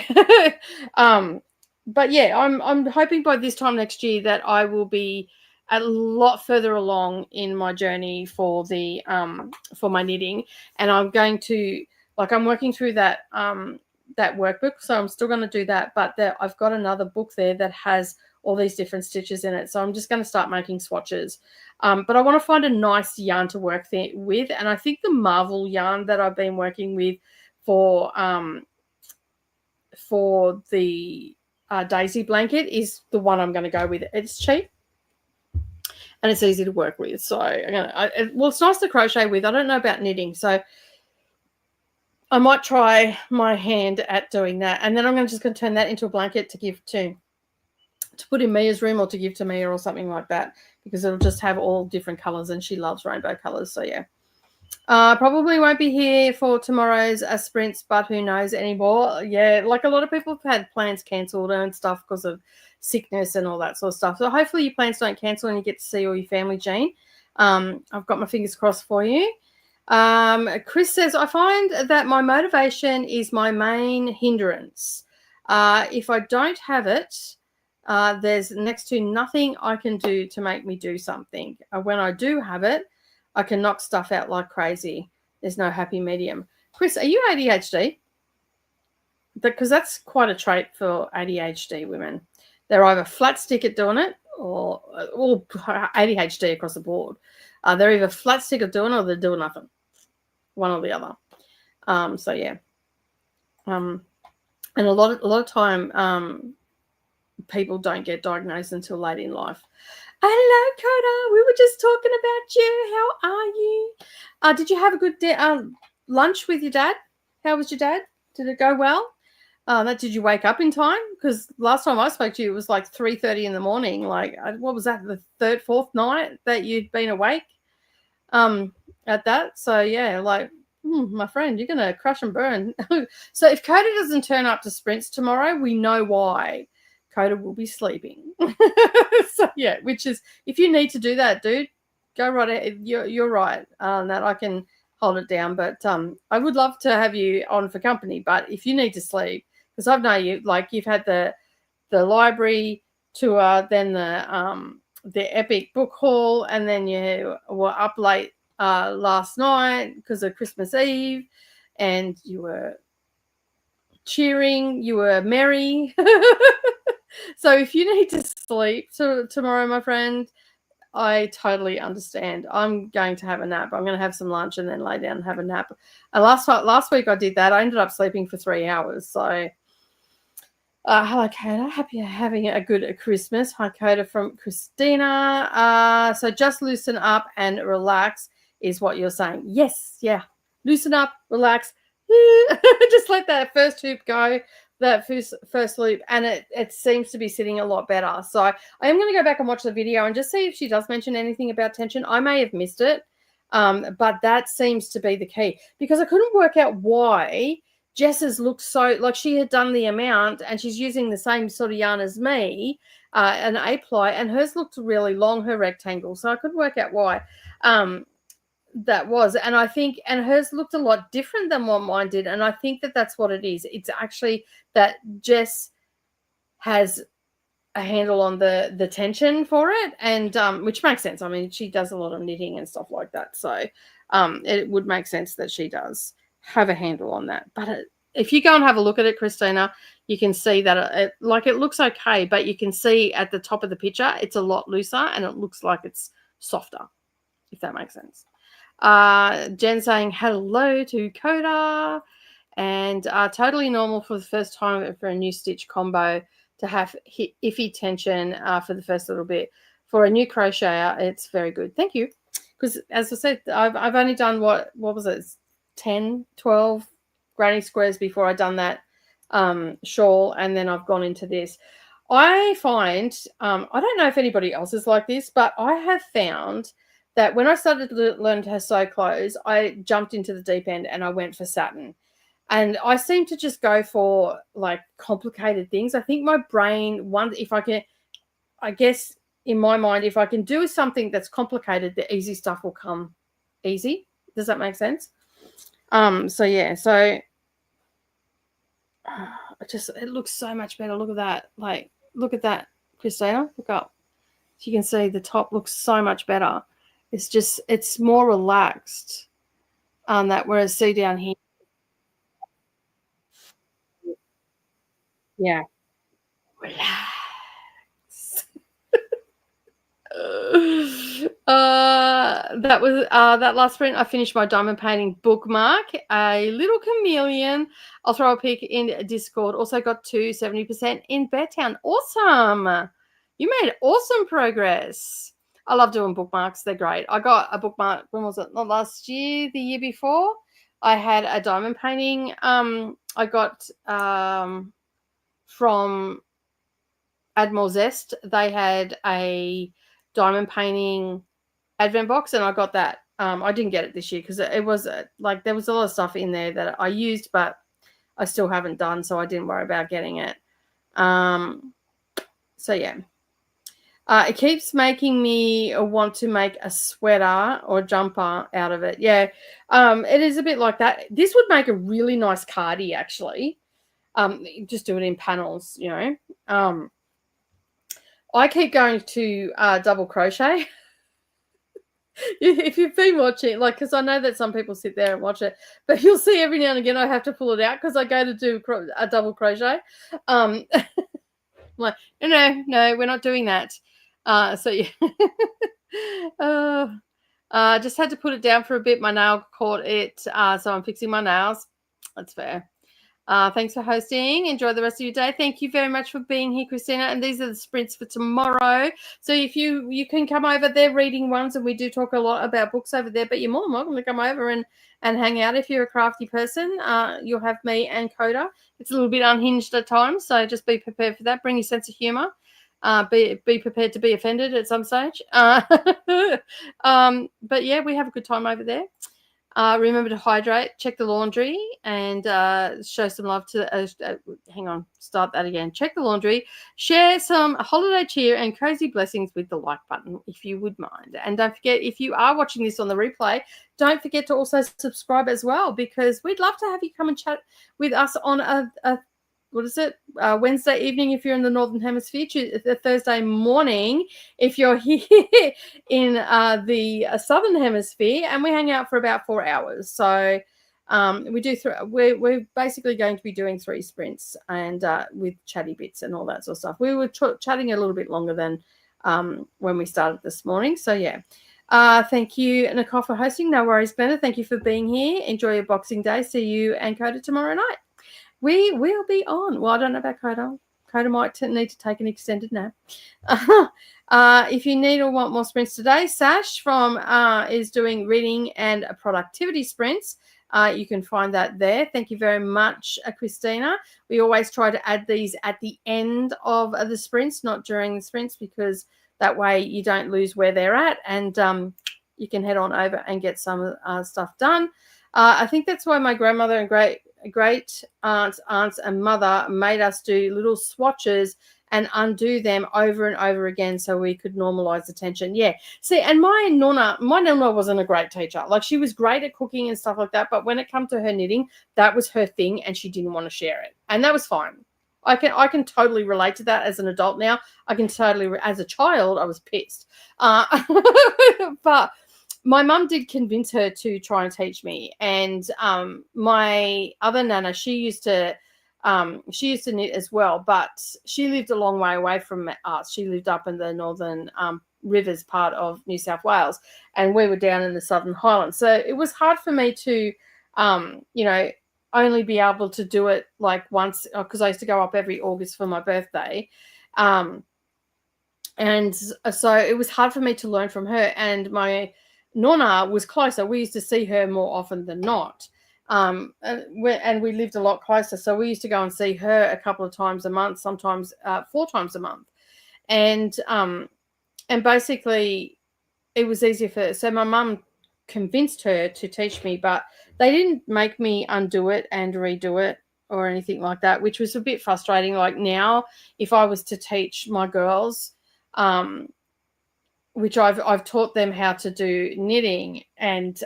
But yeah, I'm hoping by this time next year that I will be a lot further along in my journey for my knitting, and I'm going to, like, I'm working through that that workbook, so I'm still going to do that. But I've got another book there that has all these different stitches in it, so I'm just going to start making swatches. But I want to find a nice yarn to work with, and I think the Marvel yarn that I've been working with for the daisy blanket is the one I'm going to go with. It's cheap and it's easy to work with, so well, it's nice to crochet with. I don't know about knitting, so I might try my hand at doing that, and then I'm just going to turn that into a blanket to give to put in Mia's room or to give to Mia or something like that, because it'll just have all different colors, and she loves rainbow colors. So yeah, probably won't be here for tomorrow's sprints, but who knows anymore. Yeah, like a lot of people have had plans cancelled and stuff because of sickness and all that sort of stuff. So hopefully your plans don't cancel and you get to see all your family, Jean. I've got my fingers crossed for you. Chris says, I find that my motivation is my main hindrance. If I don't have it, there's next to nothing I can do to make me do something. When I do have it, I can knock stuff out like crazy. There's no happy medium. Chris, are you ADHD? Because that's quite a trait for ADHD women. They're either flat stick at doing it or ADHD across the board. They're either flat stick at doing it or they're doing nothing. One or the other. So yeah. And a lot of time people don't get diagnosed until late in life. Hello, Coda. We were just talking about you. How are you? Did you have a good lunch with your dad? How was your dad? Did it go well? Did you wake up in time? Because last time I spoke to you, it was like 3:30 in the morning. Like, what was that? The fourth night that you'd been awake at that? So yeah, like, my friend, you're gonna crash and burn. So if Coda doesn't turn up to sprints tomorrow, we know why. Coda will be sleeping. So yeah, which is, if you need to do that, dude, go right ahead. You're right that I can hold it down, but I would love to have you on for company. But if you need to sleep, because I know you, like, you've had the library tour, then the epic book haul, and then you were up late last night because of Christmas Eve, and you were cheering, you were merry. So if you need to sleep tomorrow, my friend, I totally understand. I'm going to have a nap. I'm going to have some lunch and then lay down and have a nap. Last week I did that. I ended up sleeping for 3 hours. So hello, Coda. Happy you're having a good Christmas. Hi, Coda from Christina. So just loosen up and relax is what you're saying. Yes, yeah. Loosen up, relax. Just let that first hoop go, that first loop, and it seems to be sitting a lot better. So I am going to go back and watch the video and just see if she does mention anything about tension. I may have missed it, but that seems to be the key, because I couldn't work out why Jess's looked so, like she had done the amount and she's using the same sort of yarn as me, an 8-ply, and hers looked really long, her rectangle. So I couldn't work out why. That was, and I think, and hers looked a lot different than what mine did, and I think that's what it is. It's actually that Jess has a handle on the tension for it, and which makes sense. I mean, she does a lot of knitting and stuff like that, so it would make sense that she does have a handle on that. But if you go and have a look at it, Christina, you can see that it looks okay, but you can see at the top of the picture it's a lot looser and it looks like it's softer, if that makes sense. Jen saying hello to Coda, and totally normal for the first time for a new stitch combo to have iffy tension for the first little bit. For a new crocheter, it's very good. Thank you. Because as I said, I've only done what was it, 10, 12 granny squares before I done that shawl, and then I've gone into this. I find, I don't know if anybody else is like this, but I have found that when I started to learn to sew clothes, I jumped into the deep end and I went for satin. And I seem to just go for like complicated things. I think my brain, if I can, I guess in my mind, if I can do something that's complicated, the easy stuff will come easy. Does that make sense? So yeah, so it looks so much better. Look at that. Like, look at that, Christina. Look up. So you can see the top looks so much better. It's more relaxed. That, whereas see down here. Yeah. Relax. That was that last sprint. I finished my diamond painting bookmark, a little chameleon. I'll throw a pic in Discord. Also got to 70% in Beartown. Awesome. You made awesome progress. I love doing bookmarks. They're great. I got a bookmark, when was it? Not last year, the year before. I had a diamond painting. I got from Admiral Zest. They had a diamond painting advent box, and I got that. I didn't get it this year because it was like there was a lot of stuff in there that I used, but I still haven't done, so I didn't worry about getting it. So yeah. It keeps making me want to make a sweater or jumper out of it. Yeah, it is a bit like that. This would make a really nice cardie, actually. Just do it in panels, you know. I keep going to double crochet. If you've been watching, like, because I know that some people sit there and watch it, but you'll see every now and again I have to pull it out because I go to do a double crochet. I'm like, no, we're not doing that. So yeah. Just had to put it down for a bit. My nail caught it, so I'm fixing my nails. That's fair. Thanks for hosting. Enjoy the rest of your day. Thank you very much for being here, Christina. And these are the sprints for tomorrow. So if you can come over there, reading ones, and we do talk a lot about books over there, but you're more than welcome to come over and hang out if you're a crafty person. You'll have me and Coda. It's a little bit unhinged at times, so just be prepared for that. Bring your sense of humor. Be prepared to be offended at some stage. But yeah, we have a good time over there. Remember to hydrate, check the laundry, and show some love to hang on, start that again. Check the laundry, share some holiday cheer and cozy blessings with the like button if you would mind. And don't forget, if you are watching this on the replay, don't forget to also subscribe as well, because we'd love to have you come and chat with us on a what is it? Wednesday evening if you're in the Northern Hemisphere, Thursday morning if you're here in the Southern Hemisphere, and we hang out for about 4 hours. So we do. We're basically going to be doing 3 sprints, and with chatty bits and all that sort of stuff. We were chatting a little bit longer than when we started this morning. So yeah. Thank you, Nicole, for hosting. No worries, Bennett. Thank you for being here. Enjoy your Boxing Day. See you and Coda tomorrow night. We will be on. Well, I don't know about Coda. Coda might need to take an extended nap. If you need or want more sprints today, Sash from is doing reading and productivity sprints. You can find that there. Thank you very much, Christina. We always try to add these at the end of the sprints, not during the sprints, because that way you don't lose where they're at, and you can head on over and get some stuff done. I think that's why my grandmother and great aunts and mother made us do little swatches and undo them over and over again so we could normalize the tension. Yeah. See, and my nonna wasn't a great teacher. Like, she was great at cooking and stuff like that, but when it comes to her knitting, that was her thing, and she didn't want to share it. And that was fine. I can totally relate to that as an adult now. I can totally, as a child, I was pissed. But my mum did convince her to try and teach me, and my other nana, she used to knit as well, but she lived a long way away from us. She lived up in the northern rivers part of New South Wales, and we were down in the Southern Highlands. So it was hard for me to, only be able to do it like once, because I used to go up every August for my birthday. And so it was hard for me to learn from her, and my nonna was closer. We used to see her more often than not. And we lived a lot closer. So we used to go and see her a couple of times a month, sometimes 4 times a month. And basically it was easier for her. So my mum convinced her to teach me, but they didn't make me undo it and redo it or anything like that, which was a bit frustrating. Like, now, if I was to teach my girls, which I've taught them how to do knitting, and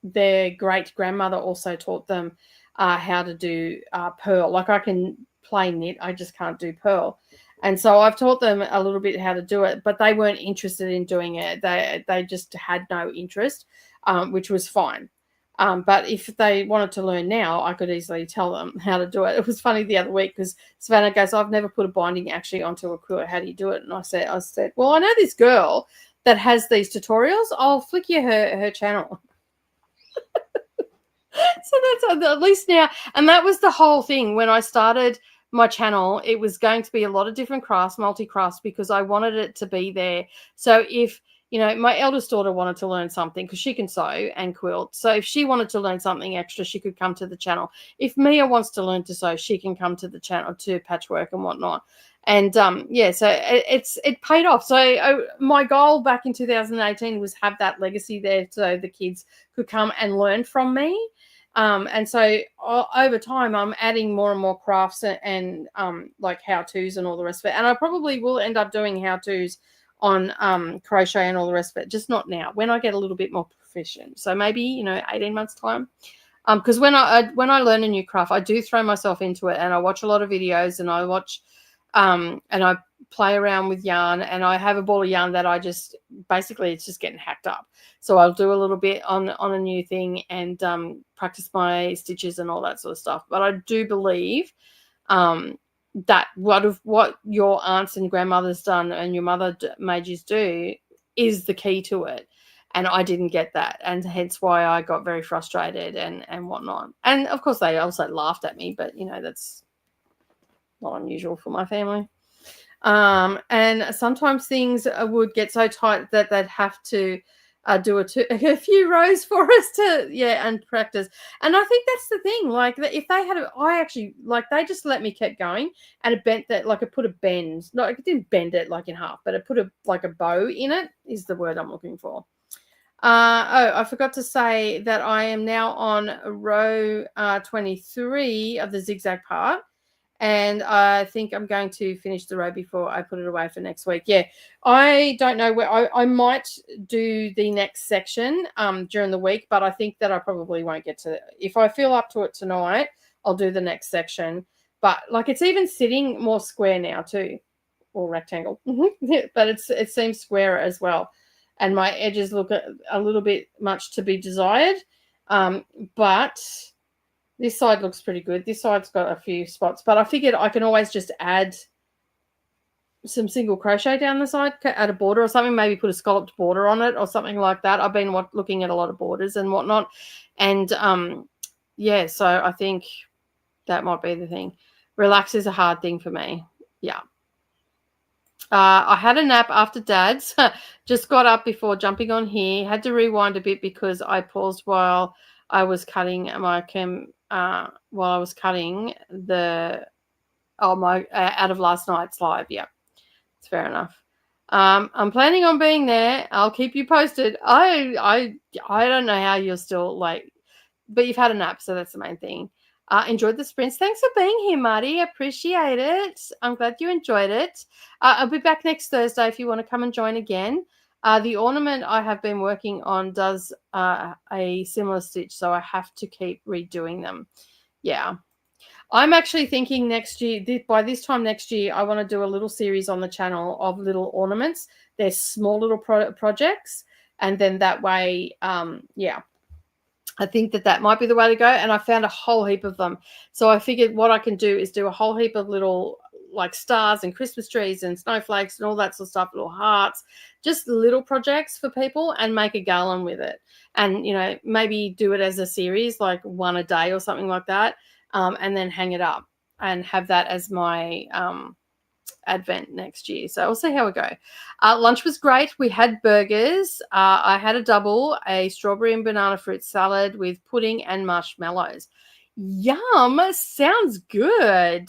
their great grandmother also taught them how to do purl. Like, I can play knit, I just can't do purl. And so I've taught them a little bit how to do it, but they weren't interested in doing it. They just had no interest, which was fine. But if they wanted to learn now, I could easily tell them how to do it. It was funny the other week because Savannah goes, I've never put a binding actually onto a quilt. How do you do it? And I said, well, I know this girl that has these tutorials. I'll flick you her channel. So that's at least now. And that was the whole thing when I started my channel. It was going to be a lot of different crafts, multi-crafts, because I wanted it to be there. So if, you know, my eldest daughter wanted to learn something because she can sew and quilt. So if she wanted to learn something extra, she could come to the channel. If Mia wants to learn to sew, she can come to the channel to patchwork and whatnot. And yeah, so it paid off. So my goal back in 2018 was have that legacy there so the kids could come and learn from me. And so over time, I'm adding more and more crafts and like how-tos and all the rest of it. And I probably will end up doing how-tos on crochet and all the rest of it, just not now, when I get a little bit more proficient. So maybe, you know, 18 months time. Because when I learn a new craft, I do throw myself into it, and I watch a lot of videos, and I watch and I play around with yarn, and I have a ball of yarn that I just basically it's just getting hacked up. So I'll do a little bit on a new thing and practice my stitches and all that sort of stuff. But I do believe that what your aunts and grandmothers done and your mother made you do is the key to it. And I didn't get that, and hence why I got very frustrated and whatnot. And of course, they also laughed at me, but you know that's not unusual for my family. And sometimes things would get so tight that they'd have to do a few rows for us to and practice. And I think that's the thing. Like if they had, I actually like they just let me keep going, and it bent that like it put a bend. No, it didn't bend it like in half, but it put a bow in it. Is the word I'm looking for. I forgot to say that I am now on row 23 of the zigzag part. And I think I'm going to finish the row before I put it away for next week. Yeah, I don't know where I might do the next section during the week, but I think that I probably won't get to it. If I feel up to it tonight, I'll do the next section. But like it's even sitting more square now too, or rectangle. But it seems squarer as well. And my edges look a little bit much to be desired. But this side looks pretty good. This side's got a few spots, but I figured I can always just add some single crochet down the side, add a border or something, maybe put a scalloped border on it or something like that. I've been looking at a lot of borders and whatnot. And yeah, so I think that might be the thing. Relax is a hard thing for me. Yeah. I had a nap after Dad's. Just got up before jumping on here. Had to rewind a bit because I paused while I was cutting my while I was cutting the out of last night's live. Yeah, it's fair enough. I'm planning on being there. I'll keep you posted. I don't know how you're still like, but you've had a nap, so that's the main thing. Enjoyed the sprints. Thanks for being here, Marty. Appreciate it. I'm glad you enjoyed it. I'll be back next Thursday if you want to come and join again. The ornament I have been working on does a similar stitch, so I have to keep redoing them. Yeah. I'm actually thinking next year, by this time next year, I want to do a little series on the channel of little ornaments. They're small little projects. And then that way, yeah. I think that might be the way to go. And I found a whole heap of them. So I figured what I can do is do a whole heap of little like stars and Christmas trees and snowflakes and all that sort of stuff, little hearts, just little projects for people and make a garland with it. And, you know, maybe do it as a series, like one a day or something like that, and then hang it up and have that as my advent next year. So we'll see how we go. Lunch was great. We had burgers. I had a double, a strawberry and banana fruit salad with pudding and marshmallows. Yum. Sounds good.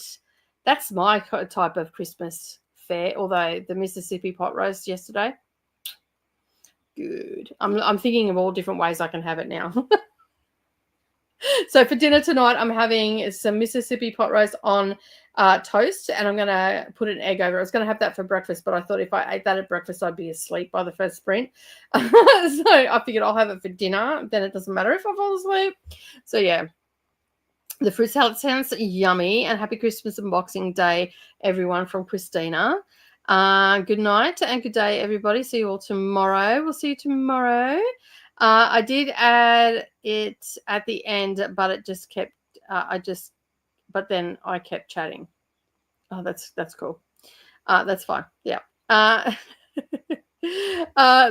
That's my type of Christmas fare, although the Mississippi pot roast yesterday, good. I'm thinking of all different ways I can have it now. So for dinner tonight, I'm having some Mississippi pot roast on toast, and I'm going to put an egg over it. I was going to have that for breakfast, but I thought if I ate that at breakfast, I'd be asleep by the first sprint. So I figured I'll have it for dinner. Then it doesn't matter if I fall asleep. So, yeah. The fruit salad sounds yummy, and happy Christmas and Boxing Day, everyone, from Christina. Good night and good day, everybody. See you all tomorrow. We'll see you tomorrow. I did add it at the end, but it just kept. But then I kept chatting. Oh, that's cool. That's fine. Yeah. Uh,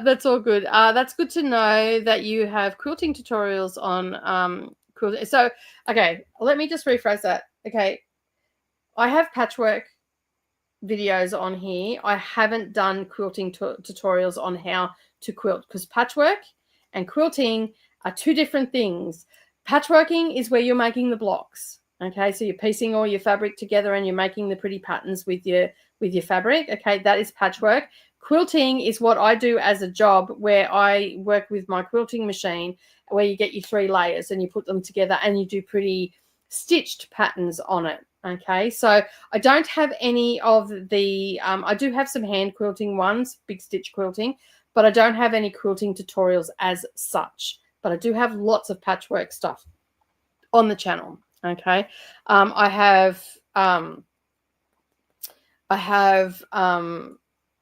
that's all good. That's good to know that you have quilting tutorials on quilting. So, okay, let me just rephrase that. Okay, I have patchwork videos on here. I haven't done quilting tutorials on how to quilt because patchwork and quilting are two different things. Patchworking is where you're making the blocks. Okay, so you're piecing all your fabric together and you're making the pretty patterns with your fabric. Okay, that is patchwork. Quilting is what I do as a job where I work with my quilting machine where you get your 3 layers and you put them together and you do pretty stitched patterns on it. Okay, so I don't have any of the, I do have some hand quilting ones, big stitch quilting, but I don't have any quilting tutorials as such. But I do have lots of patchwork stuff on the channel. Okay, I have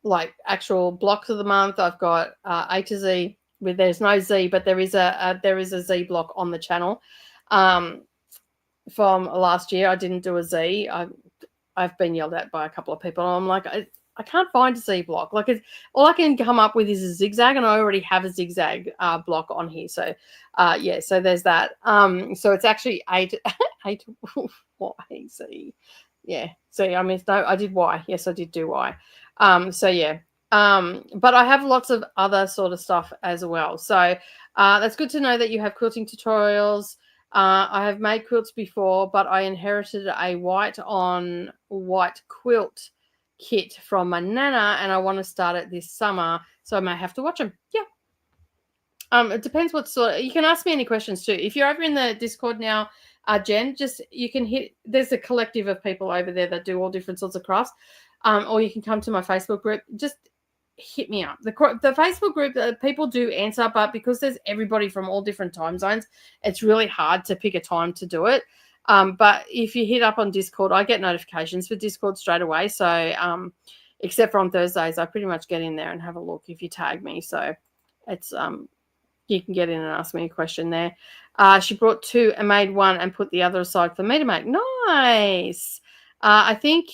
like actual blocks of the month. I've got A to Z. With there's no Z, but there is a Z block on the channel. From last year, I didn't do a Z. I've been yelled at by a couple of people. I'm like, I can't find a Z block. Like, all I can come up with is a zigzag, and I already have a zigzag block on here. So, yeah, so there's that. So it's actually eight Y, Z. Yeah. So, I mean, no, I did Y. Yes, I did do Y. So, yeah. But I have lots of other sort of stuff as well. So, that's good to know that you have quilting tutorials. I have made quilts before, but I inherited a white on white quilt kit from my nana, and I want to start it this summer, so I may have to watch them. Yeah. It depends what sort. You can ask me any questions too. If you're over in the Discord now, Jen, just you can hit. There's a collective of people over there that do all different sorts of crafts. Or you can come to my Facebook group. Just hit me up. The Facebook group, people do answer, but because there's everybody from all different time zones, it's really hard to pick a time to do it. But if you hit up on Discord, I get notifications for Discord straight away. So except for on Thursdays, I pretty much get in there and have a look if you tag me. So it's you can get in and ask me a question there. She brought 2 and made 1 and put the other aside for me to make. Nice. I think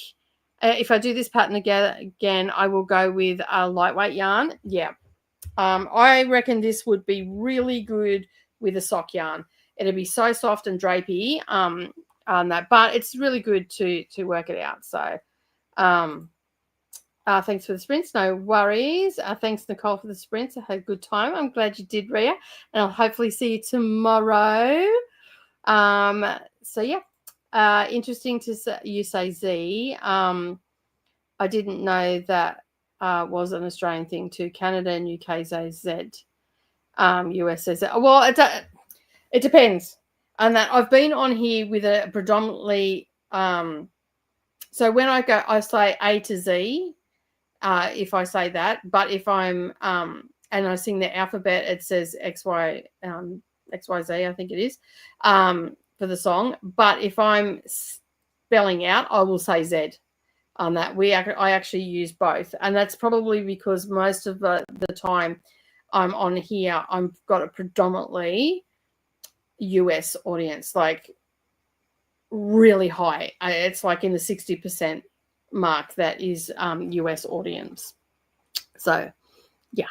if I do this pattern again, I will go with a lightweight yarn. Yeah. I reckon this would be really good with a sock yarn. It'll be so soft and drapey on that, but it's really good to work it out. So thanks for the sprints. No worries. Thanks, Nicole, for the sprints. I had a good time. I'm glad you did, Rhea. And I'll hopefully see you tomorrow. So, yeah. Interesting to say, you say Z. I didn't know that was an Australian thing too. Canada and UK say Z. US says Z. Well, it depends. And that I've been on here with a predominantly. So when I go, I say A to Z. If I say that, but if I'm and I sing the alphabet, it says XY XYZ, I think it is, for the song. But if I'm spelling out, I will say Z on that. I actually use both, and that's probably because most of the time I'm on here, I've got a predominantly US audience, like really high. It's like in the 60% mark that is US audience. So, yeah.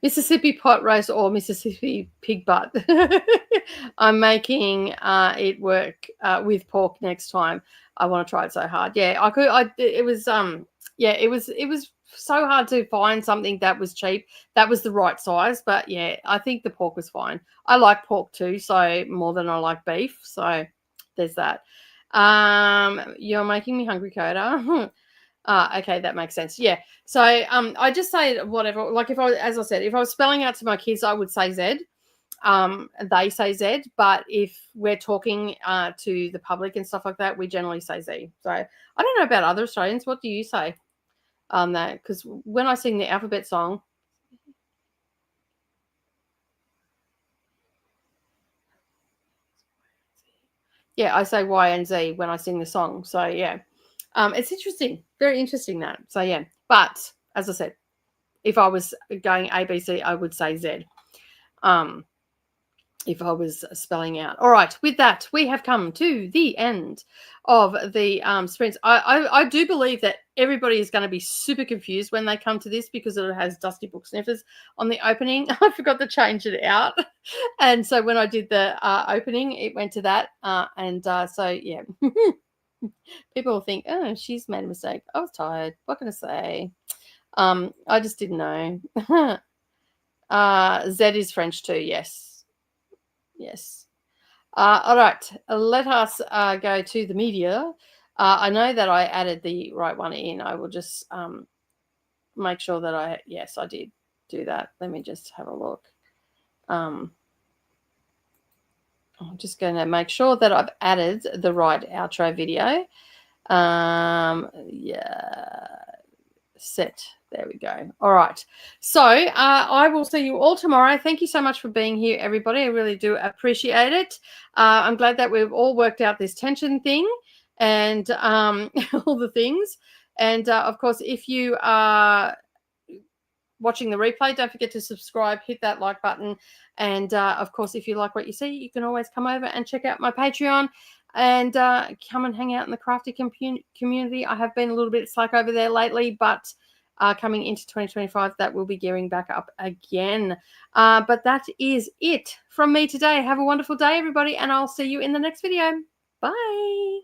Mississippi pot roast or Mississippi pig butt. I'm making it work with pork next time. I want to try it so hard. Yeah, I could. It was it was so hard to find something that was cheap, that was the right size. But yeah, I think the pork was fine. I like pork too, so more than I like beef. So there's that. You're making me hungry, Coda. Okay, that makes sense. Yeah. So I just say whatever. Like as I said, if I was spelling out to my kids, I would say Z. They say Z, but if we're talking to the public and stuff like that, we generally say Z. So I don't know about other Australians. What do you say on that? Because when I sing the alphabet song, yeah, I say Y and Z when I sing the song. So yeah. It's interesting, very interesting that. So yeah, but as I said, if I was going ABC, I would say Z. If I was spelling out. All right, with that, we have come to the end of the sprints. I do believe that everybody is going to be super confused when they come to this because it has Dusty Book Sniffers on the opening. I forgot to change it out. And so when I did the opening, it went to that. So, yeah, people will think, oh, she's made a mistake. I was tired. What can I say? I just didn't know. Z is French too, yes. Yes. All right, let us go to the media. I know that I added the right one in. I will just make sure that yes, I did do that. Let me just have a look. I'm just going to make sure that I've added the right outro video. Yeah, set. There we go. All right. So I will see you all tomorrow. Thank you so much for being here, everybody. I really do appreciate it. I'm glad that we've all worked out this tension thing and all the things. And, of course, if you are watching the replay, don't forget to subscribe, hit that like button. And, of course, if you like what you see, you can always come over and check out my Patreon and come and hang out in the crafty community. I have been a little bit slack over there lately, but coming into 2025, that will be gearing back up again. But that is it from me today. Have a wonderful day, everybody, and I'll see you in the next video. Bye.